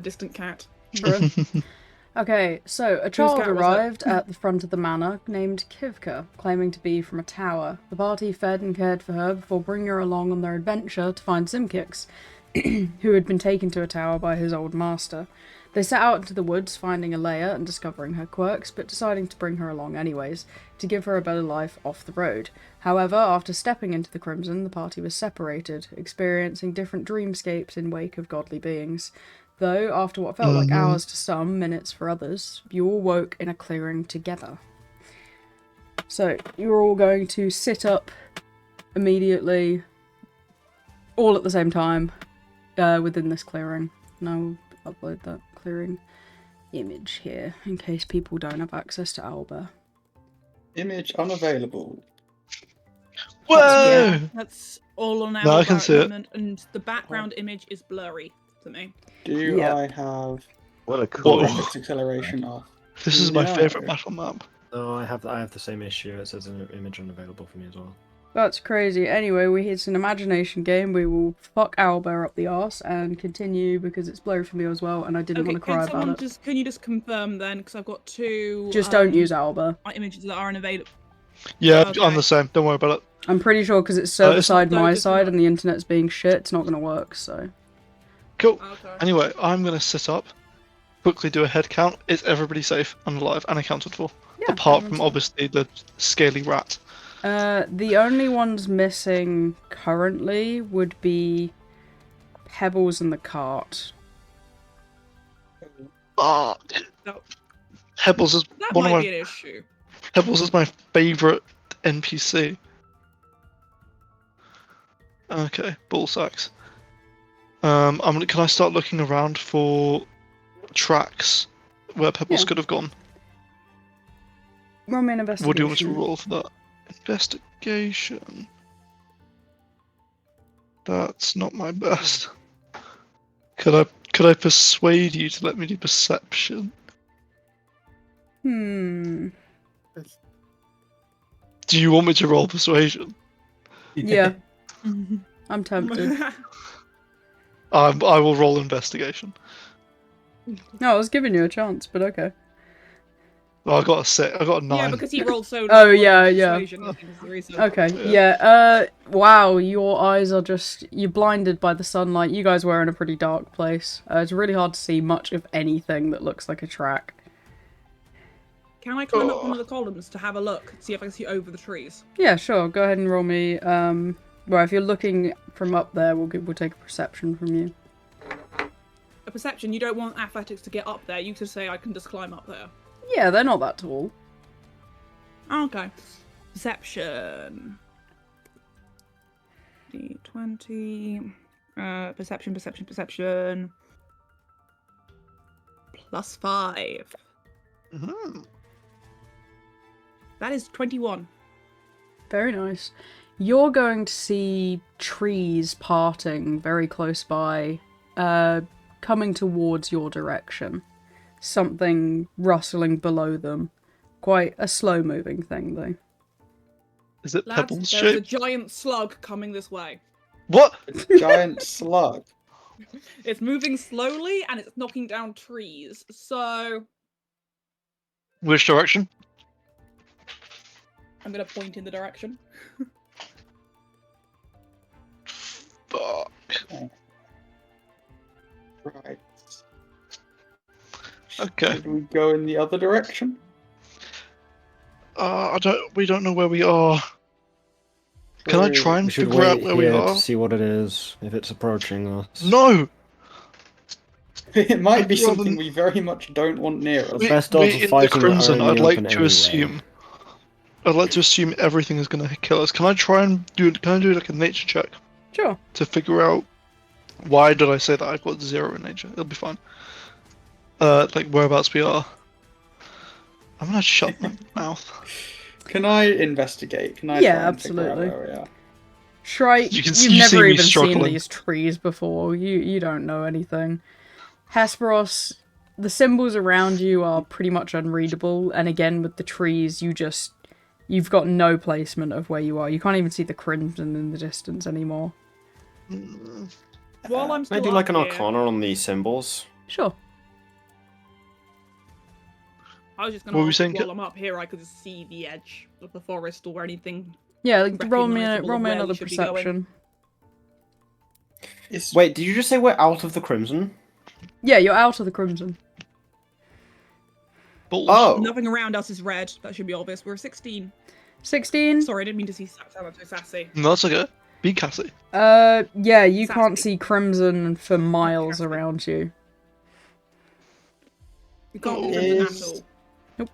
distant cat. Okay, so a child arrived at the front of the manor named Kivka, claiming to be from a tower. The party fed and cared for her before bringing her along on their adventure to find Zimkiks, who had been taken to a tower by his old master. They set out into the woods, finding Aleya and discovering her quirks, but deciding to bring her along anyways, to give her a better life off the road. However, after stepping into the Crimson, the party was separated, experiencing different dreamscapes in wake of godly beings. Though, after what felt like hours to some, minutes for others, you all woke in a clearing together. So, you're all going to sit up immediately, all at the same time, within this clearing. And I will upload that clearing image here, in case people don't have access to Owlbear. Image unavailable. Whoa! That's all on our No, I can see it. and the background image is blurry to me. Do I have What a cool. graphics acceleration off? This is my favourite battle map. No, I have the same issue. It says an image unavailable for me as well. That's crazy. Anyway, it's an imagination game. We will fuck Owlbear up the arse and continue because it's blurry for me as well, and I didn't want to cry about it. Can you just confirm then? Because I've got two. Just don't use Owlbear. Images that are unavailable. Yeah, Okay. I'm the same. Don't worry about it. I'm pretty sure because it's server side, my it's side, not. and the internet's being shit, it's not going to work, so. Cool. Okay. Anyway, I'm going to sit up, quickly do a head count. Is everybody safe and alive and accounted for? Yeah, Apart from, obviously, the scaly rat. The only ones missing currently would be Pebbles and the cart. Ah, No. Pebbles is That one of might my be an issue. Pebbles is my favourite NPC. Okay, ball sacks. Can I start looking around for tracks where Pebbles could have gone? Roll me an investigation. What do you want me to roll for that? Investigation. That's not my best. Could I persuade you to let me do perception? Hmm. Do you want me to roll persuasion? Yeah. I'm tempted. I will roll investigation. No, I was giving you a chance, but okay. Well, I got a 9. Yeah, because he rolled so. Oh, low yeah, on yeah. persuasion, I think is the reason. Okay, yeah, wow, your eyes are just, you're blinded by the sunlight. You guys were in a pretty dark place. It's really hard to see much of anything that looks like a track. Can I climb up one of the columns to have a look, see if I can see over the trees? Yeah, sure, go ahead and roll me, well, if you're looking from up there, we'll take a perception from you. A perception, you don't want athletics to get up there, you could say I can just climb up there. Yeah, they're not that tall. Okay. Perception. D20. Perception. +5. Mm-hmm. That is 21. Very nice. You're going to see trees parting very close by, coming towards your direction. Something rustling below them. Quite a slow-moving thing, though. Is it Lads, Pebbles there's a shape? giant slug coming this way. What? Giant slug. It's moving slowly and it's knocking down trees. So Which direction? I'm gonna point in the direction. Fuck. Right. Okay. Should we go in the other direction? We don't know where we are. Can I try and We should figure out wait where we here are? to see what it is, if it's approaching us. No! It might be I'd rather- something we very much don't want near us. Best We odds of in the fighting are Crimson, in the I'd like open to anyway. assume. I'd like to assume everything is gonna kill us. Can I do like a nature check Sure. to figure out why did I say that I've got 0 in nature? It'll be fine. Like whereabouts we are. I'm gonna shut my mouth. Can I investigate? Can I Yeah, try and figure out absolutely. where we are? Shrike, You you've see never me even seen struggling. these trees before. You don't know anything. Hesperos, the symbols around you are pretty much unreadable, and again with the trees, you've got no placement of where you are. You can't even see the crimson in the distance anymore. While I'm Can still I do like an up here, arcana on these symbols? Sure. I was just What gonna were you ask saying, if while Kit? I'm up here, I could see the edge of the forest or anything. Yeah, like, roll me Recognisable of where we another should be going. perception. It's Wait, did you just say we're out of the Crimson? Yeah, you're out of the Crimson. Balls. Oh, Nothing around us is red. That should be obvious. We're 16. 16? Sorry, I didn't mean to sound so sassy. No, that's okay. Be Cassie. Yeah, you Sassy. can't see Crimson for miles Sassy. around you. We can't Oh. see crimson at all.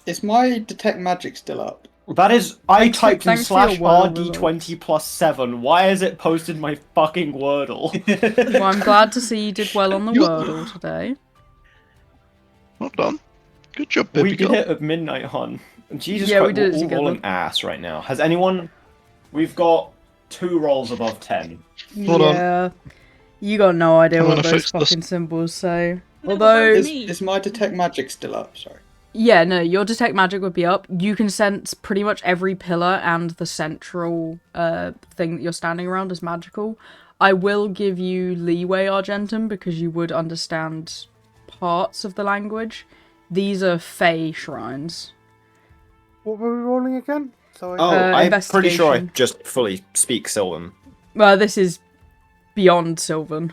is my detect magic still up? that is. I Thanks for- typed in thanks for your Wordle /RD20 plus 7. Why is it posted in my fucking Wordle? Well, I'm glad to see you did well on the You- Wordle today. Not done. Good job, baby We did girl. it at midnight, hon. Jesus Yeah, we Christ, did it we're all together. rolling ass right now. Has anyone? We've got 2 rolls above 10. Hold on. Yeah. You got no idea I'm what gonna those fix this. fucking symbols say. No, Although, but Is my detect magic still up? Sorry. yeah, no, your detect magic would be up. You can sense pretty much every pillar and the central thing that you're standing around is magical. I will give you leeway, Argentum, because you would understand parts of the language. These are Fey shrines. What were we rolling again? Sorry. Oh, I'm pretty sure I investigation. just fully speak Sylvan. Well, this is beyond Sylvan.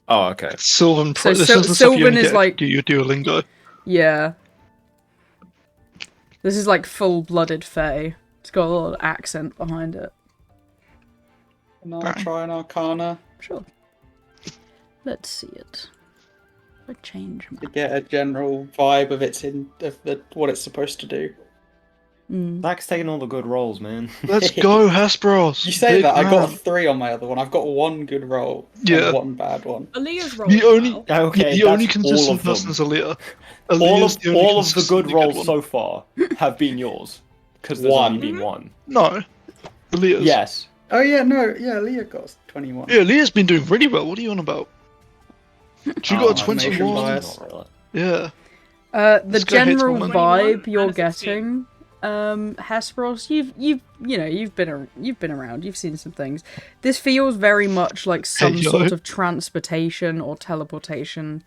Oh, okay. Sylvan. So This Syl- is the stuff you Sylvan only is get like- if you do Duolingo. Yeah. This is like full-blooded Fey. It's got a lot of accent behind it. Can I try an Arcana Sure. Let's see it. I change to map. get a general vibe of what it's supposed to do? Zach's taking all the good rolls, man. Let's go, Hesperos. You say Big that, I got a man. 3 on my other one. I've got 1 good roll Yeah. and 1 bad one. Aleya's rolling The only, well. Okay, the only that's consistent all of them. person is Aleya. all Aleya's of the only all of the good consistently rolls one. so far have been yours, because there's One. only been one. No. Aleya's. Yes. Oh yeah, no, yeah, Leah got 21. Yeah, Aleya's been doing really well. What are you on about? She Oh, got a information 21. bias. Yeah. The This guy hates general women. vibe 21 you're and a 16. getting, Hesperos, you've been around, you've seen some things. This feels very much like some yo. sort of transportation or teleportation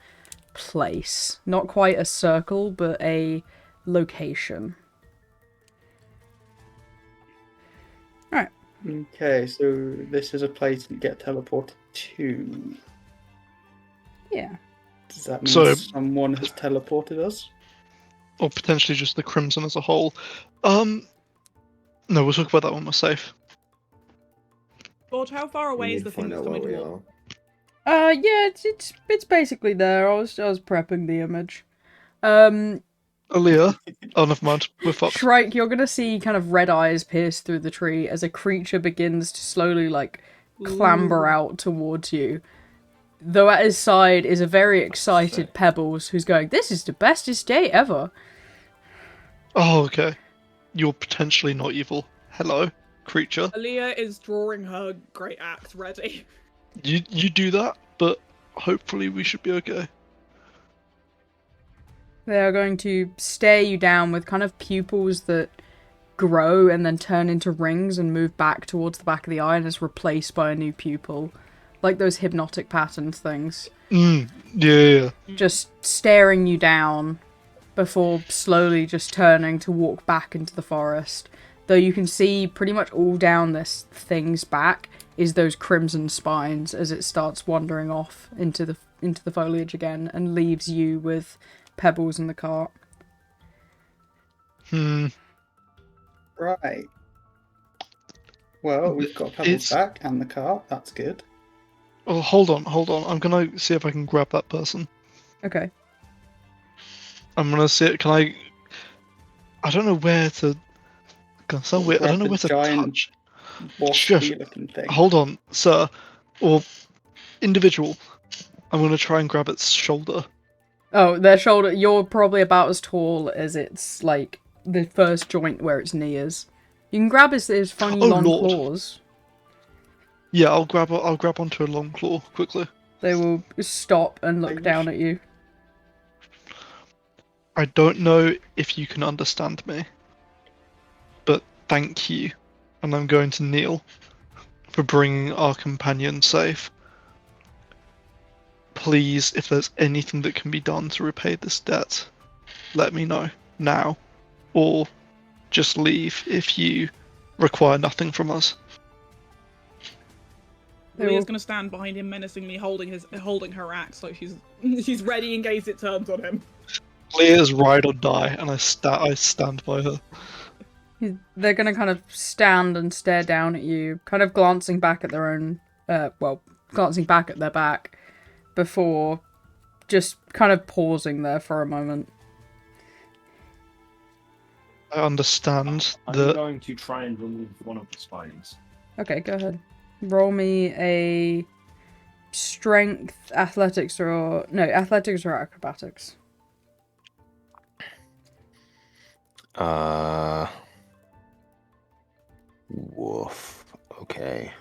place. Not quite a circle, but a location. Alright. Okay, so this is a place we get teleported to. Yeah. Does that mean So- someone has teleported us? Or potentially just the Crimson as a whole. No, we'll talk about that when we're safe. George, how far away is the thing that's coming toward? Yeah, it's basically there. I was prepping the image. Aleya. Oh, never mind. We're fucked. Shrike, you're gonna see kind of red eyes pierce through the tree as a creature begins to slowly, like, clamber out towards you. Though at his side is a very excited Pebbles who's going, "This is the bestest day ever." Oh, okay. You're potentially not evil. Hello, creature. Aleya is drawing her great axe ready. You do that, but hopefully we should be okay. They are going to stare you down with kind of pupils that grow and then turn into rings and move back towards the back of the eye and is replaced by a new pupil. Like those hypnotic patterns things. Yeah. Just staring you down before slowly just turning to walk back into the forest. Though you can see pretty much all down this thing's back is those crimson spines as it starts wandering off into the foliage again and leaves you with Pebbles in the cart. Right. Well, we've got Pebbles It's- back and the cart. That's good. Oh, hold on. I'm gonna see if I can grab that person. Okay. I'm gonna see it. Can I? I don't know where to. Gonna sound weird. I don't know Grab where the to giant touch. waspy Chef, looking thing. Hold on, sir, or individual. I'm gonna try and grab its shoulder. Oh, their shoulder. You're probably about as tall as its, like, the first joint where its knee is. You can grab his funny Oh, long Lord. claws. Yeah, I'll grab onto a long claw quickly. They will stop and look down at you. I don't know if you can understand me, but thank you, and I'm going to kneel for bringing our companion safe. please, if there's anything that can be done to repay this debt, let me know now, or just leave if you require nothing from us. Leah's gonna stand behind him menacingly, holding her axe, like she's ready in case it turns on him. Leah's ride or die, and I stand by her. They're gonna kind of stand and stare down at you, kind of glancing back at their own, glancing back at their back, before just kind of pausing there for a moment. I understand I'm that. going to try and remove one of the spines. Okay, go ahead. Roll me a strength, athletics, or acrobatics. Woof. Okay.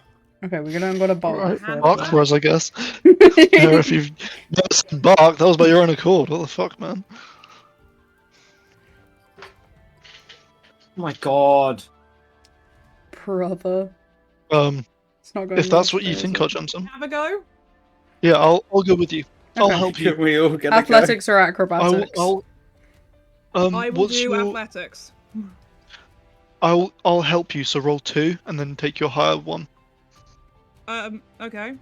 Okay, we're gonna go to Bark. Right, Have bark that. for us, I guess. If you've never said bark, that was by your own accord. What the fuck, man? Oh my god. Brother. It's not going If that's well what you today, think, is it? Hutchinson. Have a go. Yeah, I'll go with you. I'll Okay. help you. We all gonna Athletics or I will. acrobatics? I will What's do your? athletics. I'll help you. So roll 2 and then take your higher one. Okay.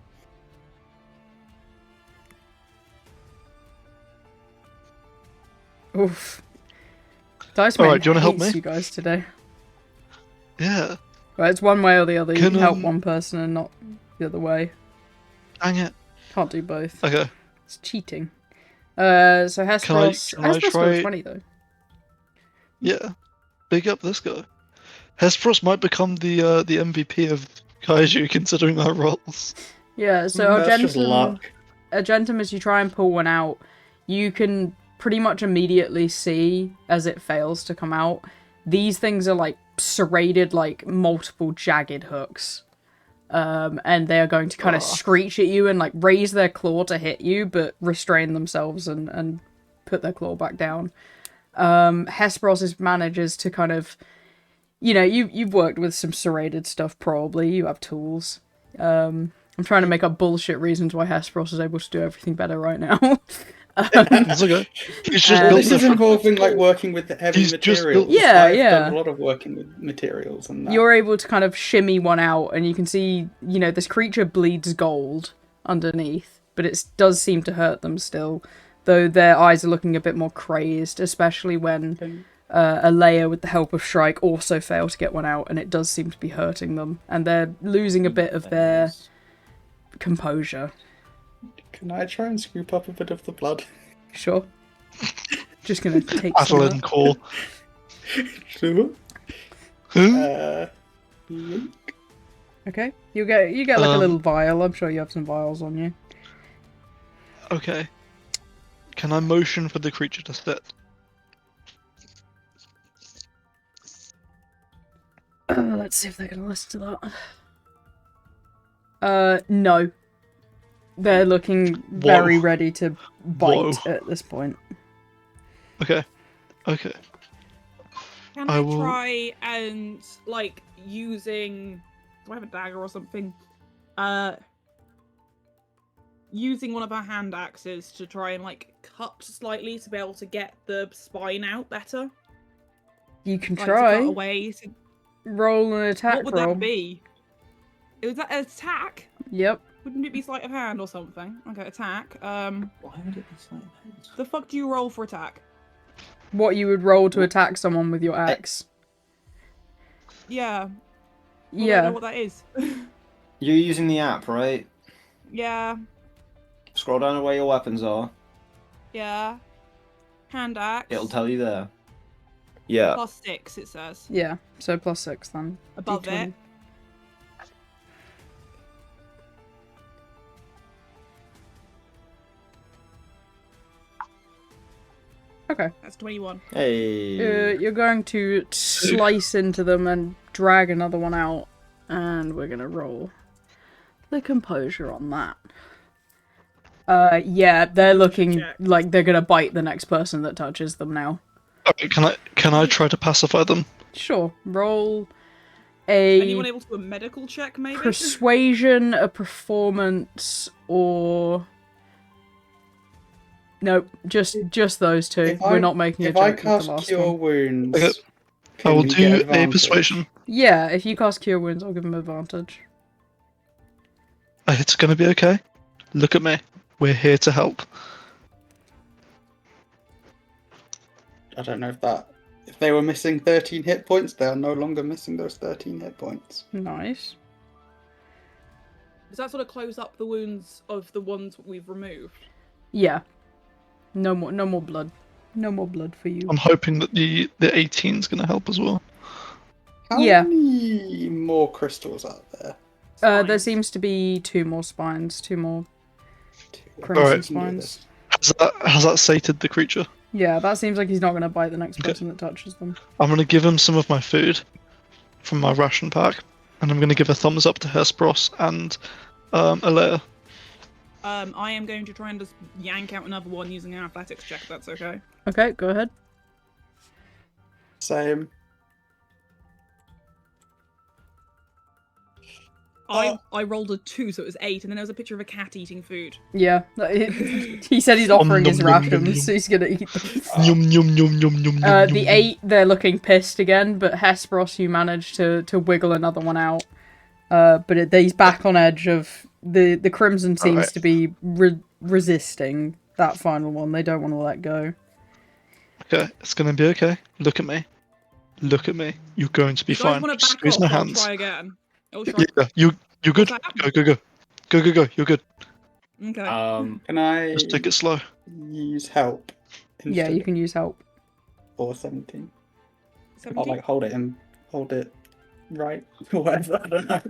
Oof. Dice Alright, Man do you wanna help hates me? you guys today. Yeah. Well, it's one way or the other. You Can, can help um, one person and not the other way. Dang it. Can't do both. Okay. It's cheating. So Hesperos... can I Hesperos got a try- 20 though. Yeah. Big up this guy. Hesperos might become the MVP of Kaiju considering our roles. Yeah, so That's just Argentum, luck. Argentum, as you try and pull one out, you can pretty much immediately see, as it fails to come out, these things are like serrated, like multiple jagged hooks. And they are going to kind of screech at you and like raise their claw to hit you, but restrain themselves and put their claw back down. Hesperos manages to kind of, you know, you've worked with some serrated stuff probably, you have tools. I'm trying to make up bullshit reasons why Hesperos is able to do everything better right now. It's okay. He's just built This is different. involving like working with the heavy He's just materials. built- Yeah, I've yeah. done a lot of working with materials and that. You're able to kind of shimmy one out, and you can see, you know, this creature bleeds gold underneath, but it does seem to hurt them still, though their eyes are looking a bit more crazed, especially when Aleya, with the help of Shrike, also failed to get one out, and it does seem to be hurting them, and they're losing a bit of their composure. Can I try and scoop up a bit of the blood? Sure. Just gonna take some of Athlon that. call. Sure. Who? Yoink. Okay. You get like a Um, little vial. I'm sure you have some vials on you. Okay. Can I motion for the creature to sit? Let's see if they're gonna listen to that. No. They're looking very Whoa. ready to bite Whoa. at this point. Okay. Okay. Can I I will- try and like using? Do I have a dagger or something? Using one of our hand axes to try and like cut slightly to be able to get the spine out better. You can Like, try. To cut away. Roll an attack What would roll. that be? Was that an attack? Yep. Wouldn't it be sleight of hand or something? Okay, attack. Why would it be sleight of hand? The fuck do you roll for attack? What you would roll to attack someone with your axe. Yeah. I don't know Yeah. what that is. You're using the app, right? Yeah. Scroll down to where your weapons are. Yeah. Hand axe. It'll tell you there. Yeah. +6, it says. Yeah. So +6 then. Above D20. it. Okay. That's 21. Hey. You're going to slice into them and drag another one out, and we're gonna roll the composure on that. Yeah, they're looking Check. like they're gonna bite the next person that touches them now. Okay, can I try to pacify them? Sure, roll a Anyone able to do a medical check, maybe? persuasion, a performance, or Nope, just those two. If We're not making a If I joke with the cast last Cure one. Wounds, Okay. I can will we get do a advantage? persuasion. Yeah, if you cast Cure Wounds, I'll give him advantage. It's gonna be okay. Look at me. We're here to help. I don't know if they were missing 13 hit points, they are no longer missing those 13 hit points. Nice. Does that sort of close up the wounds of the ones we've removed? Yeah. No more blood. No more blood for you. I'm hoping that the 18 is gonna help as well. How Yeah. many more crystals are there? There Spines. seems to be 2 more spines, 2 more crimson Alright. Can do spines. this. Has that sated the creature? Yeah, that seems like he's not going to bite the next Okay. person that touches them. I'm gonna give him some of my food from my ration pack, and I'm gonna give a thumbs up to Hesperos and Aleya. I am going to try and just yank out another one using an athletics check, if that's okay. Okay, go ahead. Same. I rolled a 2, so it was 8, and then there was a picture of a cat eating food. Yeah, he said he's offering his Nom, nom, nom, rations, nom. so he's going to eat them. Yum yum yum yum yum yum. The 8, they're looking pissed again, but Hesperos, you managed to wiggle another one out. But he's back on edge of... The Crimson seems Alright. to be resisting that final one. They don't want to let go. Okay, it's gonna be okay. Look at me. Look at me. You're going to be You guys fine. want to Just back squeeze off? my I'll hands. try again. I'll try. Yeah, you're good. What's Go go go. Go go go. You're good. Okay. Can I Just take it slow. use help? Yeah, you can use help. Or 17. I'll 17? like hold it right, or whatever. I don't know.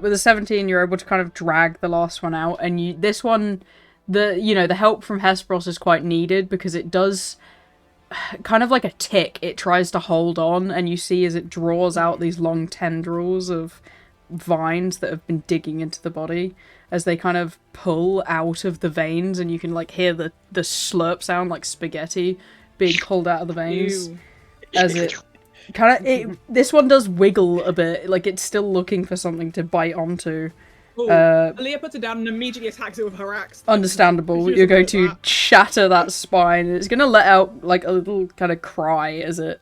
With a 17, you're able to kind of drag the last one out, and this one, the help from Hesperos is quite needed because it does kind of like a tick. It tries to hold on, and you see as it draws out these long tendrils of vines that have been digging into the body as they kind of pull out of the veins, and you can like hear the slurp sound like spaghetti being pulled out of the veins Ew. as it kind of this one does wiggle a bit, like it's still looking for something to bite onto. Ooh, Uh, Aleya puts it down and immediately attacks it with her axe. Understandable. She's You're going just like to that. shatter that spine, and it's going to let out like a little kind of cry as it Are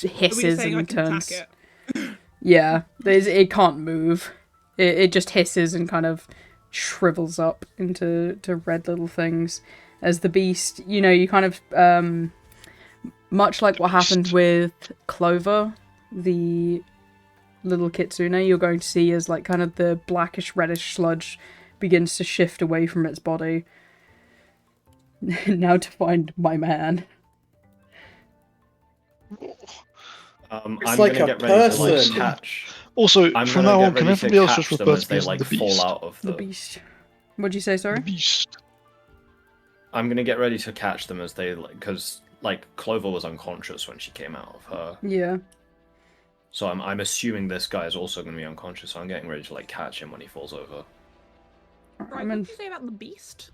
we just hisses saying I and can turns. attack it? Yeah, it can't move. It just hisses and kind of shrivels up into red little things as the beast. You kind of much like what happened with Clover, the little kitsune, you're going to see as like kind of the blackish reddish sludge begins to shift away from its body. Now to find my man. I'm like gonna a get ready to person. catch. Also, I'm from gonna now get on, can ready to everybody else just catch them refer as to me they as like the fall beast? out of The beast. What'd you say, sorry? The beast. I'm gonna get ready to catch them as they because Clover was unconscious when she came out of her. Yeah. So I'm assuming this guy is also gonna be unconscious. So I'm getting ready to catch him when he falls over. Right, I'm what in did you say about the beast?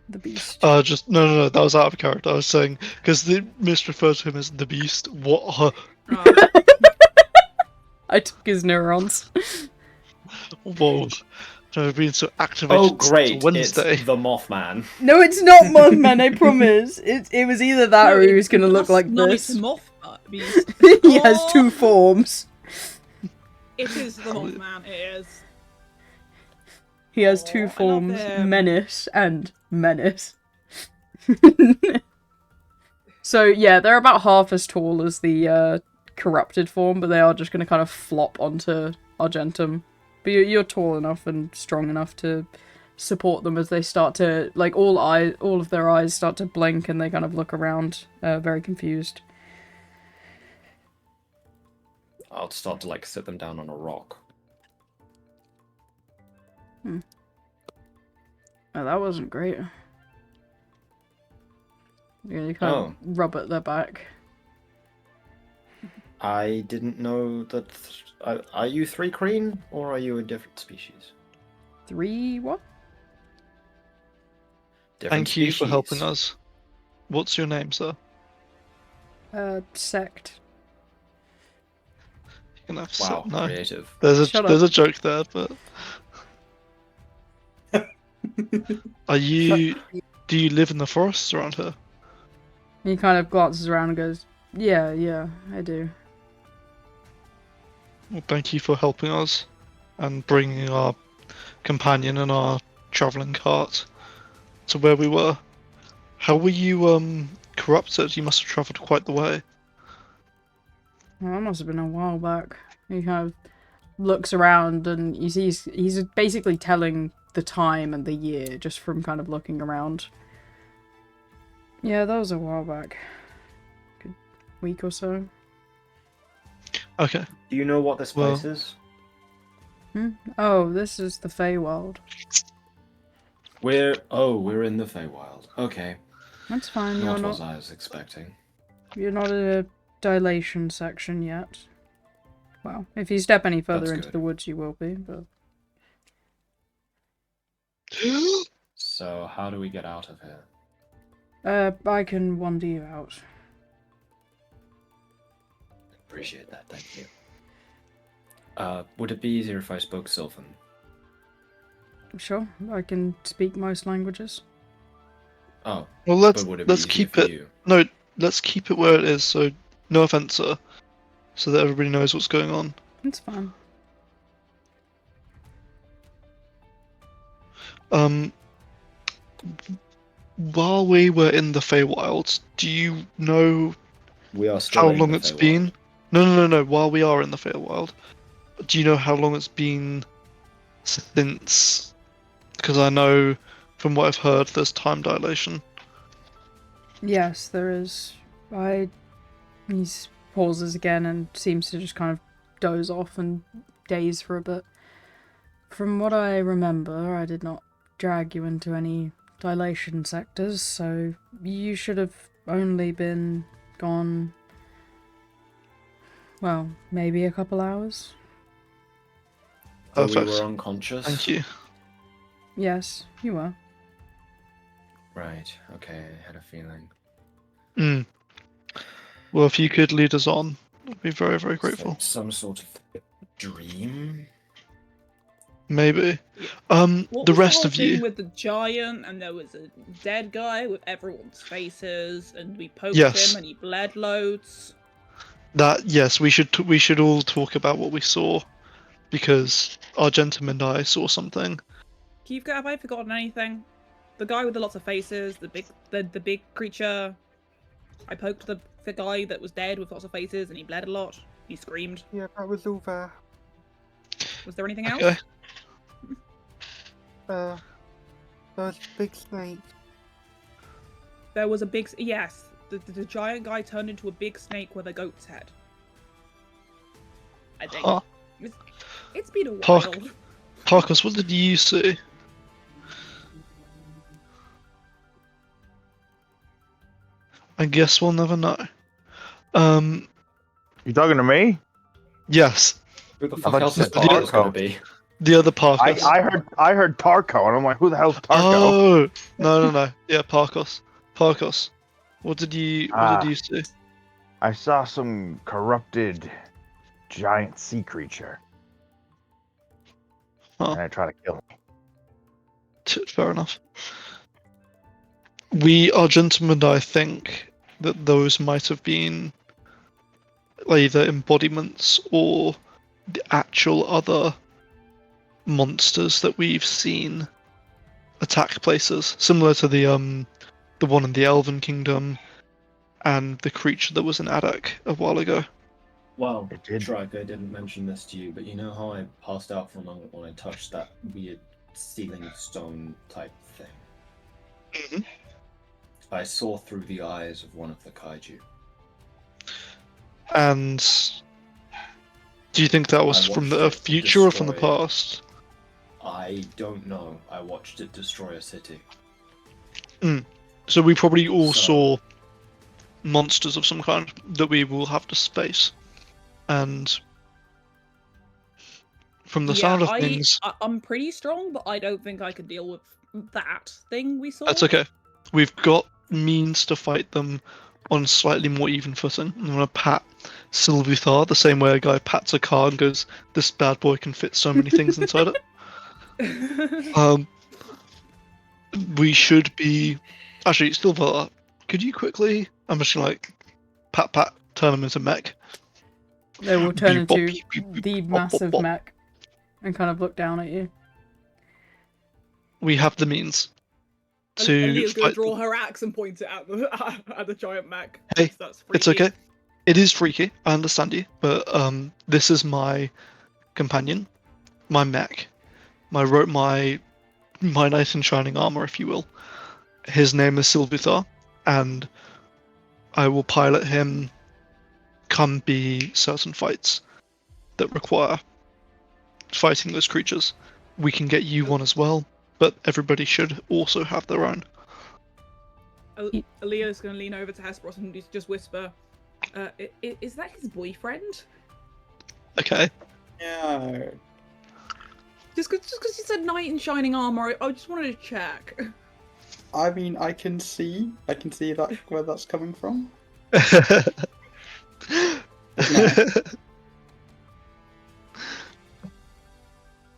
the beast. Just no, that was out of character. I was saying because they misreferred to him as the beast. What? Oh, I took his neurons. Whoa! I've been so activated Oh since great! Wednesday. It's the Mothman. No, it's not Mothman, I promise. It was either that or he was going to look like this. Moth beast. He has two forms. It is the Mothman. It is. He has Aw, two I love forms, him. Menace and Menace. So yeah, they're about half as tall as the corrupted form, but they are just going to kind of flop onto Argentum. But you're tall enough and strong enough to support them as they start to, like, all of their eyes start to blink and they kind of look around, very confused. I'll start to sit them down on a rock. Oh, that wasn't great. Yeah, you kind of rub at their back. I didn't know that. Are you 3 Kreen or are you a different species? 3 what? Different Thank you for helping species. us. What's your name, sir? Sect. You can have Wow, no. creative. There's Shut a up. joke there, but Are you? Do you live in the forests around here? He kind of glances around and goes, yeah, I do. Well, thank you for helping us and bringing our companion and our traveling cart to where we were. How were you corrupted? You must have traveled quite the way. Well, that must have been a while back. He kind of looks around and you see he's basically telling the time and the year just from kind of looking around. Yeah, that was a while back. Good week or so. Okay. Do you know what this place is? Oh, this is the Feywild. We're in the Feywild. Okay. That's fine. Not You're what not. I was expecting. You're not in a dilation section yet. Well, if you step any further That's into good. the woods, you will be. But So how do we get out of here? I can wander you out. Appreciate that, thank you. Would it be easier if I spoke Sylvan? Sure, I can speak most languages. Oh, Well, but would it be let's easier keep for it. you? No, let's keep it where it is. So no offense, sir. So that everybody knows what's going on. It's fine. While we were in the Feywild, do you know We are still how in long the it's Feywild. been? No. While we are in the Feywild, do you know how long it's been since? Because I know from what I've heard, there's time dilation. Yes, there is. He pauses again and seems to just kind of doze off and daze for a bit. From what I remember, I did not drag you into any dilation sectors, so you should have only been gone, well, maybe a couple hours. So we Perfect. were unconscious? Thank you. Yes, you were. Right, okay, I had a feeling. Well, if you could lead us on, I'd be very, very grateful. Some sort of dream? Maybe. What The was rest whole of thing you. with the giant, and there was a dead guy with everyone's faces, and we poked Yes. him, and he bled loads. That yes, we should all talk about what we saw, because our gentleman and I saw something. Kivka, have I forgotten anything? The guy with the lots of faces, the big creature. I poked the guy that was dead with lots of faces, and he bled a lot. He screamed. Yeah, that was all there. Was there anything Okay. else? There was a big snake. There was a big... Yes, the giant guy turned into a big snake with a goat's head. I think. Huh. It's been a while. Parkus, what did you see? I guess we'll never know. You talking to me? Yes, Who the thought fuck you else is said Parkus gonna Tarko. be? the other Parkus. I heard Tarko, and I'm like, who the hell's Tarko? Oh no. Yeah, Parkus. Parkus. What did you see? I saw some corrupted giant sea creature, Huh. and I tried to kill him. Fair enough. Our gentleman and I think that those might have been either embodiments or the actual other monsters that we've seen attack places, similar to the one in the Elven Kingdom and the creature that was in Adak a while ago. Well, It did. Shrike, I didn't mention this to you, but you know how I passed out for a moment when I touched that weird ceiling stone type thing? Mhm. I saw through the eyes of one of the Kaiju. And do you think that was I from watched the it future or from the destroy- past? I don't know. I watched it destroy a city. So we probably all So- saw monsters of some kind that we will have to space. And from the sound of things, I'm pretty strong, but I don't think I could deal with that thing we saw. that's okay. We've got means to fight them on slightly more even footing. I'm gonna pat Sylvuthar the same way a guy pats a car and goes, "This bad boy can fit so many things inside it." we should be. Actually, still for that. Could you quickly? I'm just gonna like pat turn them into mech. They will turn Beep, bop, into beep, beep, beep, the bop, bop, massive bop. mech and kind of look down at you. We have the means to Aleya's gonna fight. draw her axe and point it at the giant mech. Hey, So that's It's freaky. okay. It is freaky. I understand you, but this is my companion, my mech, my knight in shining armor, if you will. His name is Silvitar, and I will pilot him. Come be certain fights that require fighting those creatures. We can get you one as well, but everybody should also have their own. Aleya's gonna lean over to Hesperos and just whisper, "Is that his boyfriend?" Okay. Yeah. Just because you said knight in shining armor, I just wanted to check. I mean, I can see that where that's coming from.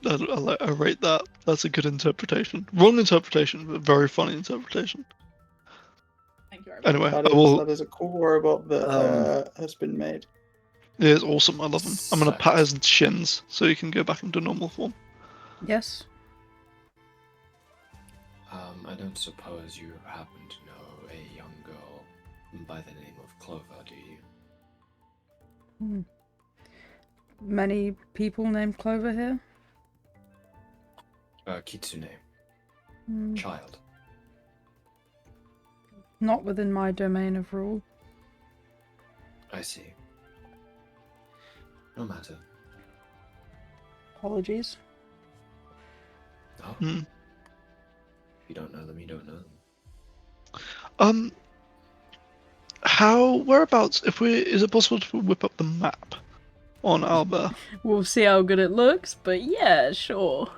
I rate that. That's a good interpretation. Wrong interpretation, but very funny interpretation. Thank you very much. Anyway, That is a cool robot that has been made. It is awesome. I love him. I'm gonna pat his shins so he can go back into normal form. Yes. I don't suppose you happen to know a young girl by the name of Clover, do you? Many people named Clover here? Kitsune. Hmm. Child. Not within my domain of rule. I see. No matter. Apologies. Oh. Hmm. If you don't know them, you don't know them. Whereabouts? Is it possible to whip up the map on Alba? We'll see how good it looks, but yeah, sure.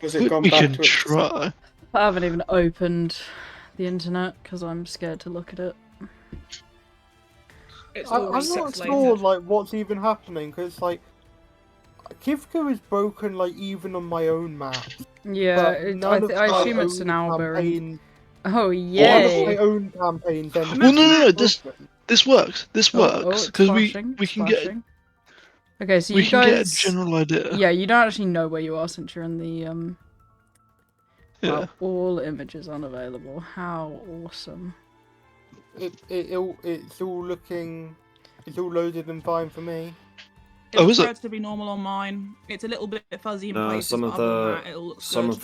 Was it gone We back can to its... try. I haven't even opened the internet because I'm scared to look at it. It's I'm all not resexlated. sure, like, what's even happening, because, like, Kivka is broken, like, even on my own map. Yeah, But none of I my assume it's own an Alba. campaign- Oh, None of my yay! own campaigns. then Well, no, broken. this works. This works it's because we flashing, can it's get flashing. Okay, so we you can guys. get a general idea. Yeah, you don't actually know where you are since you're in the Yeah. well, all images unavailable. How awesome! It's all looking... It's all loaded and fine for me. It Oh, looks is it? relatively normal on mine. It's a little bit fuzzy in No, places, some but of other than the that, it all looks some good. of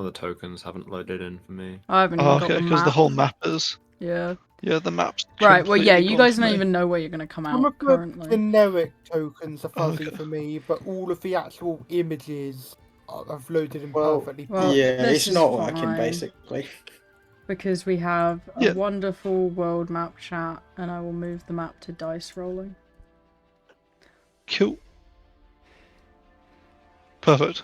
the tokens haven't loaded in for me. I haven't even Oh, got okay, the because map. the whole map is. Yeah. Yeah, the map's. Right. Well, yeah. completely You gone guys for don't me. even know where you're gonna come Some out of the currently. generic tokens are fuzzy Okay. for me, but all of the actual images I've loaded in Well, perfectly. Well, yeah, this it's is not working, fine. basically. Because we have a Yeah. wonderful world map chat, and I will move the map to dice rolling. Cool. Perfect.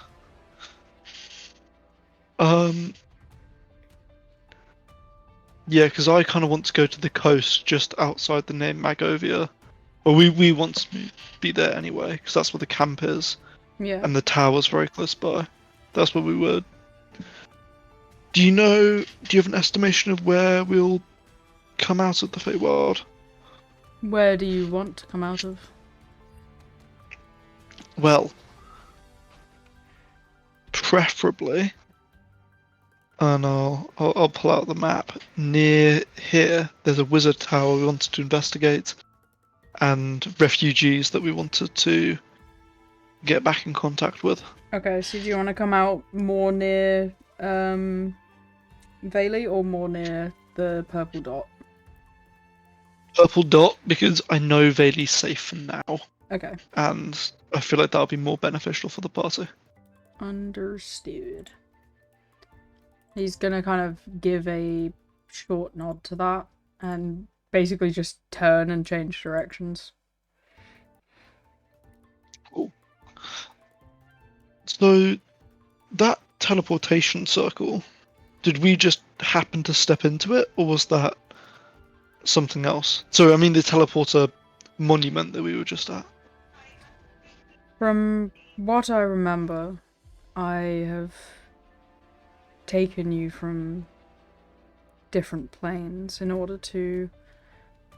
Yeah, because I kind of want to go to the coast just outside the name Magovia. Well, we want to be there anyway, because that's where the camp is, Yeah. and the tower's very close by. That's where we were. Do you have an estimation of where we'll come out of the Feywild? Where do you want to come out of? Well, preferably, and I'll pull out the map. Near here, there's a wizard tower we wanted to investigate, and refugees that we wanted to get back in contact with. Okay, so do you want to come out more near Vayli or more near the purple dot? Purple dot, because I know Vayli's safe for now, Okay. and I feel like that'll be more beneficial for the party. Understood. He's gonna kind of give a short nod to that and basically just turn and change directions. Cool. So, that teleportation circle, did we just happen to step into it, or was that something else? So, I mean, the teleporter monument that we were just at. From what I remember, I have taken you from different planes in order to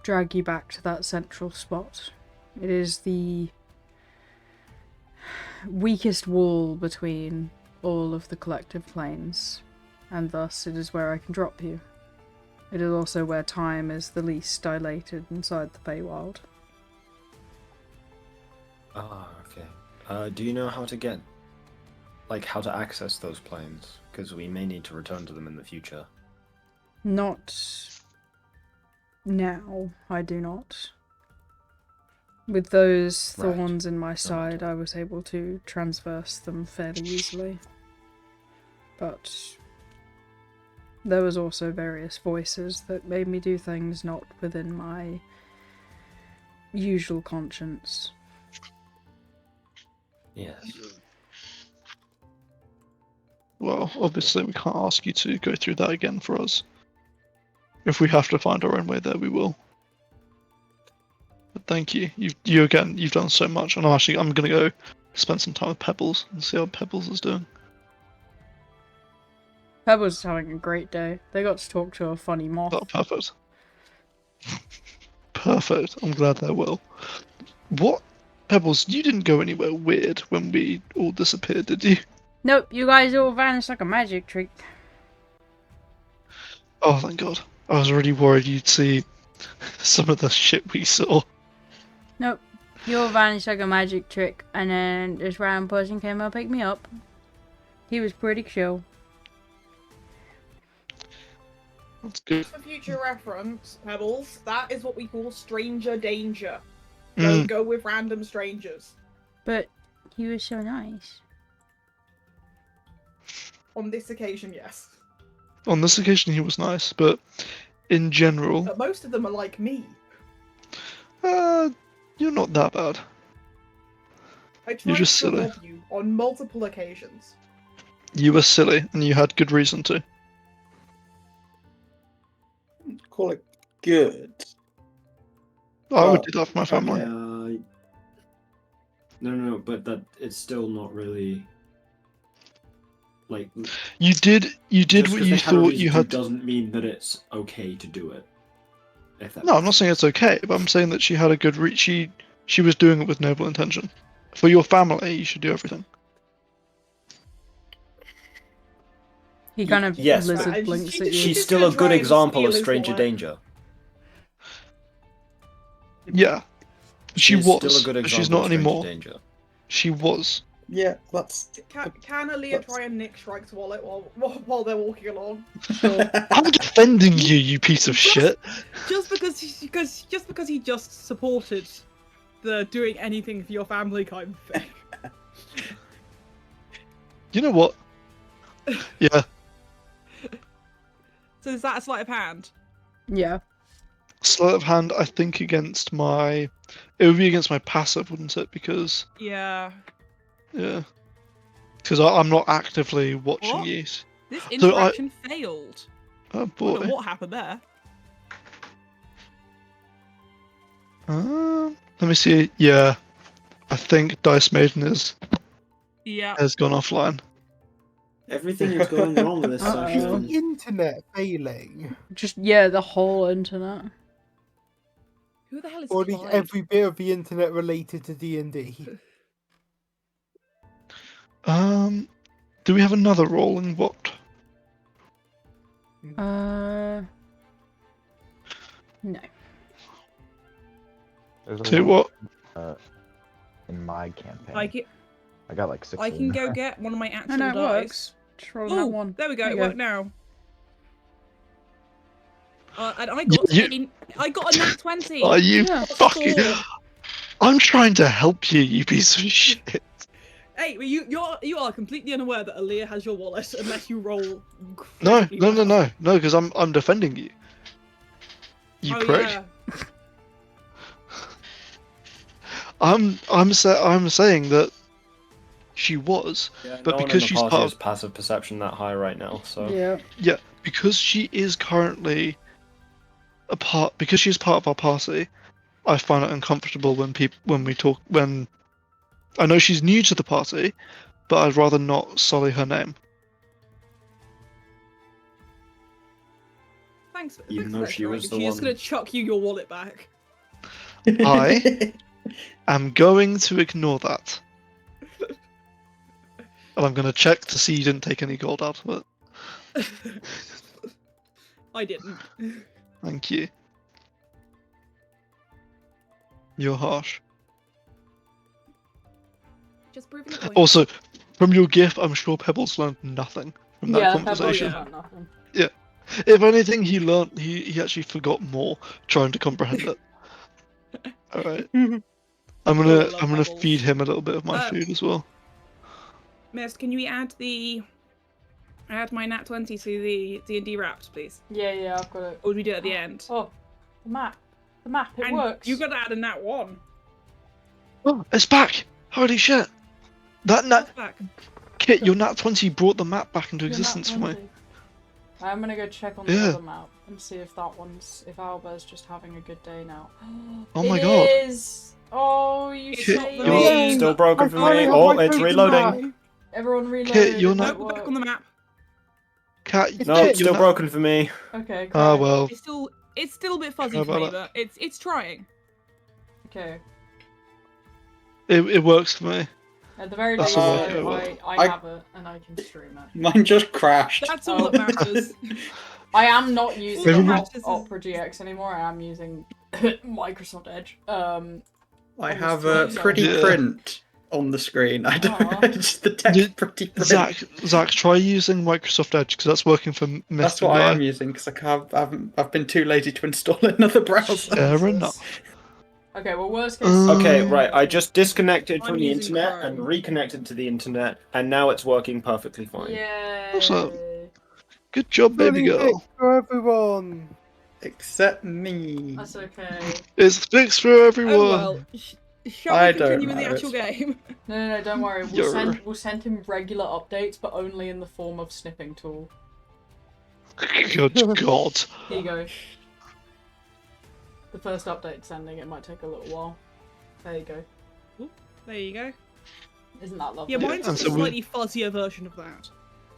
drag you back to that central spot. It is the weakest wall between all of the collective planes, and thus it is where I can drop you. It is also where time is the least dilated inside the Feywild. Ah, okay. Do you know how to get, like, how to access those planes? Because we may need to return to them in the future. Not now, I do not. With those Right. thorns in my side, I was able to transverse them fairly easily. But there was also various voices that made me do things not within my usual conscience. Yes. Well, obviously we can't ask you to go through that again for us. If we have to find our own way there, we will. But thank you. You've done so much, and I'm gonna go spend some time with Pebbles and see how Pebbles is doing. Pebbles is having a great day. They got to talk to a funny moth. Oh, perfect. Perfect. I'm glad they will. What? Pebbles, you didn't go anywhere weird when we all disappeared, did you? Nope, you guys all vanished like a magic trick. Oh, thank God. I was really worried you'd see some of the shit we saw. Nope, you all vanished like a magic trick, and then this random person came up and picked me up. He was pretty chill. That's good. For future reference, Pebbles, that is what we call stranger danger. Don't go with random strangers. But he was so nice. On this occasion, yes. On this occasion, he was nice, but in general, But most of them are like me. you're not that bad. I tried just to silly. rob you on multiple occasions. You were silly, and you had good reason to. Call it good. I would do that for my family. No, but that it's still not really like. You did just what 'cause you they had a thought reason you to had. doesn't mean that it's okay to do it. If that No, I'm makes not saying it's okay, but I'm saying that she had a good she was doing it with noble intention. For your family, you should do everything. He kind of yes, lizard but blinks she- at you. she- She's just still gonna a try good and example steal of his stranger wallet. danger. Yeah, she She's was. still a good But example she's not of stranger anymore. danger. She was. Yeah, that's. Can Aleya That's- try and nick Shrike's wallet while they're walking along? I'm defending you, you piece of shit. Just because he just supported the doing anything for your family kind of thing. You know what? Yeah, So is that a sleight of hand? Yeah. sleight of hand. I think against my. It would be against my passive, wouldn't it? Because Yeah. yeah, because I'm not actively watching What? you. This So interaction failed. Oh I boy. don't know what happened there. Let me see. Yeah, I think Dice Maiden Yeah. has gone offline. Everything is going wrong with this Uh-oh. Is session. the internet failing? Just, yeah, the whole internet. Who the hell is Or is Clyde? every bit of the internet related to D&D? Do we have another rolling what? No. There's a Tell you lot, what. in my campaign. I got like 16. I can go get one of my actual No, it dice. works. Just roll that Oh, one. there we go. There It you go. worked now. And I got I got a nat 20. Are you Yeah. fucking? Four. I'm trying to help you, you piece of shit. Hey, well, you are completely unaware that Aleya has your wallet unless you roll. No, incredibly no, no, well. no, no, because I'm defending you. You Oh, prick. yeah. I'm saying that she was, Yeah, but no one in because the she's party part has of, passive perception that high right now, so Yeah. because she is currently because she's part of our party, I find it uncomfortable when we talk when I know she's new to the party, but I'd rather not sully her name. Thanks. Even though she was the She's just one- gonna chuck you your wallet back. I am going to ignore that. And I'm going to check to see you didn't take any gold out of it. I didn't. Thank you. You're harsh. Just proving a point. Also, from your gift, I'm sure Pebbles learned nothing from that conversation. yeah. Nothing. If anything, he learned. He actually forgot more trying to comprehend it. All right. I'm Oh, I gonna love Pebbles. feed him a little bit of my food as well. Mist, can you add my nat 20 to the D&D wrapped, please? Yeah, I've got it. Or would we do it at the end? Oh, the map. It And works. You gotta add a nat 1. Oh, it's back! Holy shit! That nat What's back? Kit, your nat 20 brought the map back into You're existence not for me. 20. I'm gonna go check on the Yeah. other map and see if Albert's just having a good day now. Oh my god. It is! Oh, you It's say not the You're main. still broken for finally me. have Oh, my it's token reloading. back. Everyone reload. Kit, you're it not- No, won't back on the work. map. Cat, No, Kit, it's you're still not- broken for me. Okay, great. Ah, well. It's still a bit fuzzy How for me, about but it's trying. Okay. It works for me. At the very That's least, all right. I have it and I can stream it. Mine just crashed. That's all Oh. that matters. I am not using Everyone- Opera GX anymore. I am using Microsoft Edge. I have a Yeah. pretty Yeah. print on the screen. I don't Aw. know. Just the text You- pretty print. Zach, try using Microsoft Edge because that's working for Mist That's and what I Guy. am using because I've been too lazy to install another browser. Fair Jesus. enough. Okay, well, worst case. Okay, scenario- right. I just disconnected I'm from the using internet Chrome. and reconnected to the internet, and now it's working perfectly fine. Yay. Awesome. Good job, baby Really girl. fixed for everyone. Except me. That's okay. It's fixed for everyone. Oh well. Shall I we don't continue with the know, actual game? No, don't worry. You're- We'll send him regular updates, but only in the form of snipping tool. Good God. Here you go. The first update sending. It might take a little while. There you go. There you go. Isn't that lovely? Yeah, mine's and just a so we- slightly fuzzier version of that.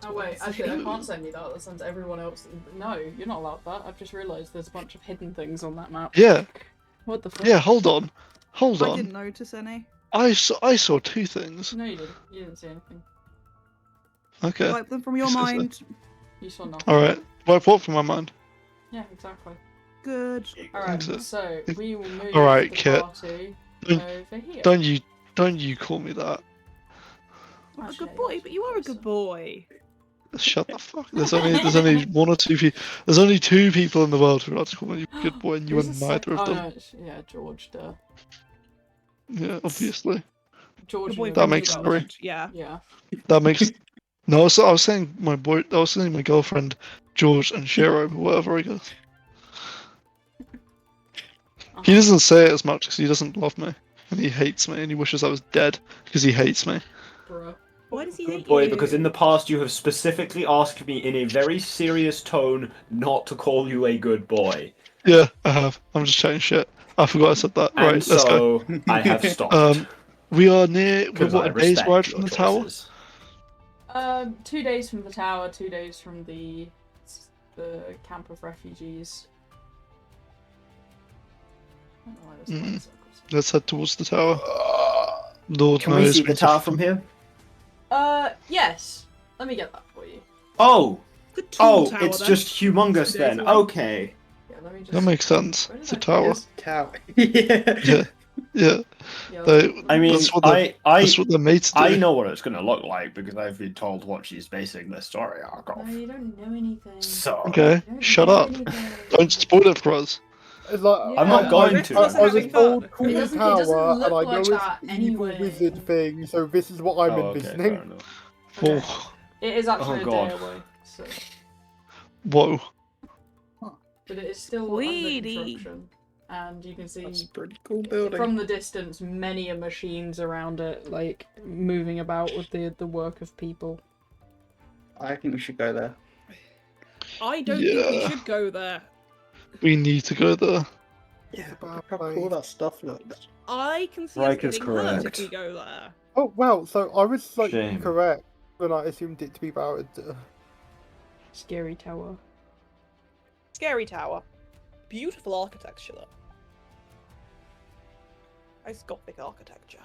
Oh wait, actually I can't send you that. That sends everyone else. No, you're not allowed that. I've just realised there's a bunch of hidden things on that map. Yeah, What the fuck? yeah. Hold on. I didn't on. notice any. I saw two things. No, you didn't. You didn't see anything. Okay. Wipe them from your Yes, yes, mind. You saw nothing. All right. Wipe what from my mind? Yeah, exactly. Good. Alright, That's it. so we will move Alright, the Kit. party Don't- over here. Don't you call me that? A good boy, but you are a good boy. Shut the fuck. There's only one or two people. There's only two people in the world who are allowed to call me a good boy, and you are Who's the neither sec- of them. no, yeah, George, duh. Yeah, obviously. George. The boy and That from the makes the girl. world. three. Yeah. Yeah. That makes. No, so I was saying my boy. I was saying my girlfriend, George and Shiro, or whatever I guess. He doesn't say it as much because he doesn't love me, and he hates me, and he wishes I was dead because he hates me. Bruh. Why does he Good hate boy, you? because in the past you have specifically asked me in a very serious tone not to call you a good boy. Yeah, I have. I'm just chatting shit. I forgot I said that. And Right, let's go. so I have stopped. We are near. We're Because what, I a day's respect ride your from the tower? choices. 2 days from the tower, 2 days from the camp of refugees. I don't know why there's light circles. Let's head towards the tower. Lord Can we knows see the need to tower from here? Yes. Let me get that for you. Oh! Good tall Oh, tower, it's then. just humongous 2 days then. away. Okay. Yeah, let me just. That makes sense. Where did It's a I- tower. Yes, tower. Yeah. Yeah, yeah. Yeah, They- I mean, That's what the- That's what they're made to do. I know what it's going to look like because I've been told what she's basing the story arc No, off. you don't know anything. So, Okay, You don't shut know up. anything. Don't spoil it for us. It's like I'm Yeah. not going Rest to. of us I are was having told fun. cool It doesn't tower, look and I like know it's that an evil anyway. wizard thing, so this is what I'm Oh, okay, envisioning. fair enough. Okay. Oh, It is actually Oh, a God. day away, so. whoa. But it is still Weedy. under construction. And you can see That's a pretty cool building. from the distance many a machines around it, like, moving about with the work of people. I think we should go there. I don't think we Yeah. should go there. We need to go there. Yeah, a bad look how place. cool that stuff looks. I can see Like us is getting hurt if correct. we go there. Oh wow, so I was like Shame. correct, but I assumed it to be about Scary tower. Scary tower. Beautiful architecture, though. Nice Gothic architecture.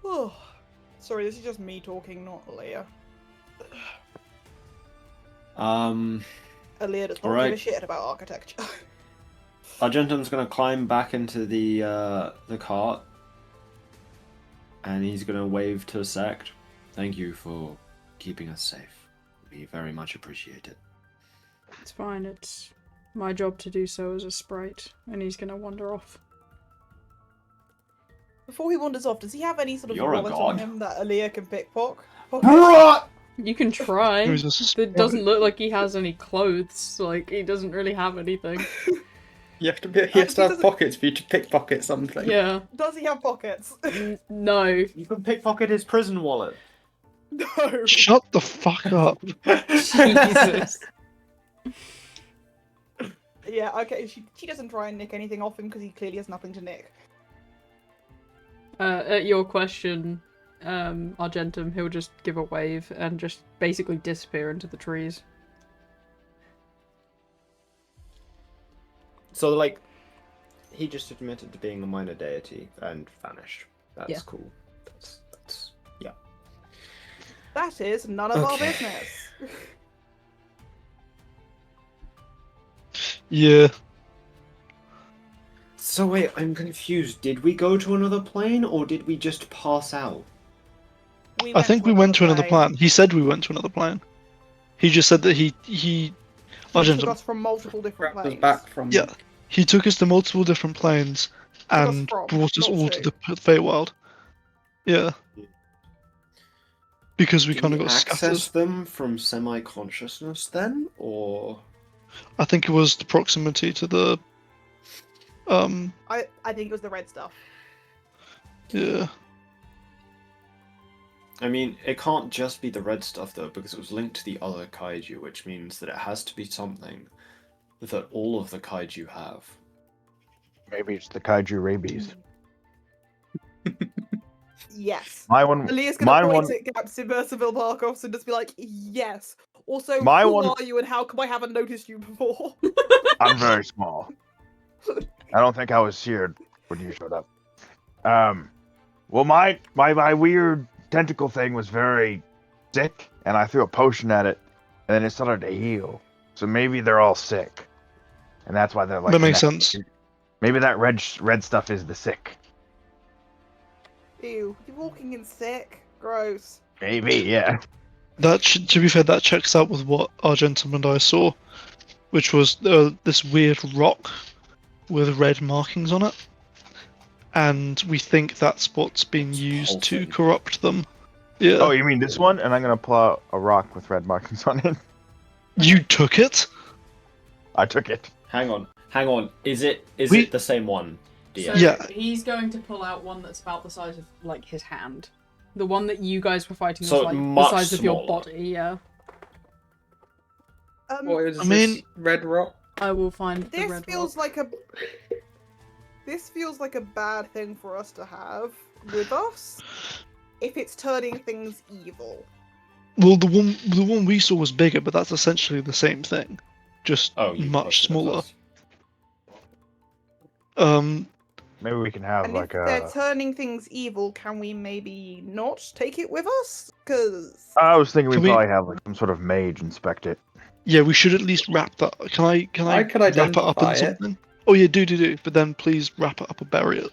Oh, sorry, this is just me talking, not Aleya. Aleya does not give a shit about architecture. Our gentleman's gonna climb back into the cart, and he's gonna wave to Sect. Thank you for keeping us safe. We very much appreciate it. It's fine, it's my job to do so as a sprite, and he's gonna wander off. Before he wanders off, does he have any sort of You're a wallet on god. him that Aleya can pickpocket? You can try. Jesus. It doesn't look like he has any clothes, like, he doesn't really have anything. He has to have pockets for you to pickpocket something. Yeah. Does he have pockets? No. You can pickpocket his prison wallet. No. Shut the fuck up. Jesus. Yeah, okay, she doesn't try and nick anything off him because he clearly has nothing to nick. At your question, Argentum, he'll just give a wave and just basically disappear into the trees. So, like, he just admitted to being a minor deity and vanished. That's cool. That's yeah. That is none of our business. Yeah. So wait, I'm confused. Did we go to another plane, or did we just pass out? I think we went to another plan. He said we went to another plan. He just said that he took us from multiple different planes. Back from yeah, he took us to multiple different planes and brought us all to the Feywild. Yeah. Because we kind of got scattered. Access them from semi-consciousness then, or? I think it was the proximity to the. I think it was the red stuff. Yeah. I mean, it can't just be the red stuff though, because it was linked to the other kaiju, which means that it has to be something that all of the kaiju have. Maybe it's the kaiju rabies. Yes. My one. Aleya's gonna point at Captain Merciful Barkovs and just be like, yes. Also, who are you and how come I haven't noticed you before? I'm very small. I don't think I was here when you showed up. Well, my weird tentacle thing was very sick, and I threw a potion at it, and then it started to heal. So maybe they're all sick, and that's why they're like. That makes sense. Maybe that red stuff is the sick. Ew, you're walking in sick. Gross. Maybe, yeah. To be fair, that checks out with what Argentum and I saw, which was this weird rock with red markings on it, and we think that's what's being used to corrupt them. Yeah. Oh, you mean this one? And I'm gonna pull out a rock with red markings on it. You took it? I took it. Hang on. Is it the same one? So yeah. He's going to pull out one that's about the size of like his hand. The one that you guys were fighting was like the size of your body. Yeah. What is this red rock? I will find the This red feels rock. This feels like a bad thing for us to have with us. If it's turning things evil. Well, the one we saw was bigger, but that's essentially the same thing, just much smaller. Maybe we can have And like if they're turning things evil, can we maybe not take it with us? Because I was thinking we probably have like some sort of mage inspect it. Yeah, we should at least wrap that. Can I wrap it up in something? Oh yeah, do. But then please wrap it up and bury it.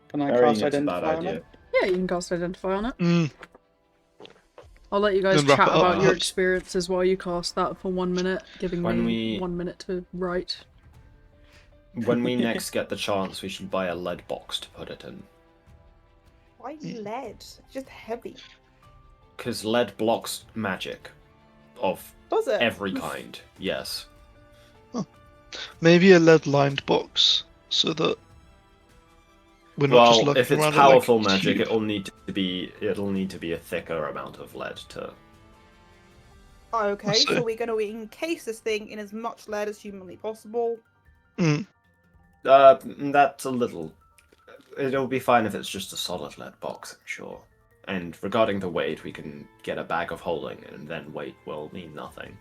Can I cast Identify on it? Yeah, you can cast Identify on it. Mm. I'll let you guys Then wrap chat it up, about your perhaps. experiences while you cast that for 1 minute, giving me 1 minute to write. When we next get the chance, we should buy a lead box to put it in. why lead? It's just heavy. Because lead blocks magic of Does it? every kind. Yes. Maybe a lead-lined box, so that we're not just looking if it's around at, powerful like, magic, huge- it'll need to be a thicker amount of lead to. Okay, So- so we're going to encase this thing in as much lead as humanly possible. Mm. That's a little. It'll be fine if it's just a solid lead box, I'm sure. And regarding the weight, we can get a bag of holding, and then weight will mean nothing.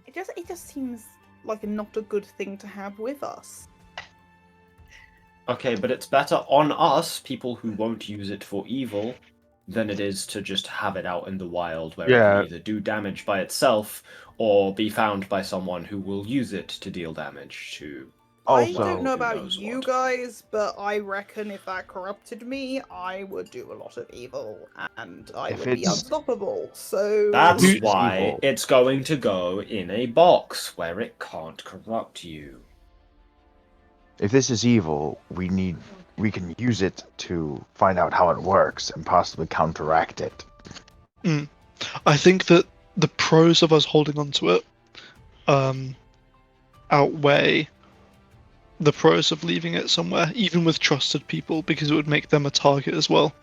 It just seems like not a good thing to have with us. Okay, but it's better on us, people who won't use it for evil, than it is to just have it out in the wild where it can either do damage by itself or be found by someone who will use it to deal damage to. I don't know about you guys, but I reckon if that corrupted me, I would do a lot of evil, and I would be unstoppable. So that's why it's going to go in a box where it can't corrupt you. If this is evil, we can use it to find out how it works and possibly counteract it. I think that the pros of us holding onto it outweigh the pros of leaving it somewhere, even with trusted people, because it would make them a target as well.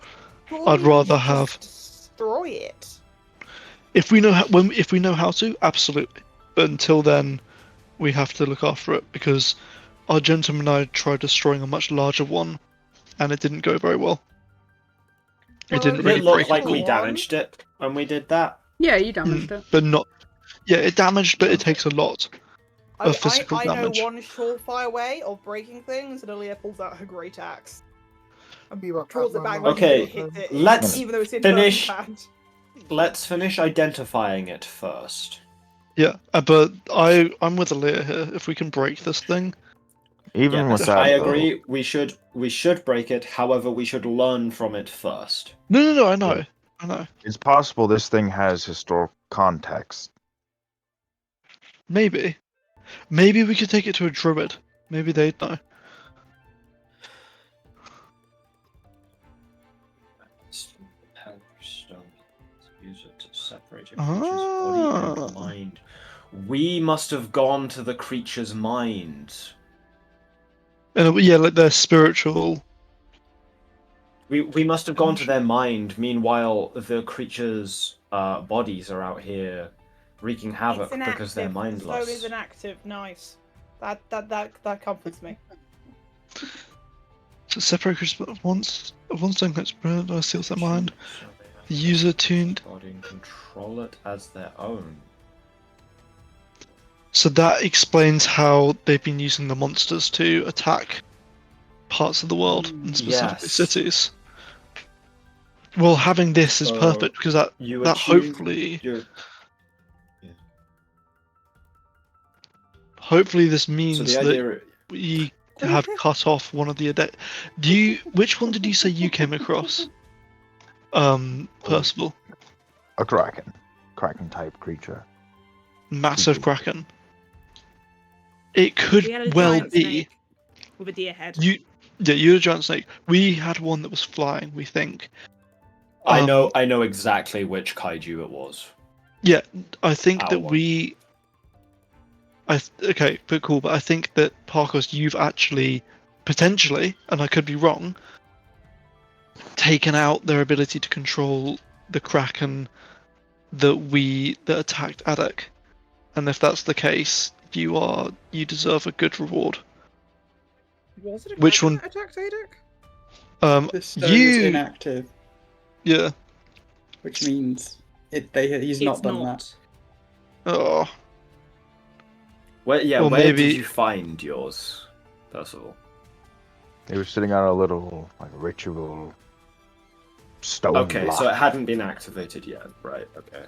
I'd rather have destroy it. If we know how to, absolutely. But until then, we have to look after it, because our gentleman and I tried destroying a much larger one, and it didn't go very well. It didn't really look like we damaged it when we did that. Yeah, you damaged it. But not. Yeah, it damaged, but it takes a lot of physical damage. I know one surefire way of breaking things, and Aleya pulls out her great axe. And draws it back. Okay, hits it, let's even though it's in finish. hand. Let's finish identifying it first. Yeah, but I'm with Aleya here. If we can break this thing, even with that, I agree. We should break it. However, we should learn from it first. No. I know. It's possible this thing has historical context. Maybe we could take it to a druid. Maybe they'd know. Use it to separate a creature's body and mind. We must have gone to the creature's mind. And yeah, like their spiritual. We must have gone to their mind. Meanwhile, the creatures' bodies are out here wreaking havoc because they're mindless. The stone is inactive. Nice. That comforts me. So separate creatures once stone gets burned, seals their mind. The user tuned. Body and control it as their own. So that explains how they've been using the monsters to attack parts of the world, and specifically cities. Well, having this is perfect, because that hopefully... Hopefully this means that we have cut off one of the... Which one did you say you came across? Percival? A kraken. Kraken type creature. Massive kraken. It could well be... With a deer head. You had a giant snake. We had one that was flying, we think. I know exactly which kaiju it was. Yeah, I think that we... Okay, but cool, but I think that, Parkos, you've actually, potentially, and I could be wrong, taken out their ability to control the kraken that attacked Adek. And if that's the case, you deserve a good reward. Was it a Which one? That attacked Adek? The stone is inactive. Yeah. Which means he's not done that. Oh. Where did you find yours, Percival? It was sitting on a little ritual stone. Okay, block. so it hadn't been activated yet, right? Okay.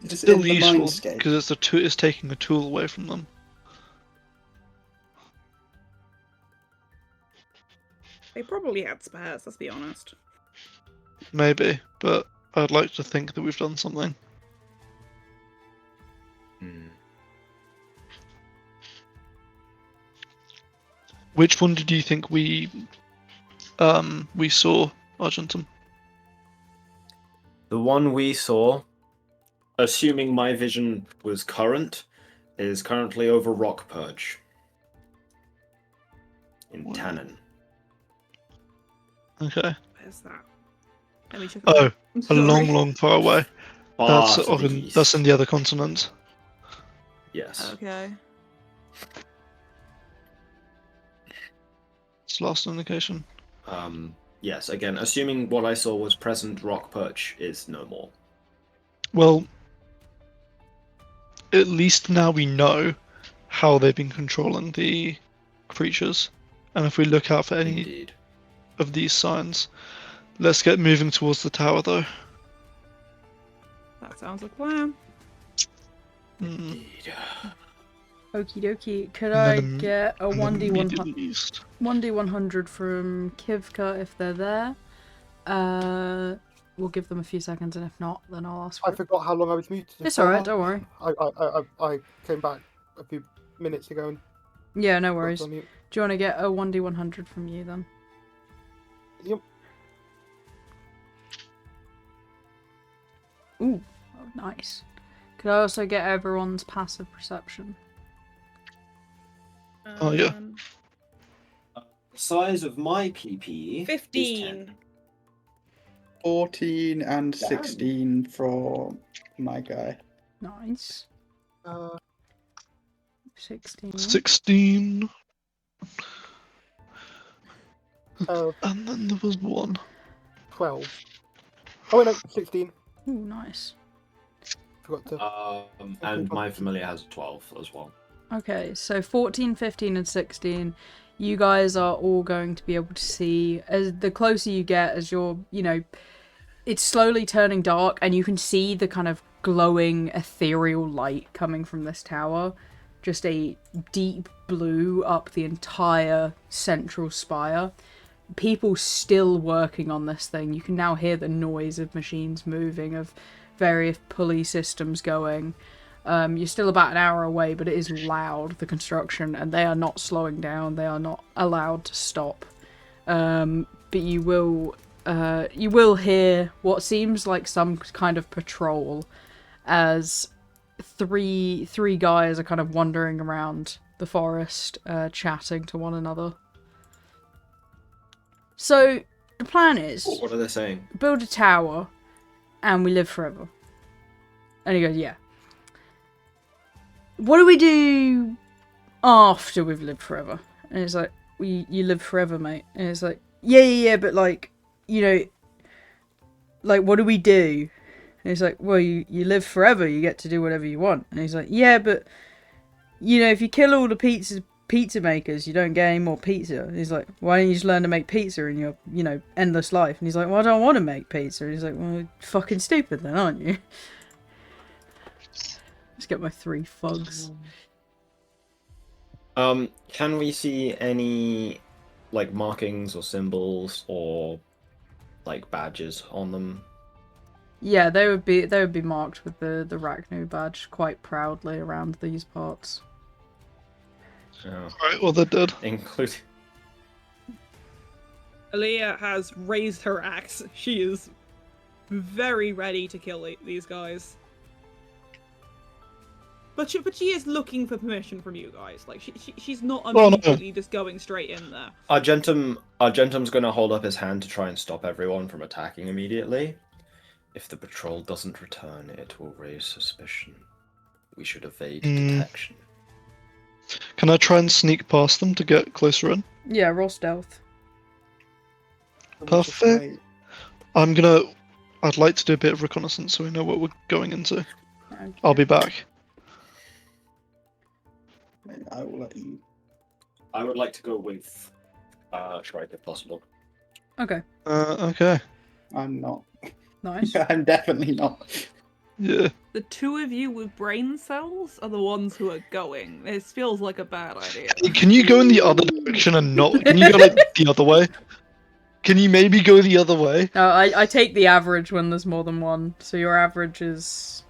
It's still useful because it's taking a tool away from them. They probably had spares, let's be honest. Maybe, but I'd like to think that we've done something. Which one did you think we saw, Argentum? The one we saw, assuming my vision was current, is currently over Rock Purge. In Tannin. Okay. Where's that? Let me check. Oh, a long far away. That's in the other continent. Yes. Okay. It's last indication. yes, again, assuming what I saw was present, rock perch is no more. Well, at least now we know how they've been controlling the creatures. And if we look out for any Indeed. of these signs, let's get moving towards the tower though. That sounds like a plan. Indeed. Okie dokie. Could And I then get a And then 1d100 immediately east. 1d100 from Kivka if they're there? We'll give them a few seconds, and if not, then I'll ask for I it. forgot how long I was muted. It's alright, don't worry. I came back a few minutes ago and Yeah, no was worries. on mute. Do you want to get a 1d100 from you then? Yep. Ooh, oh, nice. Could I also get everyone's passive perception? Oh, yeah. The size of my PP is 15. 10. 14 and 16 from my guy. Nice. 16. 16. Oh, And then there was one. 12. Oh wait, no, 16. Ooh, nice. Forgot to. And my familiar has 12 as well. Okay, so 14, 15, and 16. You guys are all going to be able to see, as the closer you get, as you're, it's slowly turning dark, and you can see the kind of glowing ethereal light coming from this tower. Just a deep blue up the entire central spire. People still working on this thing. You can now hear the noise of machines moving, of various pulley systems going. You're still about an hour away, but it is loud, the construction, and they are not slowing down. They are not allowed to stop. But you will hear what seems like some kind of patrol as three guys are kind of wandering around the forest, chatting to one another. So, the plan is... What are they saying? Build a tower, and we live forever. And he goes, yeah. What do we do after we've lived forever? And it's like, you live forever, mate. And it's like, yeah, but like, what do we do? And he's like, well, you live forever, you get to do whatever you want. And he's like, yeah, but, if you kill all the pizza makers, you don't get any more pizza. And he's like, why don't you just learn to make pizza in your, endless life? And he's like, well, I don't want to make pizza. And he's like, well, you're fucking stupid then, aren't you? Let's get my 3 fugs. Can we see any, markings or symbols or, badges on them? Yeah, they would be marked with the Rachnu badge quite proudly around these parts. Oh. Alright, well they're dead. Including... Aleya has raised her axe. She is very ready to kill these guys. But she is looking for permission from you guys. Like she's not immediately just going straight in there. Argentum's gonna hold up his hand to try and stop everyone from attacking immediately. If the patrol doesn't return, it will raise suspicion. We should evade detection. Can I try and sneak past them to get closer in? Yeah, roll stealth. Perfect. I'd like to do a bit of reconnaissance so we know what we're going into. Okay. I'll be back. I will let you. I would like to go with Shrike if possible. Okay. Okay. I'm not. Nice. I'm definitely not. Yeah. The two of you with brain cells are the ones who are going. This feels like a bad idea. Can you go in the other direction and not? Can you go the other way? Can you maybe go the other way? No, I take the average when there's more than one. So your average is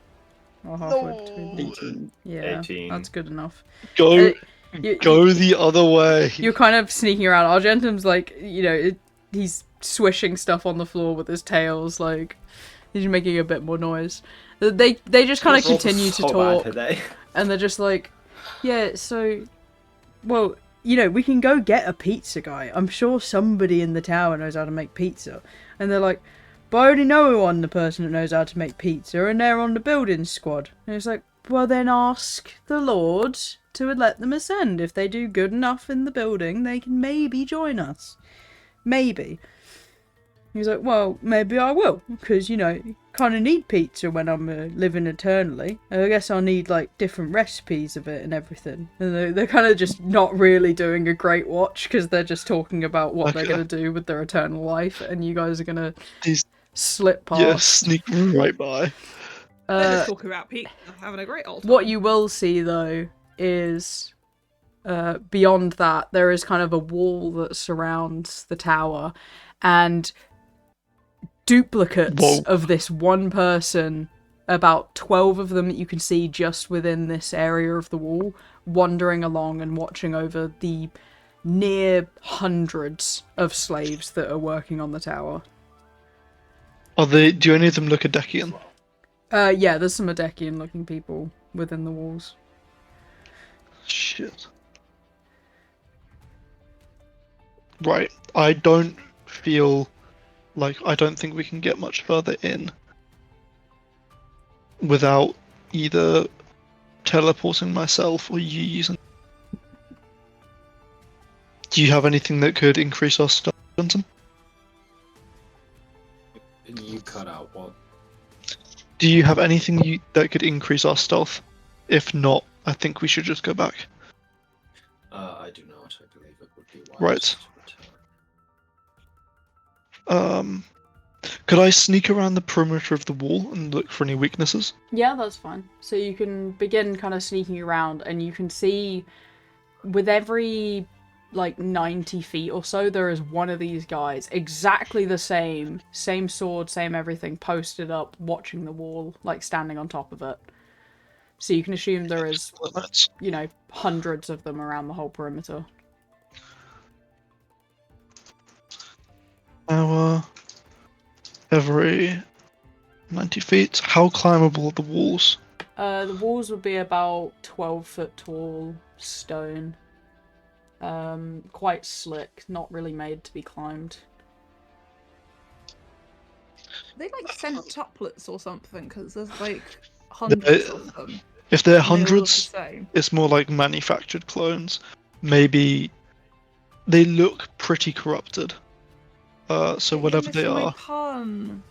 halfway between. 18. Yeah, 18. that's good enough. Go the other way. You're kind of sneaking around. Argentum's like, he's swishing stuff on the floor with his tails, like he's making a bit more noise. They just kind of continue to talk, and they're just like, yeah, so, well, we can go get a pizza guy. I'm sure somebody in the tower knows how to make pizza. And they're like, but I already know one, the person that knows how to make pizza, and they're on the building squad. And it's like, well, then ask the Lord to let them ascend. If they do good enough in the building, they can maybe join us. Maybe. He's like, well, maybe I will, because, you know, kind of need pizza when I'm living eternally. I guess I'll need, like, different recipes of it and everything. And they're kind of just not really doing a great watch, because they're just talking about what they're going to do with their eternal life, and you guys are going to slip past. Yeah, sneak right by. They're just talking about pizza, having a great old time. What you will see, though, is beyond that, there is kind of a wall that surrounds the tower, and duplicates of this one person, about 12 of them that you can see just within this area of the wall, wandering along and watching over the near hundreds of slaves that are working on the tower. Do any of them look Adekian? Yeah, there's some Adekian looking people within the walls. Shit. Right, I don't think we can get much further in without either teleporting myself or you using. Do you have anything that could increase our stealth, Johnson? You cut out what? Do you have anything that could increase our stealth? If not, I think we should just go back. I do not. I believe it would be wise. Right. Could I sneak around the perimeter of the wall and look for any weaknesses? Yeah, that's fine. So you can begin kind of sneaking around, and you can see with every, like, 90 feet or so, there is one of these guys, exactly the same sword, same everything, posted up, watching the wall, like, standing on top of it. So you can assume there is, you know, hundreds of them around the whole perimeter. Every 90 feet. How climbable are the walls? The walls would be about 12 foot tall stone. Quite slick, not really made to be climbed. They like centuplets or something, because there's like hundreds of them. If they're And they all look hundreds, the same. it's more like manufactured clones. Maybe they look pretty corrupted. So whatever they are.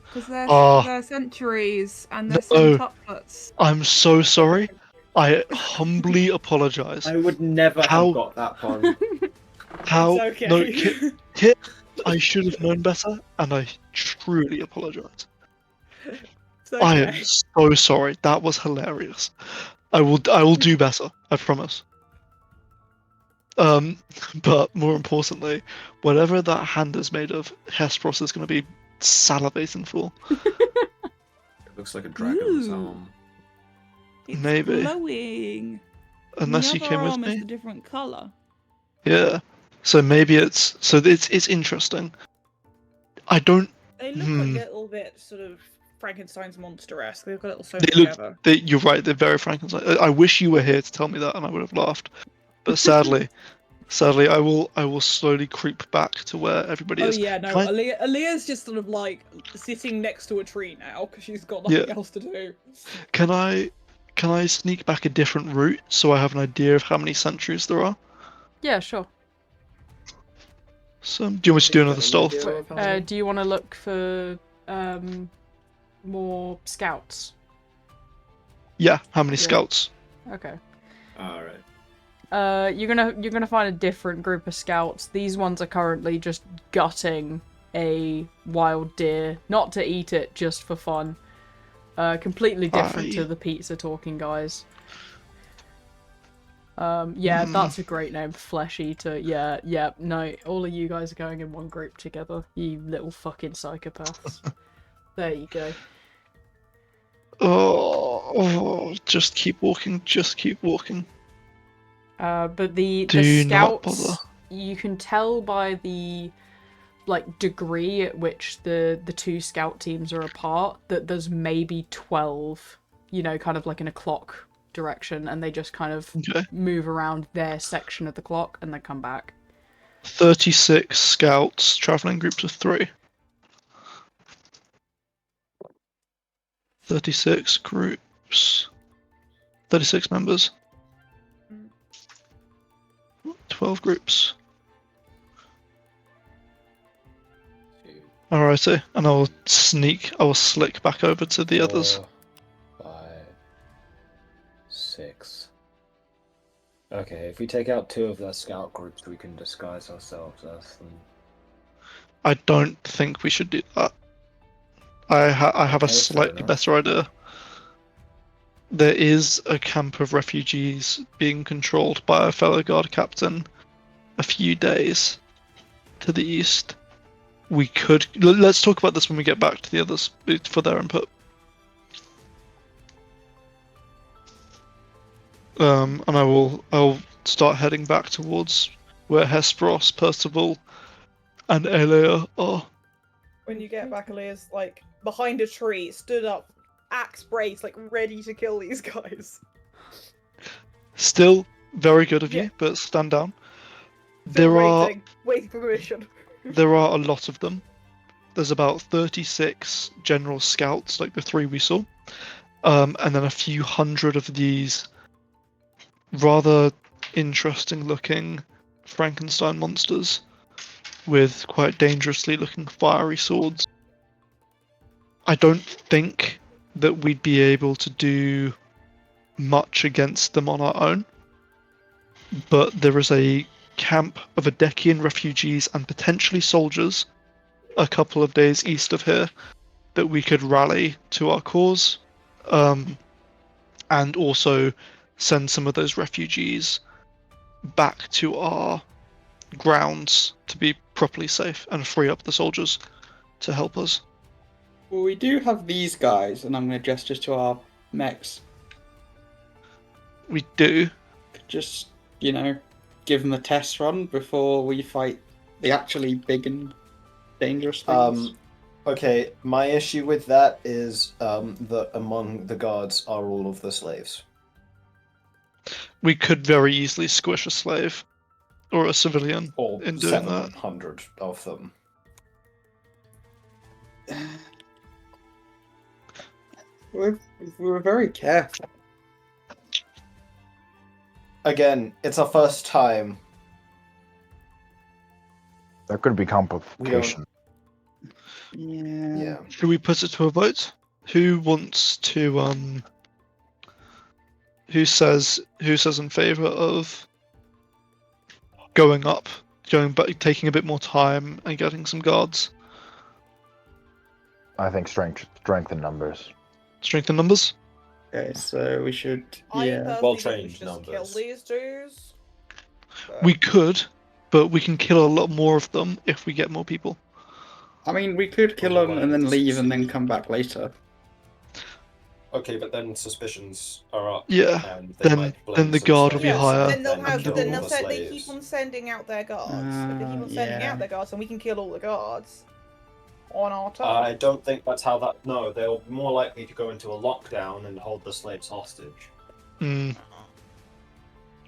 Because they're, Ah. they're centuries and they're No. centuplets. I'm so sorry. I humbly apologize. I would never have got that pun. How? It's okay. No, Kit, I should have known better, and I truly apologize. It's okay. I am so sorry. That was hilarious. I will do better. I promise. But more importantly, whatever that hand is made of, Hesperos is going to be salivating for. It looks like a dragon's arm. It's Maybe. glowing. Unless the you other came with arm is me. a different colour. Yeah. So maybe it's interesting. I don't. They look like a little bit sort of Frankenstein's monster-esque. They've got a little sewn They together. you're right. They're very Frankenstein. I wish you were here to tell me that, and I would have laughed. But sadly, I will slowly creep back to where everybody is. Oh yeah, no. Can I- Aleya's just sort of like sitting next to a tree now because she's got nothing else to do. Can I sneak back a different route so I have an idea of how many sentries there are? Yeah, sure. So, do you want me to do another stealth? Do you want to look for more scouts? Yeah. How many scouts? Okay. All right. You're gonna find a different group of scouts. These ones are currently just gutting a wild deer, not to eat it, just for fun. Completely different to the pizza talking guys. Yeah, that's a great name, Flesh Eater. Yeah, no, all of you guys are going in one group together, you little fucking psychopaths. There you go. Oh, just keep walking. Just keep walking. But the Do not scouts, bother. you can tell by the degree at which the two scout teams are apart that there's maybe 12, kind of like in a clock direction, and they just kind of move around their section of the clock and then come back. 36 scouts traveling groups of 3. 36 groups. 36 members. 12 groups. Alrighty, and I will slick back over to the others. 4, 5, 6. Okay, if we take out 2 of their scout groups, we can disguise ourselves as them. I don't think we should do that. I have a Okay, fair slightly enough. better idea. There is a camp of refugees being controlled by a fellow guard captain a few days to the east. We could... Let's talk about this when we get back to the others for their input. And I'll start heading back towards where Hesperos, Percival, and Aleya are. When you get back, Aleya's like behind a tree, stood up, axe raised, like ready to kill these guys. Still very good of Yeah. you, but stand down. Still waiting for permission. There are a lot of them. There's about 36 general scouts, like the 3 we saw, and then a few hundred of these rather interesting looking Frankenstein monsters with quite dangerously looking fiery swords. I don't think that we'd be able to do much against them on our own, but there is a camp of Adekian refugees and potentially soldiers a couple of days east of here that we could rally to our cause, and also send some of those refugees back to our grounds to be properly safe and free up the soldiers to help us. Well, we do have these guys, and I'm going to gesture to our mechs. We do. Just, give them a test run before we fight the actually big and dangerous things. Okay, my issue with that is that among the guards are all of the slaves. We could very easily squish a slave or a civilian Or in doing that. 700 of them. We were very careful. Again, it's our first time. There could be complication. Yeah. Should we put it to a vote? Who wants to who says in favour of going up, back, taking a bit more time and getting some guards? I think strength in numbers. Strength in numbers? Okay, so we should. I Yeah. personally Well-trained think we should just numbers. kill these dudes. We could, but we can kill a lot more of them if we get more people. I mean, we could kill them and then leave and then come back later. Okay, but then suspicions are up. Yeah, And they then- might blame then the some guard will be slaves, higher. Then they'll and have. kill Then all they'll the say they slaves. keep on sending out their guards. If they keep on sending yeah. out their guards, then we can kill all the guards on our turn. I don't think that's how that. No, they're more likely to go into a lockdown and hold the slaves hostage.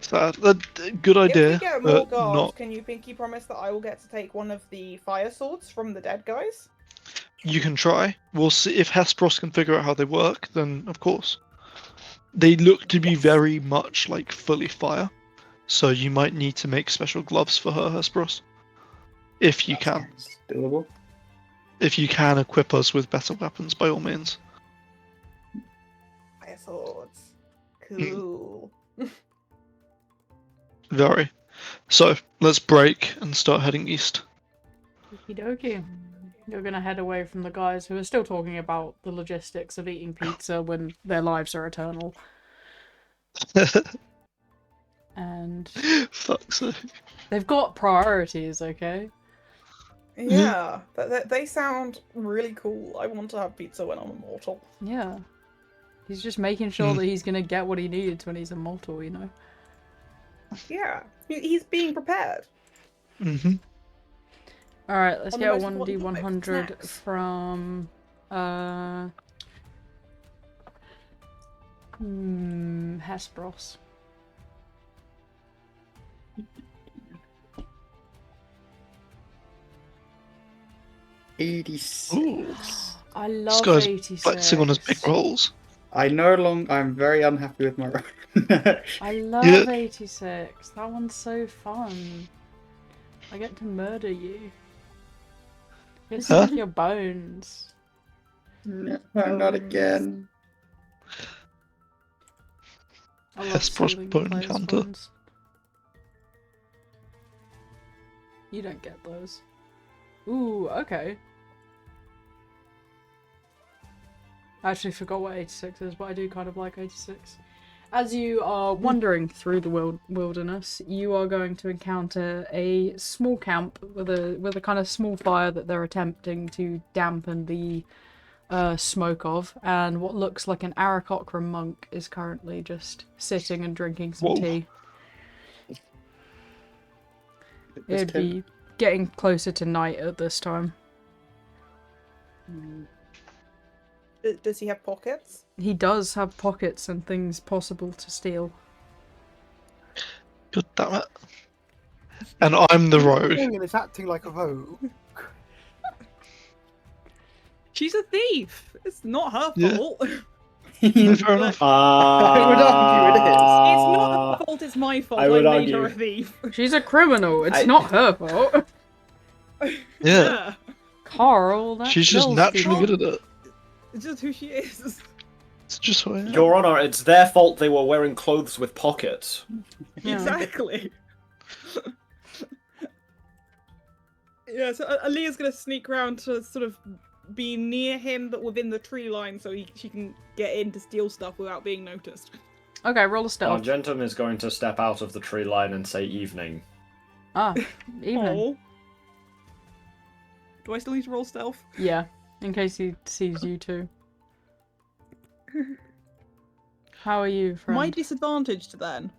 Sad. Good idea, If we get more but guards, not. can you pinky promise that I will get to take one of the fire swords from the dead guys? You can try. We'll see if Hesperos can figure out how they work. Then of course, they look to be Yes. very much like fully fire. So you might need to make special gloves for her, Hesperos, if you can. Sounds doable. If you can equip us with better weapons, by all means. Fire swords. Cool. Very. So let's break and start heading east. Okie dokie. You're gonna head away from the guys who are still talking about the logistics of eating pizza when their lives are eternal. And Fuck's sake. they've got priorities, okay? Yeah, they sound really cool. I want to have pizza when I'm immortal. Yeah. He's just making sure that he's gonna get what he needs when he's immortal, you know? Yeah, he's being prepared. Mm-hmm. Alright, let's On the get a most important topic, 1d100 snacks. from Hesperos. Ooh. I This love guy's 86. flexing on his big rolls. I'm very unhappy with my roll. I love Yeah. 86. That one's so fun. I get to murder you. It's Huh? like your bones. No, not again. I love Hesperus stealing bone players' counter. bones. You don't get those. Ooh, okay. I actually forgot what 86 is, but I do kind of like 86. As you are wandering through the wilderness, you are going to encounter a small camp with a kind of small fire that they're attempting to dampen the smoke of, and what looks like an Arakocra monk is currently just sitting and drinking some Whoa. tea. It's It'd be getting closer to night at this time. Does he have pockets? He does have pockets and things possible to steal. God damn it. And I'm the rogue. And it's acting like a rogue. She's a thief. It's not her Yeah. fault. No, fair enough. I would argue it is. It's not her fault, it's my fault. I would made her a argue. thief. She's a criminal. It's not her fault. Yeah. Carl, that She's just kills naturally people. good at it. It's just who she is. It's just who I am. Your Honor, it's their fault they were wearing clothes with pockets. Yeah. Exactly. Yeah, so Aleya's gonna sneak around to sort of be near him, but within the tree line, so she can get in to steal stuff without being noticed. Okay, roll a stealth. Argentum is going to step out of the tree line and say evening. Ah, evening. Oh. Do I still need to roll stealth? Yeah, in case he sees you too. How are you, friend? Am I disadvantaged then?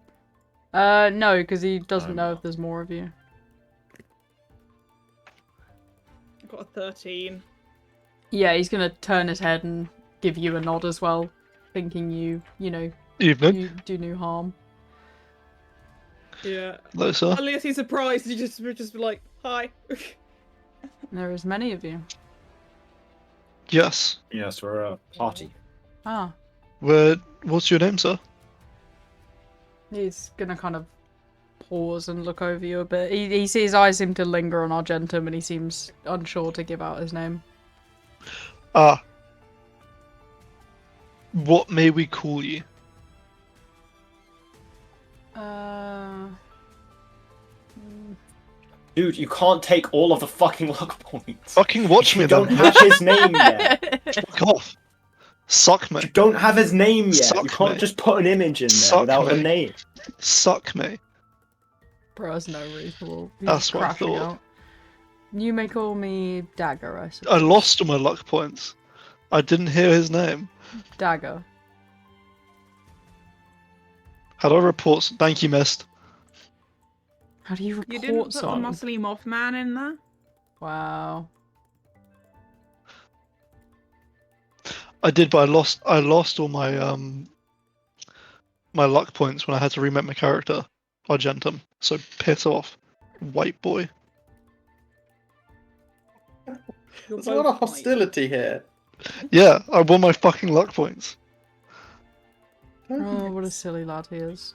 No, because he doesn't know not. if there's more of you. I've got a 13. Yeah, he's gonna turn his head and give you a nod as well, thinking you know, Evening. you do no harm. Yeah. Hello, sir. Unless he's surprised, you just be like, hi. There is many of you. Yes. Yes, we're a party. Ah, What's your name, sir? he's gonna kind of pause and look over you a bit. He sees his eyes seem to linger on Argentum, and he seems unsure to give out his name. Ah. What may we call you? Dude, you can't take all of the fucking luck points. Fucking watch me You then. don't have his name yet. Fuck off. Suck me. You don't have his name yet. Suck You can't me. just put an image in there Suck without the me. name. Suck me. Bro, that's no reasonable. He's That's what I crashing thought. out. You may call me Dagger, I I suppose. lost all my luck points. I didn't hear his name. Dagger. How do I report? Thank you, missed. How do you You report didn't put the someone? muscly Mothman in there? Wow. I did, but I lost all my my luck points when I had to remake my character, Argentum. So piss off, white boy. You're There's a lot both of hostility here. Yeah, I won my fucking luck points. Oh, what a silly lad he is.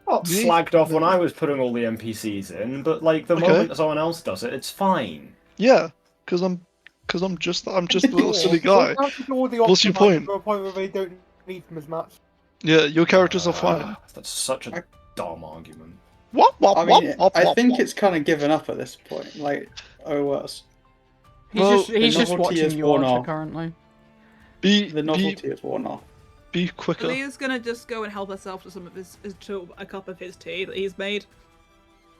Got Me? slagged off when I was putting all the NPCs in, but like the Okay. moment someone else does it, it's fine. Yeah, because I'm just a little silly guy. All the What's your optimize point? To a point where they don't need them as much. Yeah, your characters are fine. That's such a dumb argument. What? I mean, I think it's kind of given up at this point. Like, oh, worse. He's Well, he's the just novelty watching is you worn Archer off. currently. The novelty has worn off. Be quicker. Aleya's gonna just go and help herself to some of to a cup of his tea that he's made.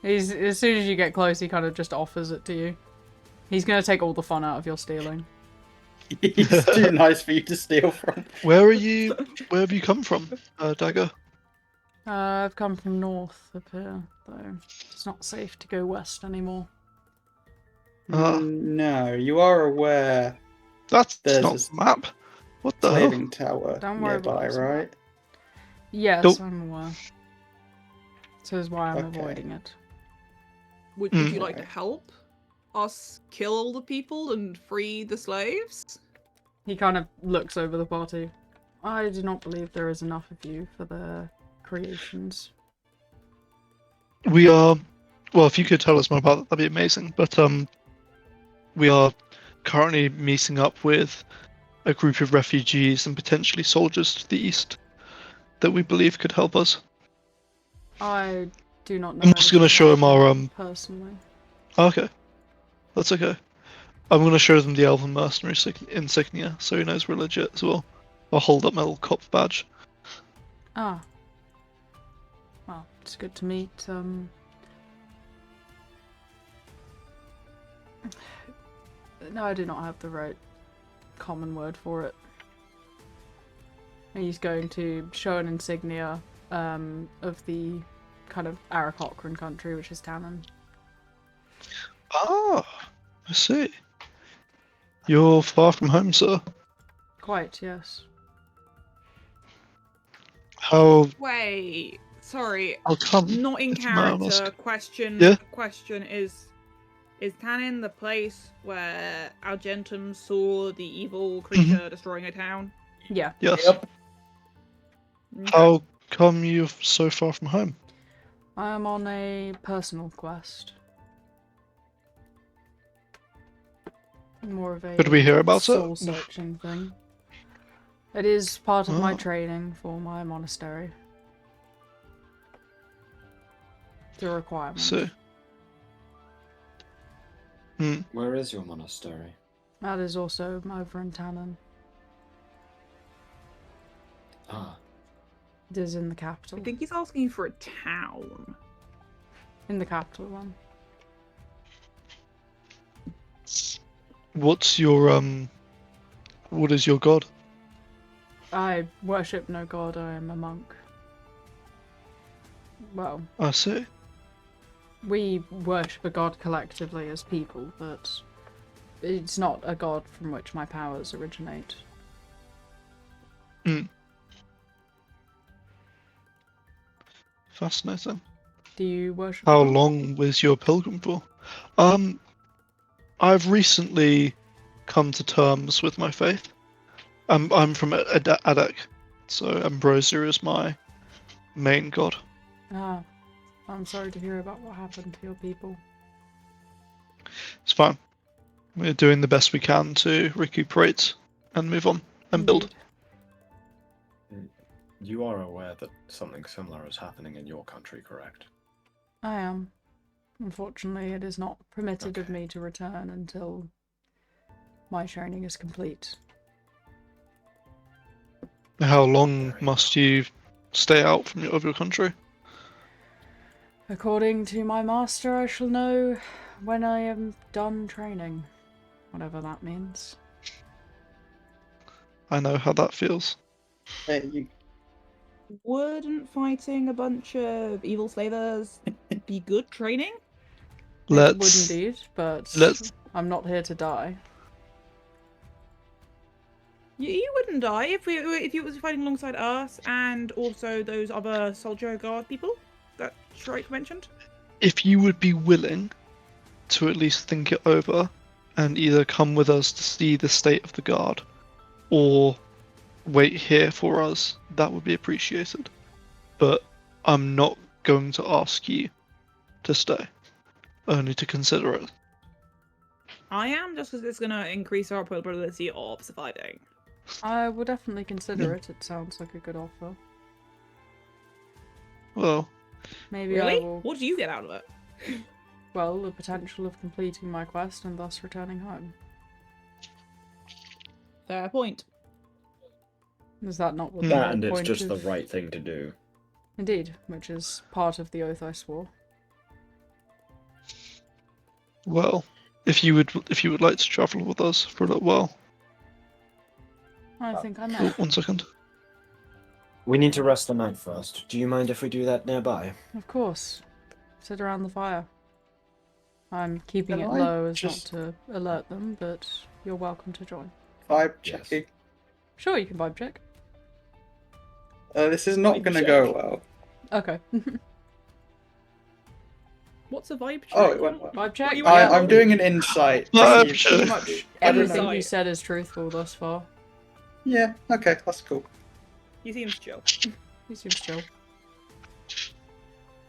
He's as soon as you get close, he kind of just offers it to you. He's gonna take all the fun out of your stealing. He's too nice for you to steal from. Where are you? Where have you come from, Dagger? I've come from north up here, though. It's not safe to go west anymore. No, you are aware That's There's not this a map. What the hell? slaving tower Don't worry about nearby, this. right? Yes, Nope. I'm aware. So is why I'm Okay. avoiding it. Would Mm. you like to help us kill all the people and free the slaves? He kind of looks over the party. I do not believe there is enough of you for their creations. We are. Well, if you could tell us more about that, that'd be amazing. But we are currently meeting up with a group of refugees and potentially soldiers to the east that we believe could help us. I do not know. I'm just gonna show him our personally. Okay, that's okay. I'm gonna show them the Elven Mercenary insignia, so he knows we're legit as well. I'll hold up my little cop badge. Ah. Well, it's good to meet. No, I do not have the right common word for it. And he's going to show an insignia of the kind of Aarakocran country, which is Tannin. Ah, I see. You're far from home, sir. Quite, yes. How Wait, sorry. how come? Not in if you might character. ask? Question. Yeah? Question is Tannin the place where Argentum saw the evil creature destroying a town? Yeah. Yes. Yep. Okay. How come you're so far from home? I am on a personal quest. More of a Could we hear about it? soul-searching thing. It is part of my Oh. training for my monastery. The requirement. So. Where is your monastery? That is also over in Tannin. Ah, It is in the capital. I think he's asking for a town. In the capital one. What's your what is your god? I worship no god, I am a monk. Well, I see. we worship a god collectively as people, but it's not a god from which my powers originate. Fascinating. Do you worship How a god? long was your pilgrim for? I've recently come to terms with my faith. I'm from Adek, so Ambrosia is my main god. Ah, I'm sorry to hear about what happened to your people. It's fine. We're doing the best we can to recuperate and move on and build. Indeed. You are aware that something similar is happening in your country, correct? I am. Unfortunately, it is not permitted of Okay. me to return until my training is complete. How long Very must you stay out of your country? According to my master, I shall know when I am done training. Whatever that means. I know how that feels. Wouldn't fighting a bunch of evil slavers be good training? It would Let's indeed, but let's- I'm not here to die. You wouldn't die if you was fighting alongside us and also those other soldier guard people that Shrike mentioned. if you would be willing to at least think it over and either come with us to see the state of the guard or wait here for us, that would be appreciated. But I'm not going to ask you to stay, only to consider it. I am, just because it's going to increase our probability of surviving. I will definitely consider it. It sounds like a good offer. Well, Maybe I Really? will. What do you get out of it? Well, the potential of completing my quest and thus returning home. Fair point. Is that not what the That whole and it's point just of... the right thing to do. Indeed, which is part of the oath I swore. well, if you would like to travel with us for a little while. I think I Oh, may. 1 second. we need to rest the night first. Do you mind if we do that nearby? Of course. Sit around the fire. I'm keeping Can it I low as just- not to alert them, but you're welcome to join. Vibe Yes. checking. Sure, you can vibe check. This is not going to go well. Okay. What's a vibe check? Oh, it went well. Vibe check? you Yeah, I'm doing an insight. Vibe thingy. check. Pretty much everything Insight. you said is truthful thus far. Yeah, okay, that's cool. He seems chill. He seems chill.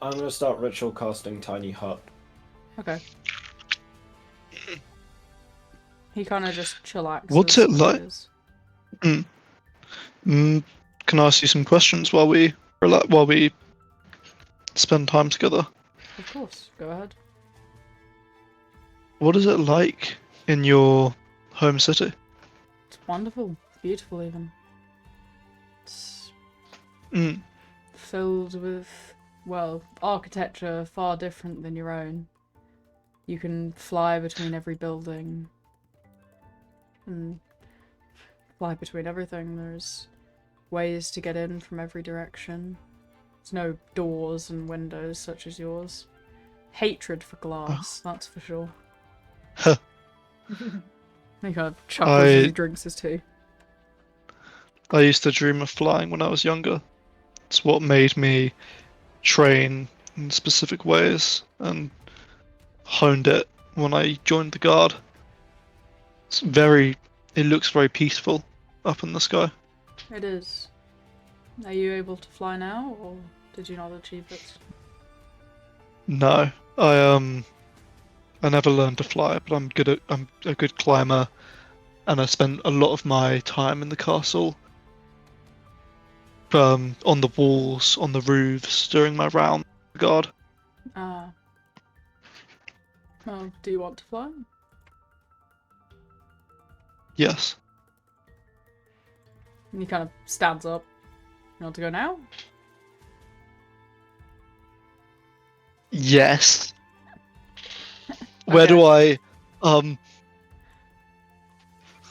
I'm gonna start ritual casting Tiny Hut. Okay. He kind of just chillaxes. What's it where like? he is. Can I ask you some questions while we spend time together? Of course, go ahead. What is it like in your home city? It's wonderful. It's beautiful, even. It's Mm. filled with, well, architecture far different than your own. You can fly between every building. And fly between everything. There's ways to get in from every direction. There's no doors and windows such as yours. Hatred for glass, that's for sure. He kind of chuckles as he drinks his tea. I used to dream of flying when I was younger. It's what made me train in specific ways and honed it when I joined the guard. It looks very peaceful up in the sky. It is. Are you able to fly now, or did you not achieve it? No, I never learned to fly, but I'm a good climber, and I spent a lot of my time in the castle, on the walls, on the roofs during my round guard. Ah. Well, do you want to fly? Yes. And he kind of stands up. You want to go now? Yes. Where do I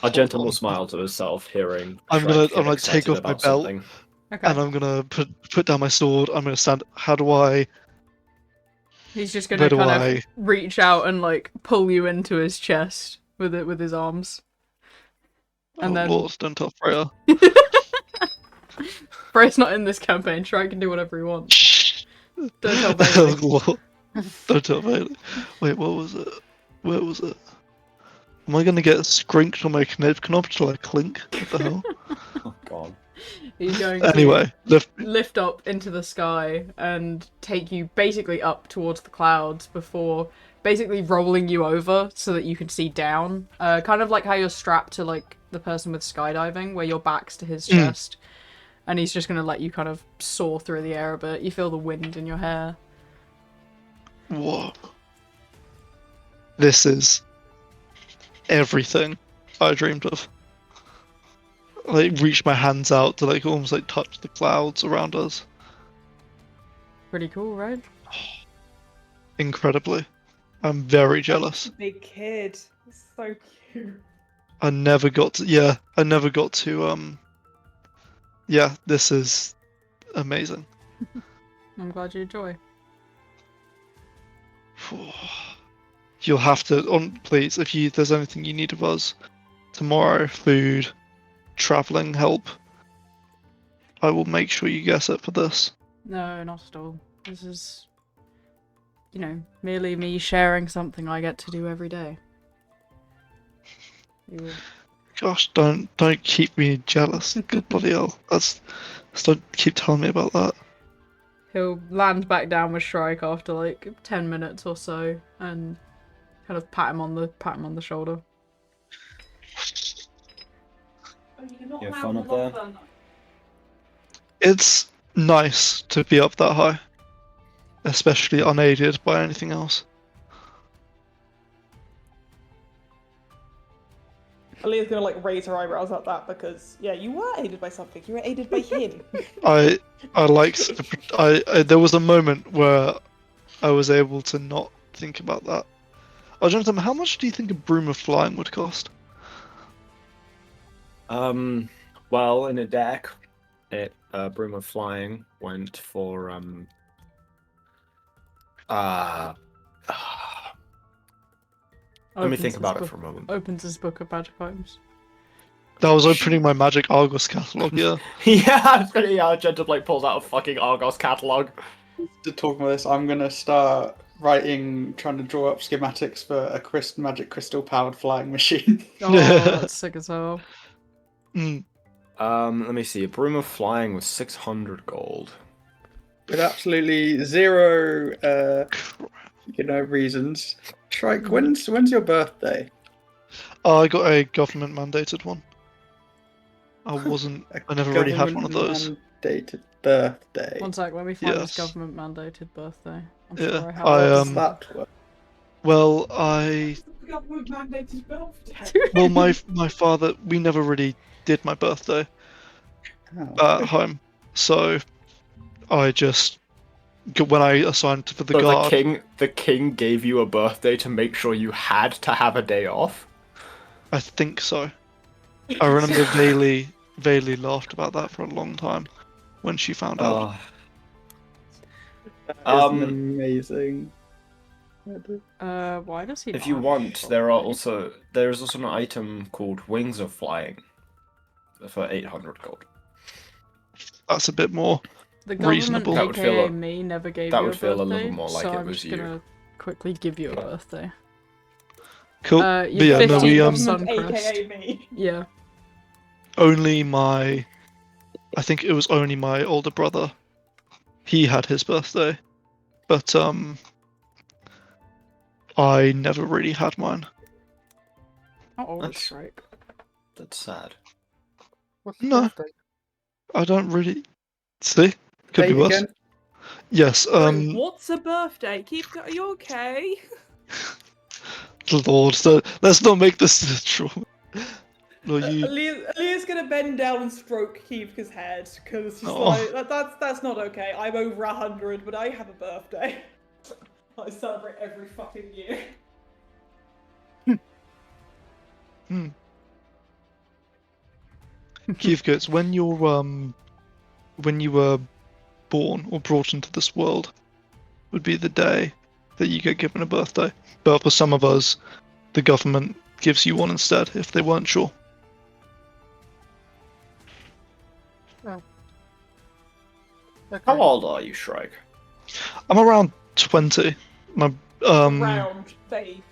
Argentum will smile to herself, hearing. I'm Shrek gonna get take excited off my about belt. something. Okay. And I'm gonna put down my sword. I'm gonna stand. How do I? He's just gonna Where do kind I? of reach out and like pull you into his chest with it with his arms. And Oh then Lord, don't tell Freya. Frey's not in this campaign. Shrek can do whatever he wants. Shh. Don't tell Oh, Bailey. Lord. Don't tell Bailey. Wait, what was it? Where was it? Am I gonna get skrinked on my knob till I clink? What the hell? Oh God. He's going Anyway, to lift up into the sky and take you basically up towards the clouds before basically rolling you over so that you can see down. Kind of like how you're strapped to like the person with skydiving, where your back's to his chest. And he's just gonna let you kind of soar through the air a bit. You feel the wind in your hair. Whoa. This is everything I dreamed of. I reach my hands out to like almost like touch the clouds around us. Pretty cool, right? Incredibly. I'm very jealous. Big kid. It's so cute. I never got to yeah, this is amazing. I'm glad you enjoy. You'll have to please, if there's anything you need of us tomorrow, food, traveling help, I will make sure you get it for this. No, not at all. This is, you know, merely me sharing something I get to do every day. Gosh, don't keep me jealous. Good bloody hell. Don't keep telling me about that. He'll land back down with Shrike after like 10 minutes or so and kind of pat him on the shoulder. You have fun up there? It's nice to be up that high, especially unaided by anything else. Aleya's gonna like raise her eyebrows at that because yeah, you were aided by something. You were aided by him. I there was a moment where I was able to not think about that. Jonathan, how much do you think a broom of flying would cost? Well, in a deck, Broom of Flying went for let me think about it for a moment. Opens his book of magic items. That was opening my Magic Argos catalog, yeah. Yeah, Gentle like pulls out a fucking Argos catalog. To talk about this, I'm gonna start trying to draw up schematics for a magic crystal powered flying machine. Oh, that's sick as hell. Let me see. A Broom of Flying was 600 gold. With absolutely zero, reasons. Shrike, when's your birthday? I got a government mandated one. I never really had one of those. Mandated birthday. One sec, let me find this Yes. government mandated birthday. I'm Yeah, sure I have I, it. Does that work? Well, I Government mandated birthday. well my father, we never really did my birthday Oh. at home, so I just when I assigned for the So guard. the king gave you a birthday to make sure you had to have a day off. I think so. I remember vaguely laughed about that for a long time when she found out. That is amazing. Why does he If you not want, show there me? is also an item called Wings of Flying for 800 gold. That's a bit more The government, reasonable. That would feel aka a- me, never gave that you would a feel a birthday, little more like so it I'm was just you. gonna quickly give you a birthday. Cool. You're But yeah, no, 15 we of Government, Suncrest. aka me. Yeah. I think it was only my older brother. He had his birthday, but I never really had mine. How old is That's- Shrike? That's sad. What's the No. birthday? I don't really see. Could Say be worse. again? Yes. Wait, what's a birthday? Are you okay? Lord, let's not make this true. No, you. Aleya's gonna bend down and stroke Kivka's head because she's Oh. like, that's not okay. I'm over 100, but I have a birthday. I celebrate every fucking year. Kivka, it's when you were born or brought into this world would be the day that you get given a birthday. But for some of us, the government gives you one instead if they weren't sure. Okay. How old are you, Shrike? I'm around 20. My Round, babe.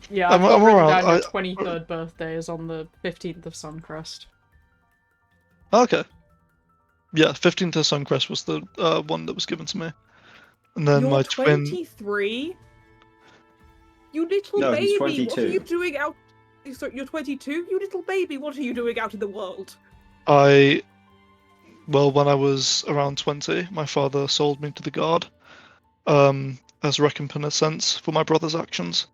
Yeah, I'm- I've got I'm written alright, down your I- 23rd birthday is on the 15th of Suncrest. Okay. Yeah, 15th of Suncrest was the one that was given to me. And then You're my twin. 23? You little No, he's baby, what are 22. you doing out? Sorry, you're 22? You little baby, what are you doing out in the world? Well, when I was around 20, my father sold me to the guard as recompense for my brother's actions.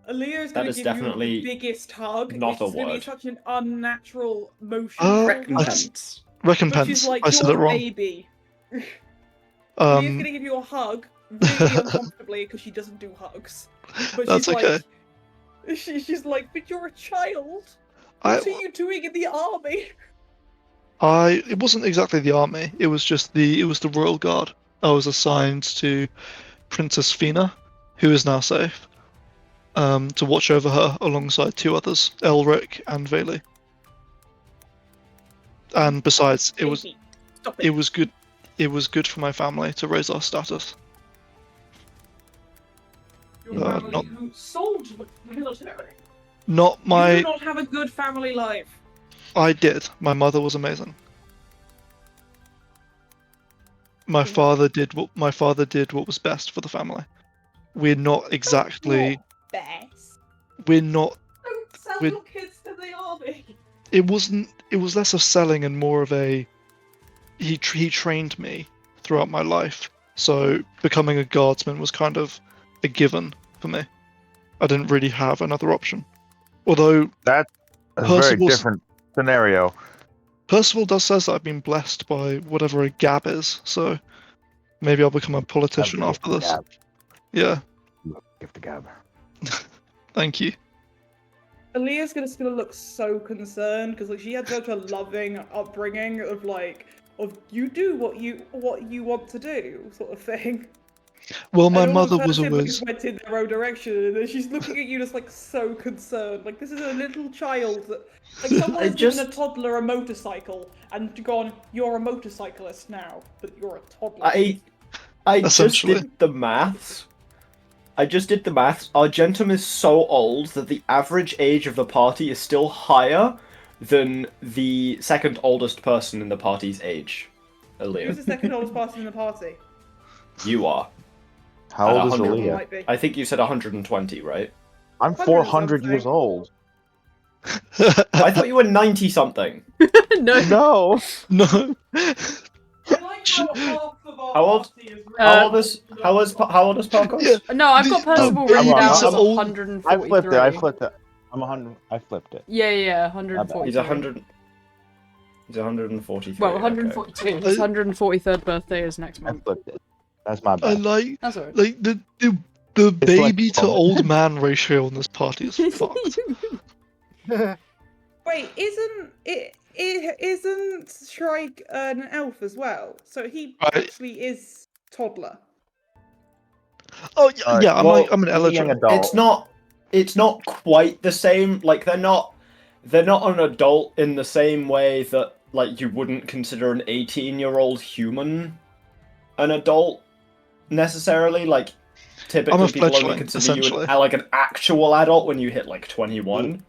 Aleya's That gonna is give definitely you the biggest hug. not which is a gonna be word. such an unnatural motion. Recompense. But she's Recompense. like, I said you're it a wrong. baby. Aleya's Um, gonna give you a hug really uncomfortably because she doesn't do hugs. But That's she's okay. like, she's like, but you're a child. I, What are you doing in the army? it wasn't exactly the army. It was just it was the royal guard. I was assigned to Princess Fina, who is now safe, to watch over her alongside two others, Elric and Veli. And besides, Baby, stop it was good. It was good for my family to raise our status. Your family not- who sold the military. Not You my. do not have a good family life. I did. My mother was amazing. My father did what was best for the family. We're not exactly. Not best. We're not. Don't sell We're- your kids to the army. It wasn't. It was less of selling and more of a. He trained me throughout my life, so becoming a guardsman was kind of a given for me. I didn't really have another option. Although That's a very Percival's- different scenario. Percival does says that I've been blessed by whatever a gab is, so maybe I'll become a politician after this. Gab. Yeah, Gift the gab. thank you. Aleya's gonna look so concerned because like she had such a loving upbringing of you do what you want to do sort of thing. Well, my And all of mother her was siblings always. went in their own direction, and then she's looking at you just like so concerned. Like this is a little child that like someone has given a toddler a motorcycle and gone, "You're a motorcyclist now, but you're a toddler." I just Essentially. did the maths. Argentum is so old that the average age of the party is still higher than the second oldest person in the party's age. Who's Aleya. the second oldest person in the party? You are. How old is At 100 Aleya? Might be. I think you said 120, right? I'm 400 years old. I thought you were 90-something. No. No. No. I like how half of our How old? party is How old is Parkos? Yeah. No, I've got Percival written baby down to as old- 143. I flipped it. I'm 100. I flipped it. Yeah, 143. He's 100. He's 143. Well, okay. 142. His 143rd birthday is next I month. flipped it. That's my I bad. like That's alright. the baby like- to old man ratio on this party is fucked. Wait, isn't Shrike an elf as well? So he Right. actually is toddler. Oh yeah, Well, I'm an young eligible. adult. It's not quite the same. Like they're not an adult in the same way that like you wouldn't consider an 18-year-old human an adult necessarily. Like typically people only fledgling, consider you essentially. like an actual adult when you hit like 21.